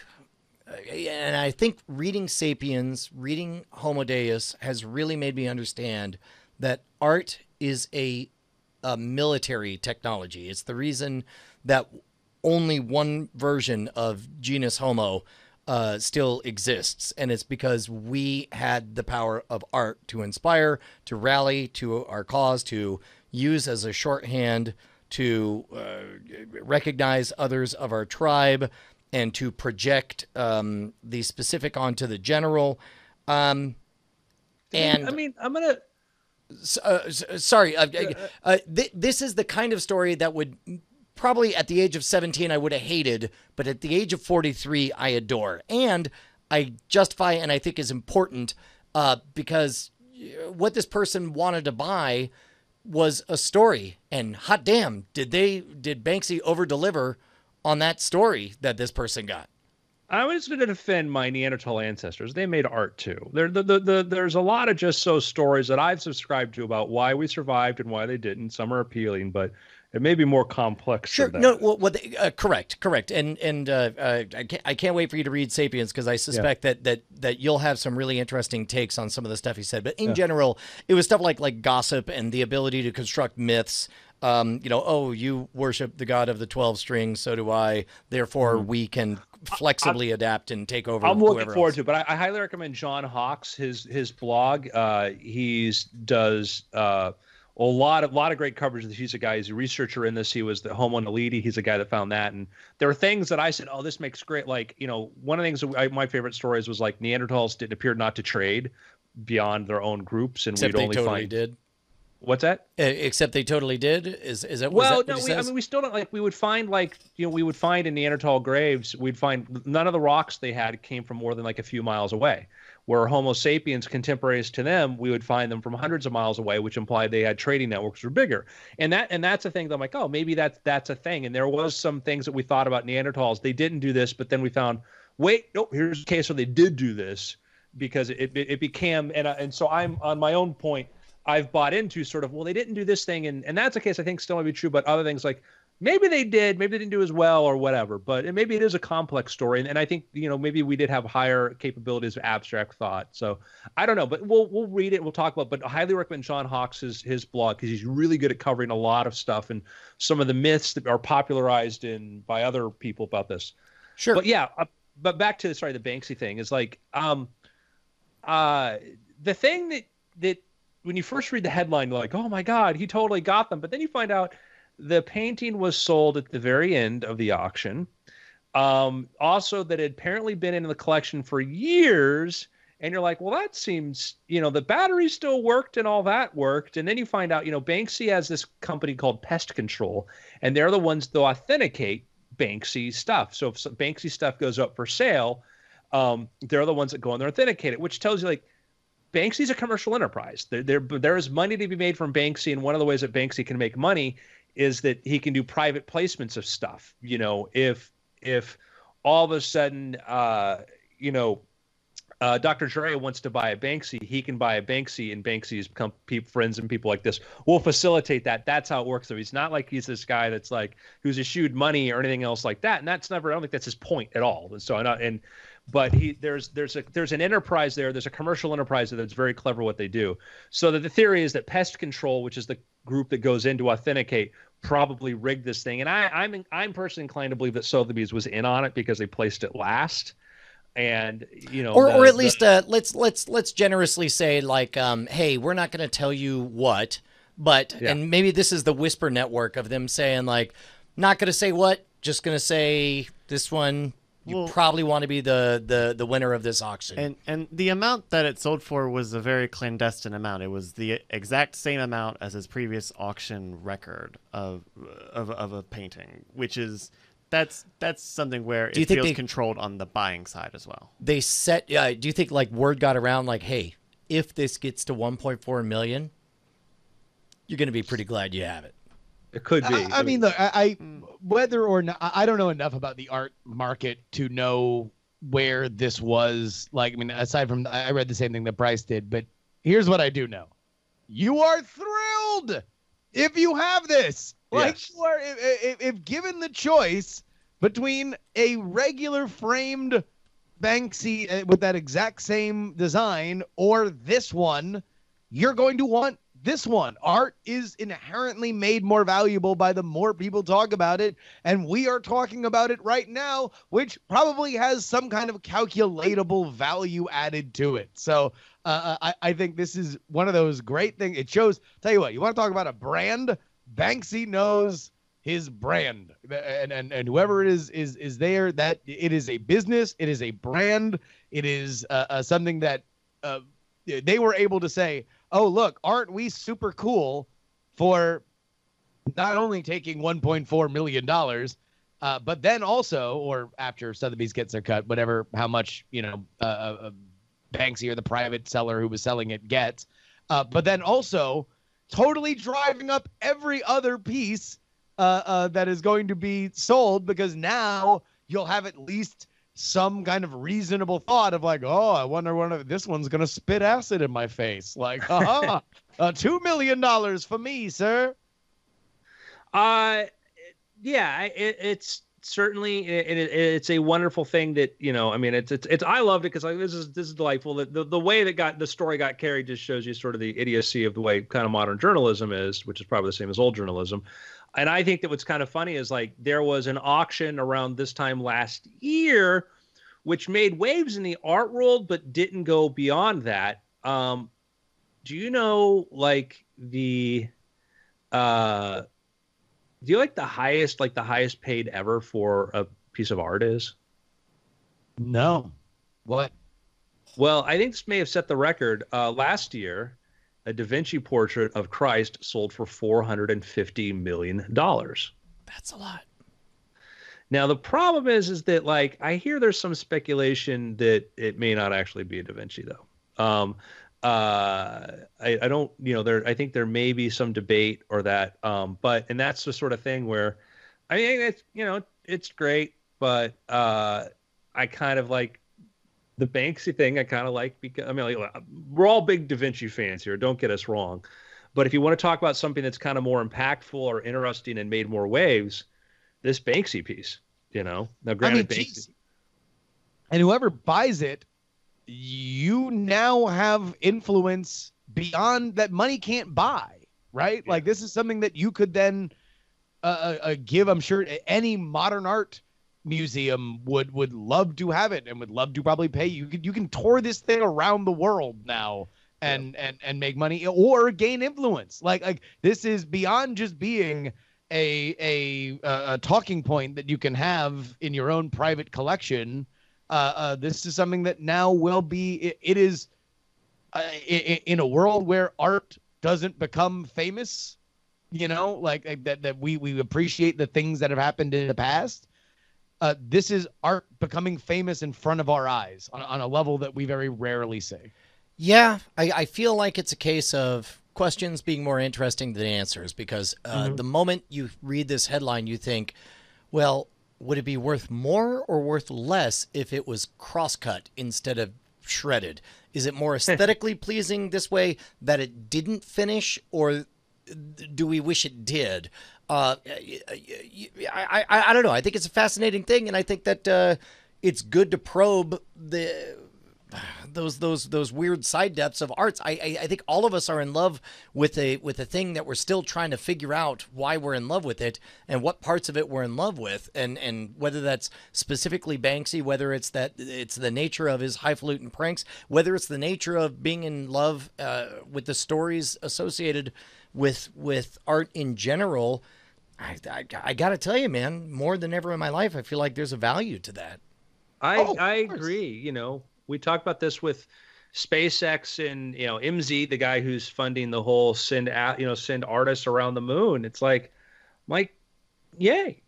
And I think reading Sapiens, reading Homo Deus has really made me understand that art is a military technology. It's the reason that only one version of genus Homo still exists. And it's because we had the power of art to inspire, to rally to our cause, to use as a shorthand, to recognize others of our tribe, and to project the specific onto the general. And I mean, I'm gonna. Sorry. This is the kind of story that would probably at the age of 17 I would have hated, but at the age of 43 I adore, and I justify and I think is important because what this person wanted to buy was a story, and hot damn, did Banksy over deliver on that story that this person got. I was going to defend my Neanderthal ancestors. They made art too. There's a lot of just so stories that I've subscribed to about why we survived and why they didn't. Some are appealing, but it may be more complex. Sure. Than that. No. Well, correct. And I can't wait for you to read *Sapiens* because I suspect that you'll have some really interesting takes on some of the stuff he said. But in general, it was stuff like gossip and the ability to construct myths. You worship the god of the 12 strings, so do I. Therefore, we can flexibly adapt and take over. I'm looking forward to it, but I highly recommend John Hawkes, his blog. He does a lot of great coverage. He's a guy, he's a researcher in this. He was the Homo naledi. He's a guy that found that, and there are things that I said, oh, this makes great. Like, one of the things my favorite stories was like Neanderthals didn't appear not to trade beyond their own groups, and Except we'd they only totally find. did. What's that? Except they totally did. Is that? Well, no. I mean, we still don't we would find we would find in Neanderthal graves, we'd find none of the rocks they had came from more than like a few miles away. Where Homo sapiens contemporaries to them, we would find them from hundreds of miles away, which implied they had trading networks were bigger. And that's a thing that I'm like, oh, maybe that's a thing. And there was some things that we thought about Neanderthals. They didn't do this, but then we found, wait, no, here's a case where they did do this because it became and so I'm on my own point. I've bought into sort of, well, they didn't do this thing. And that's a case I think still might be true, but other things like maybe they did, maybe they didn't do as well or whatever, but maybe it is a complex story. And I think, maybe we did have higher capabilities of abstract thought. So I don't know, but we'll read it. We'll talk about, but I highly recommend John Hawkes' his blog because he's really good at covering a lot of stuff and some of the myths that are popularized by other people about this. Sure. But yeah, but back to, the Banksy thing is like, the thing that, when you first read the headline, you're like, oh my God, he totally got them. But then you find out the painting was sold at the very end of the auction. Also, that it had apparently been in the collection for years. And you're like, well, that seems, the battery still worked and all that worked. And then you find out, Banksy has this company called Pest Control, and they're the ones that authenticate Banksy stuff. So if Banksy stuff goes up for sale, they're the ones that go in there and authenticate it, which tells you like, Banksy's a commercial enterprise. There is money to be made from Banksy, and one of the ways that Banksy can make money is that he can do private placements of stuff. If all of a sudden, Dr. Dre wants to buy a Banksy, he can buy a Banksy, and Banksy's friends and people like this will facilitate that. That's how it works. So he's not like he's this guy that's like who's eschewed money or anything else like that. And that's never. I don't think that's his point at all. And so But there's an enterprise there. There's a commercial enterprise that's very clever what they do. So the theory is that Pest Control, which is the group that goes in to authenticate, probably rigged this thing. And I'm personally inclined to believe that Sotheby's was in on it because they placed it last. And or at least let's generously say like, hey, we're not going to tell you what, but and maybe this is the whisper network of them saying like, not going to say what, just going to say this one. You probably want to be the winner of this auction. And the amount that it sold for was a very clandestine amount. It was the exact same amount as his previous auction record of a painting, which is that's something where Do you it think feels they- controlled on the buying side as well. They set. Do you think like word got around like, hey, if this gets to 1.4 million, you're going to be pretty glad you have it. It could be. I mean, look, I whether or not I don't know enough about the art market to know where this was. Like, I mean, aside from I read the same thing that Bryce did, but here's what I do know: you are thrilled if you have this. Like, Yes. you are if given the choice between a regular framed Banksy with that exact same design or this one, you're going to want this one. Art is inherently made more valuable by the more people talk about it, and we are talking about it right now, which probably has some kind of calculatable value added to it. So I think this is one of those great things. It shows, tell you what, you want to talk about a brand? Banksy knows his brand, and whoever it is there, that it is a business, it is a brand, it is something that they were able to say, oh, look, aren't we super cool for not only taking $1.4 million, but then also, or after Sotheby's gets their cut, whatever, how much, Banksy or the private seller who was selling it gets, but then also totally driving up every other piece that is going to be sold, because now you'll have at least some kind of reasonable thought of like, oh, I wonder when this one's going to spit acid in my face. Like, $2 million for me, sir. Yeah, it's certainly it's a wonderful thing that, I mean, it's I loved it because like this is delightful. The way that the story got carried just shows you sort of the idiocy of the way kind of modern journalism is, which is probably the same as old journalism. And I think that what's kind of funny is like there was an auction around this time last year, which made waves in the art world, but didn't go beyond that. Do you know like the do you like the highest paid ever for a piece of art is? No. What? Well, I think this may have set the record. Last year, a Da Vinci portrait of Christ sold for $450 million. That's a lot. Now, the problem is that, like, I hear there's some speculation that it may not actually be a Da Vinci, though. I don't, I think there may be some debate or that, and that's the sort of thing where, I mean, it's, it's great, but I kind of like the Banksy thing. I kind of like, because, I mean, like, we're all big Da Vinci fans here. Don't get us wrong. But if you want to talk about something that's kind of more impactful or interesting and made more waves, this Banksy piece, now granted, Banksy. And whoever buys it, you now have influence beyond that money can't buy, right? Yeah. Like, this is something that you could then give, I'm sure any modern art museum would love to have it and would love to probably pay. You can tour this thing around the world now and make money or gain influence. Like this is beyond just being a talking point that you can have in your own private collection. This is something that now will be, it is in a world where art doesn't become famous, like that we appreciate the things that have happened in the past. This is art becoming famous in front of our eyes on a level that we very rarely see. Yeah, I feel like it's a case of questions being more interesting than answers, because the moment you read this headline, you think, well, would it be worth more or worth less if it was cross-cut instead of shredded? Is it more aesthetically pleasing this way that it didn't finish, or do we wish it did? I don't know. I think it's a fascinating thing, and I think that it's good to probe those weird side depths of arts. I think all of us are in love with a thing that we're still trying to figure out why we're in love with it and what parts of it we're in love with, and whether that's specifically Banksy, whether it's the nature of his highfalutin pranks, whether it's the nature of being in love with the stories associated with art in general. I got to tell you, man, more than ever in my life, I feel like there's a value to that. I agree. We talked about this with SpaceX and, MZ, the guy who's funding the whole send artists around the moon. It's like, yay.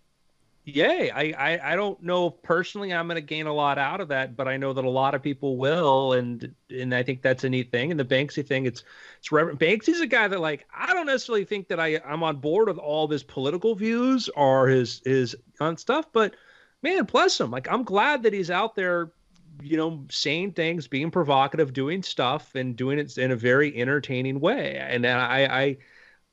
yay. I don't know if personally I'm going to gain a lot out of that, but I know that a lot of people will, and I think that's a neat thing. And the Banksy thing, it's Reverend Banksy's a guy that, like, I don't necessarily think that I'm on board with all of his political views or his on stuff, but man, bless him. Like, I'm glad that he's out there, saying things, being provocative, doing stuff, and doing it in a very entertaining way. And I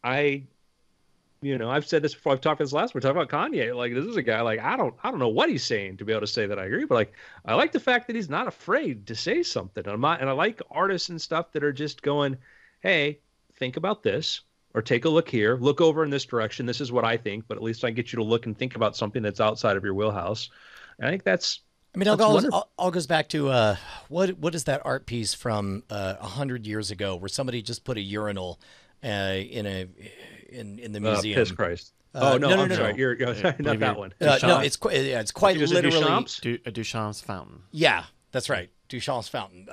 I've said this before. I've talked this last. We're talking about Kanye. Like, this is a guy. Like, I don't know what he's saying to be able to say that I agree. But like, I like the fact that he's not afraid to say something. And I like artists and stuff that are just going, hey, think about this, or take a look here, look over in this direction. This is what I think. But at least I get you to look and think about something that's outside of your wheelhouse. And I think that's. I mean, all goes back to what is that art piece from 100 years ago where somebody just put a urinal in the museum? Piss Christ. I'm sorry. You're not that one. No, it's quite literally Duchamp's fountain. Yeah, that's right. Duchamp's fountain.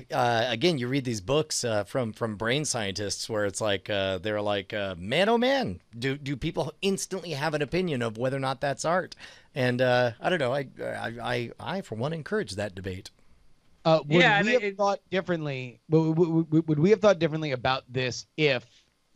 Again, you read these books from brain scientists where it's like they're like, man, oh man, do people instantly have an opinion of whether or not that's art? And I don't know. I for one encourage that debate. Would we have thought differently about this if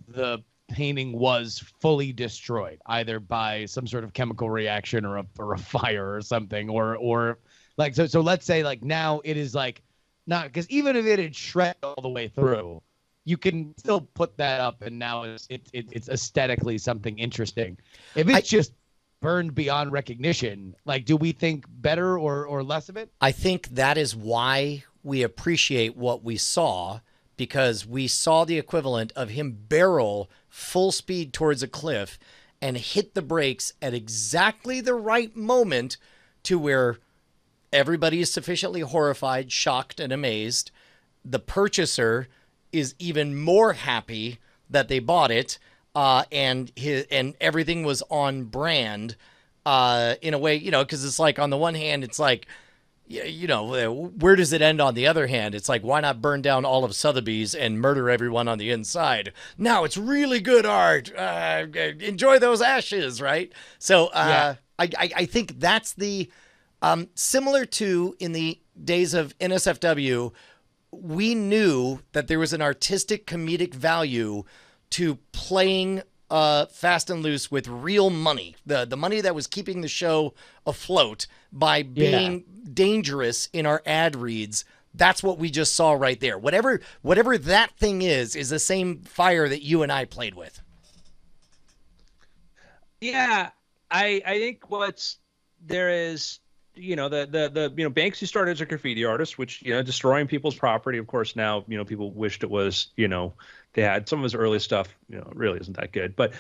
the painting was fully destroyed, either by some sort of chemical reaction or a fire or something, or like so let's say like now it is like not, because even if it had shredded all the way through, you can still put that up and now it's aesthetically something interesting. If it's just burned beyond recognition, like, do we think better or less of it? I think that is why we appreciate what we saw, because we saw the equivalent of him barrel full speed towards a cliff and hit the brakes at exactly the right moment to where everybody is sufficiently horrified, shocked, and amazed. The purchaser is even more happy that they bought it, and everything was on brand in a way, because it's like, on the one hand, it's like, where does it end on the other hand? It's like, why not burn down all of Sotheby's and murder everyone on the inside? Now it's really good art. Enjoy those ashes, right? So I think that's the... similar to in the days of NSFW, we knew that there was an artistic comedic value to playing fast and loose with real money, the money that was keeping the show afloat by being dangerous in our ad reads. That's what we just saw right there. Whatever that thing is the same fire that you and I played with. Yeah, I think there is, Banksy started as a graffiti artist, which, destroying people's property. Of course, now, people wished it was, they had some of his early stuff, it really isn't that good, but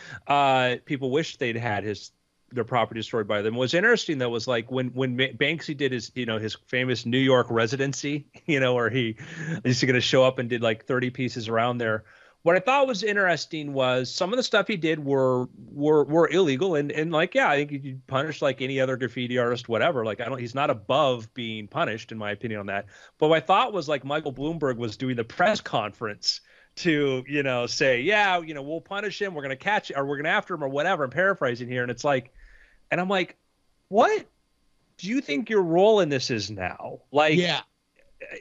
people wished they'd had their property destroyed by them. What's interesting though was like when Banksy did his, his famous New York residency, where he's going to show up and did like 30 pieces around there. What I thought was interesting was some of the stuff he did were illegal, and like, yeah, I think you punish like any other graffiti artist, whatever. Like, he's not above being punished, in my opinion, on that. But what I thought was like Michael Bloomberg was doing the press conference to, say, yeah, we'll punish him, we're gonna catch or we're gonna after him or whatever. I'm paraphrasing here, and it's like, and I'm like, what do you think your role in this is now? Like, yeah.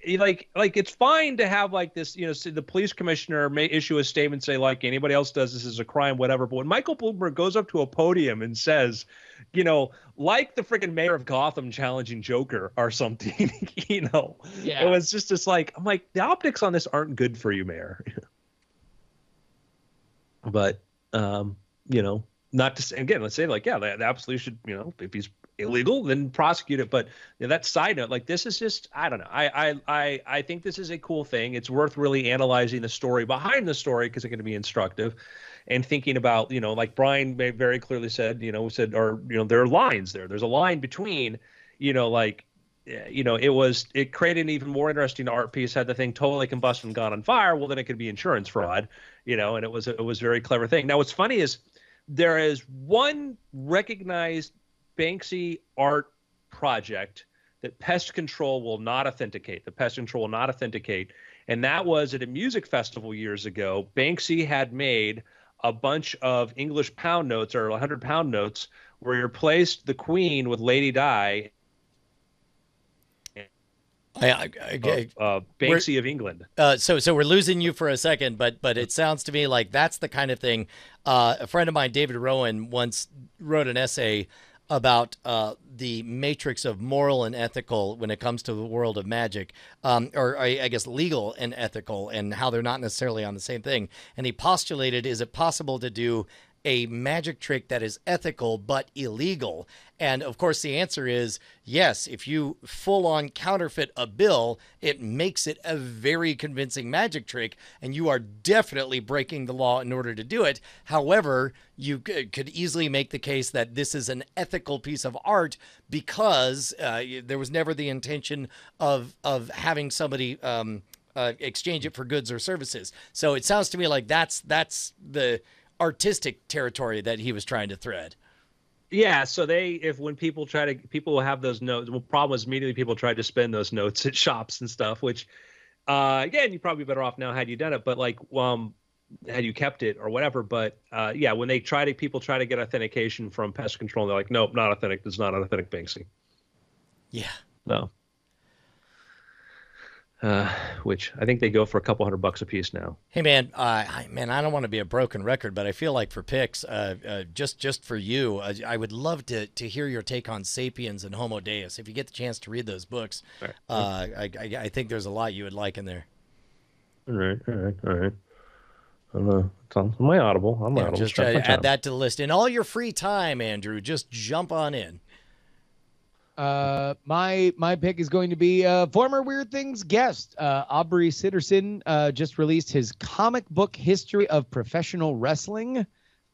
Like it's fine to have like this, say the police commissioner may issue a statement, say like anybody else does this is a crime, whatever. But when Michael Bloomberg goes up to a podium and says, like the freaking mayor of Gotham challenging Joker or something, it was just like, I'm like, the optics on this aren't good for you, mayor. But, not to say, again, let's say like, yeah, the absolutely should, if he's illegal, then prosecute it. But that side note, like, this is just, I don't know. I think this is a cool thing. It's worth really analyzing the story behind the story, because it's going to be instructive, and thinking about, like Brian very clearly said, there are lines there. There's a line between, it created an even more interesting art piece. Had the thing totally combusted and gone on fire, well, then it could be insurance fraud, and it was a very clever thing. Now, what's funny is there is one recognized Banksy art project that Pest Control will not authenticate. And that was at a music festival years ago. Banksy had made a bunch of English pound notes or 100-pound notes where you replaced the Queen with Lady Di, Banksy of England. So we're losing you for a second, but it sounds to me like that's the kind of thing. A friend of mine, David Rowan, once wrote an essay about the matrix of moral and ethical when it comes to the world of magic, or I guess legal and ethical, and how they're not necessarily on the same thing. And he postulated, is it possible to do a magic trick that is ethical but illegal? And of course the answer is yes. If you full on counterfeit a bill, it makes it a very convincing magic trick, and you are definitely breaking the law in order to do it. However, you could easily make the case that this is an ethical piece of art because there was never the intention of having somebody exchange it for goods or services. So it sounds to me like that's the artistic territory that he was trying to thread. Yeah, so when people will have those notes. Well, problem is immediately people tried to spend those notes at shops and stuff, which again, you're probably better off now had you done it, but like had you kept it or whatever. But yeah, when people try to get authentication from pest control, they're like, nope, not authentic. It's not an authentic Banksy. Yeah. No. Which I think they go for a couple $100 a piece now. Hey man, I don't want to be a broken record, but I feel like for picks, just for you, I would love to hear your take on Sapiens and Homo Deus. If you get the chance to read those books, right. I think there's a lot you would like in there. All right. It's on my Audible. Audible. Just add that to the list in all your free time, Andrew. Just jump on in. My pick is going to be former Weird Things guest Aubrey Sitterson just released his comic book history of professional wrestling.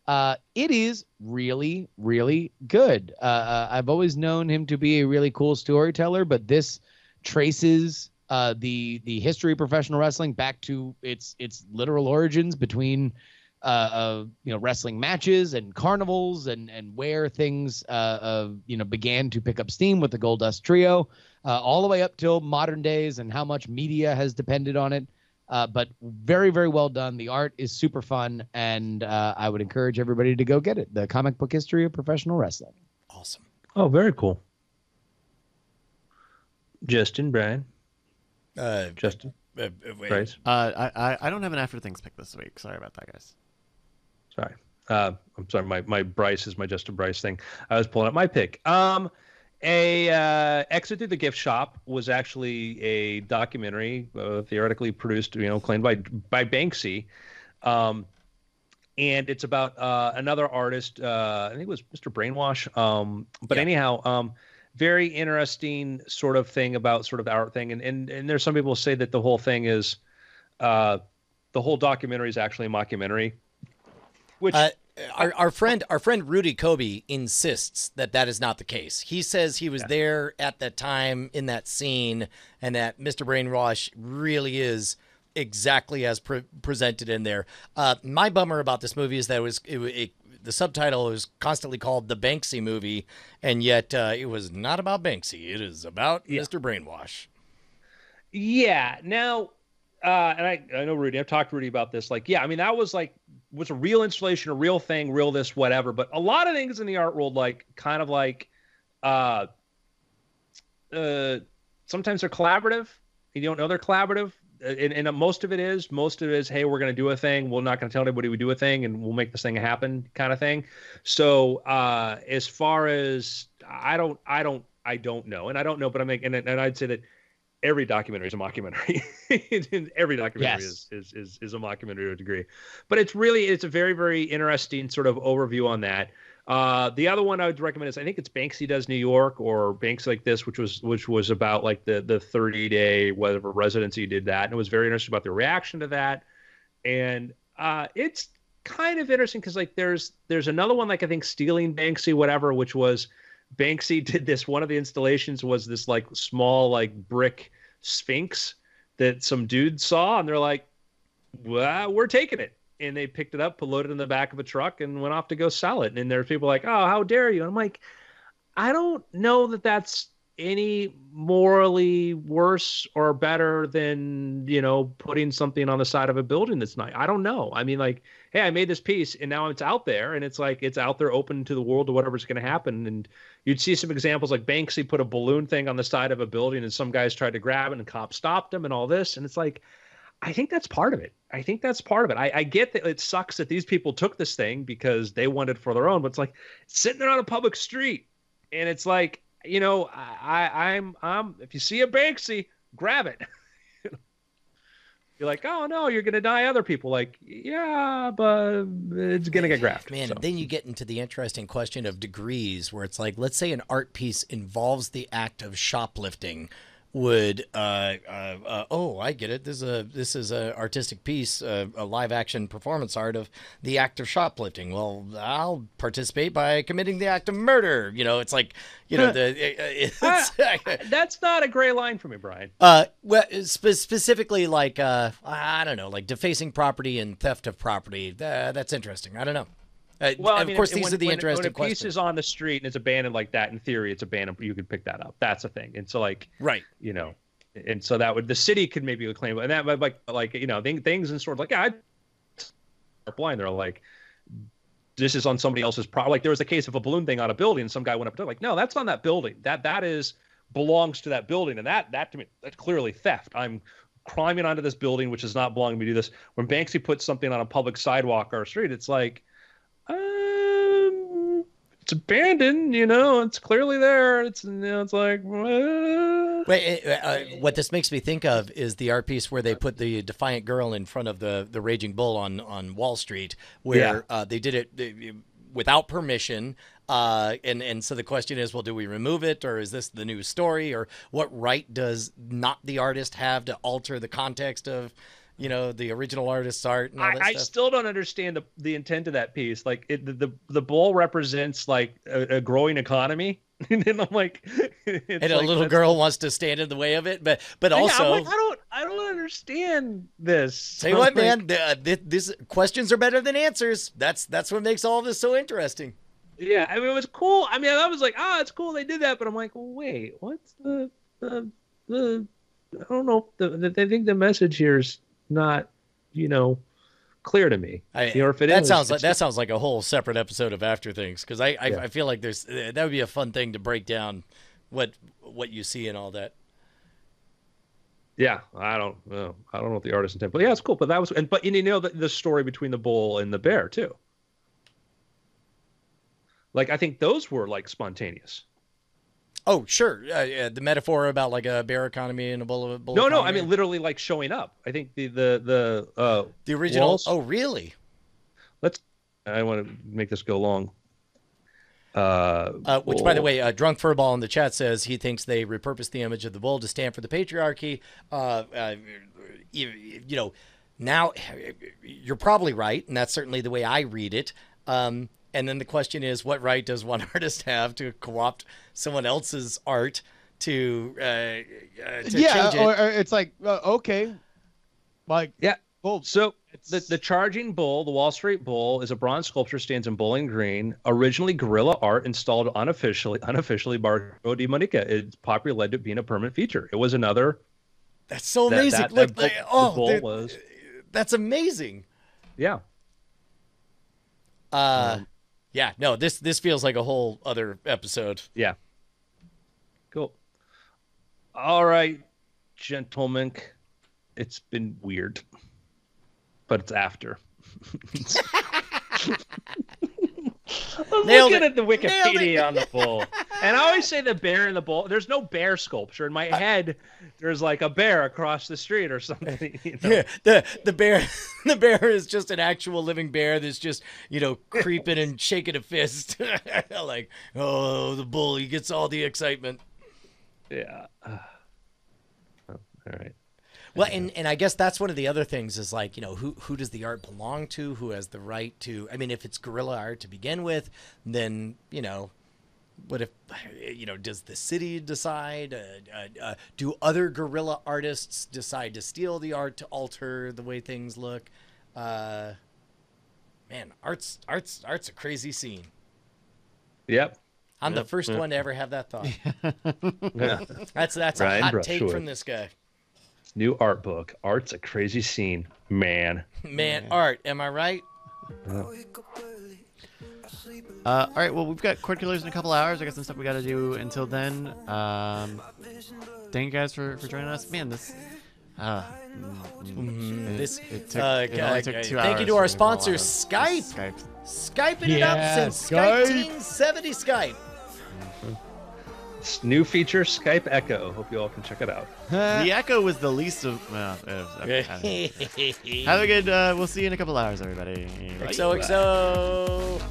It is really, really good. I've always known him to be a really cool storyteller, but this traces the history of professional wrestling back to its literal origins between wrestling matches and carnivals and where things began to pick up steam with the Goldust Trio, all the way up till modern days and how much media has depended on it. But very, very well done. The art is super fun, and I would encourage everybody to go get it. The comic book history of professional wrestling. Awesome. Oh, very cool. Justin, Brian. Justin. Bryce. I don't have an After Things pick this week. Sorry about that, guys. Sorry. I'm sorry. My Bryce is my Justin Bryce thing. I was pulling up my pick. Exit Through the Gift Shop was actually a documentary, theoretically produced, claimed by Banksy. And it's about another artist. I think it was Mr. Brainwash. But yeah. Anyhow, very interesting sort of thing about sort of the art thing. And there's some people say that the whole thing is, the whole documentary is actually a mockumentary. Which our friend Rudy Kobe insists that is not the case. He says he was there at that time in that scene, and that Mr. Brainwash really is exactly as presented in there. My bummer about this movie is that the subtitle was constantly called The Banksy Movie, and yet it was not about Banksy. It is about Mr. Brainwash. Yeah. Now, and I know Rudy. I've talked to Rudy about this. Like, yeah, I mean, that was a real installation, a real thing, real this, whatever. But a lot of things in the art world, sometimes they're collaborative. You don't know they're collaborative. And most of it is, hey, we're going to do a thing. We're not going to tell anybody we do a thing, and we'll make this thing happen kind of thing. So as far as I don't know, and I don't know, but and I'd say that every documentary is a mockumentary. Every documentary is a mockumentary to a degree. But it's a very, very interesting sort of overview on that. The other one I would recommend is, I think it's Banksy Does New York, or Banks Like This, which was about like the 30-day whatever residency did that. And it was very interesting about the reaction to that. And it's kind of interesting because there's another one, I think Stealing Banksy, whatever, which was Banksy did this. One of the installations was this small brick sphinx that some dude saw, and they're like, well, we're taking it. And they picked it up, put it in the back of a truck, and went off to go sell it. And there's people like, oh, how dare you? And I'm like, I don't know that that's any morally worse or better than, putting something on the side of a building that's nice. I don't know. I mean, like, hey, I made this piece and now it's out there, and it's like it's out there open to the world to whatever's going to happen. And you'd see some examples like Banksy put a balloon thing on the side of a building and some guys tried to grab it and cops stopped him and all this. And it's like, I think that's part of it. I get that it sucks that these people took this thing because they wanted it for their own, but it's like sitting there on a public street. And it's like, I'm if you see a Banksy, grab it. You're like, oh no, you're gonna die. Other people like, yeah, but it's gonna get grabbed. Man, so. Then you get into the interesting question of degrees, where it's like, let's say an art piece involves the act of shoplifting. Would I get it. This is a artistic piece, a live action performance art of the act of shoplifting. Well, I'll participate by committing the act of murder. It's like, that's not a gray line for me, Brian. Well, specifically like I don't know, like defacing property and theft of property. That's interesting. I don't know. Well, I of mean, course, these are the interesting when a piece questions. is on the street and it's abandoned like that, in theory, it's abandoned. You could pick that up. That's a thing. And so, like, right, and so that would the city could maybe claim, and that would like things and sort of like, yeah, are blind. They're like, this is on somebody else's property. Like there was a case of a balloon thing on a building, and some guy went up to it, like, no, that's on that building. That is belongs to that building, and that to me, that's clearly theft. I'm climbing onto this building, which does not belong to me. To do this. When Banksy puts something on a public sidewalk or a street, it's like. It's abandoned, it's clearly there. It's like, Wait, what this makes me think of is the art piece where they put the defiant girl in front of the raging bull on Wall Street, where they did it without permission. And so the question is, well, do we remove it, or is this the new story, or what right does not the artist have to alter the context of the original artist's art and all that stuff? I still don't understand the intent of that piece. Like the bull represents like a growing economy. And then I'm like, and a little girl wants to stand in the way of it, but also, I'm like, I don't understand this. Tell you what, man, these questions are better than answers. That's what makes all of this so interesting. Yeah, I mean, it was cool. I mean, I was like, it's cool they did that, but I'm like, well, wait, what's the I don't know. I think the message here is not, clear to me. If it that sounds like a whole separate episode of After Things, because I feel like that would be a fun thing to break down what you see and all that. Yeah, I don't know what the artist intent, but yeah, it's cool. But that was the story between the bull and the bear too. Like I think those were like spontaneous. Oh, sure. The metaphor about like a bear economy and a bull economy. No. I mean, literally like showing up. I think the original. Walls, oh, really? I want to make this go long. Which, by the way, Drunk Furball in the chat says he thinks they repurposed the image of the bull to stand for the patriarchy. Now you're probably right, and that's certainly the way I read it. And then the question is, what right does one artist have to co-opt someone else's art to change it? Or it's like, okay. Like, yeah. Bull. So the charging bull, the Wall Street Bull, is a bronze sculpture, stands in Bowling Green. Originally guerrilla art, installed unofficially by Marco Di Monica. It's popularly led to being a permanent feature. It was another. That's so amazing. Look, the bull was. That's amazing. Yeah. Yeah, no, this feels like a whole other episode. Yeah. Cool. All right, gentlemen. It's been weird, but it's after. I'm looking at the Wikipedia on the bull. And I always say the bear and the bull. There's no bear sculpture. In my head, there's like a bear across the street or something. Yeah, the bear is just an actual living bear that's just, creeping and shaking a fist. Like, oh, the bull, he gets all the excitement. Yeah. All right. Well, and I guess that's one of the other things is like, who does the art belong to? Who has the right to? I mean, if it's guerrilla art to begin with, then, what if, does the city decide? Do other guerrilla artists decide to steal the art to alter the way things look? Man, art's a crazy scene. Yep. I'm the first one to ever have that thought. Yeah. That's a Ryan hot take Brushwood. from this guy. New art book. Art's a crazy scene, man. Man, art, am I right? All right, well, we've got Cord Killers in a couple hours. I got some stuff we got to do until then. Thank you guys for joining us. Man, this. It only took 2 hours. Thank you to for our me to roll sponsor, out. Skype. Skype. Skyping it up Yeah, since Skype. Skype Team 70 Skype. New feature, Skype Echo. Hope you all can check it out. The Echo was the least of. Well, have a good. We'll see you in a couple hours, everybody. Bye. XOXO.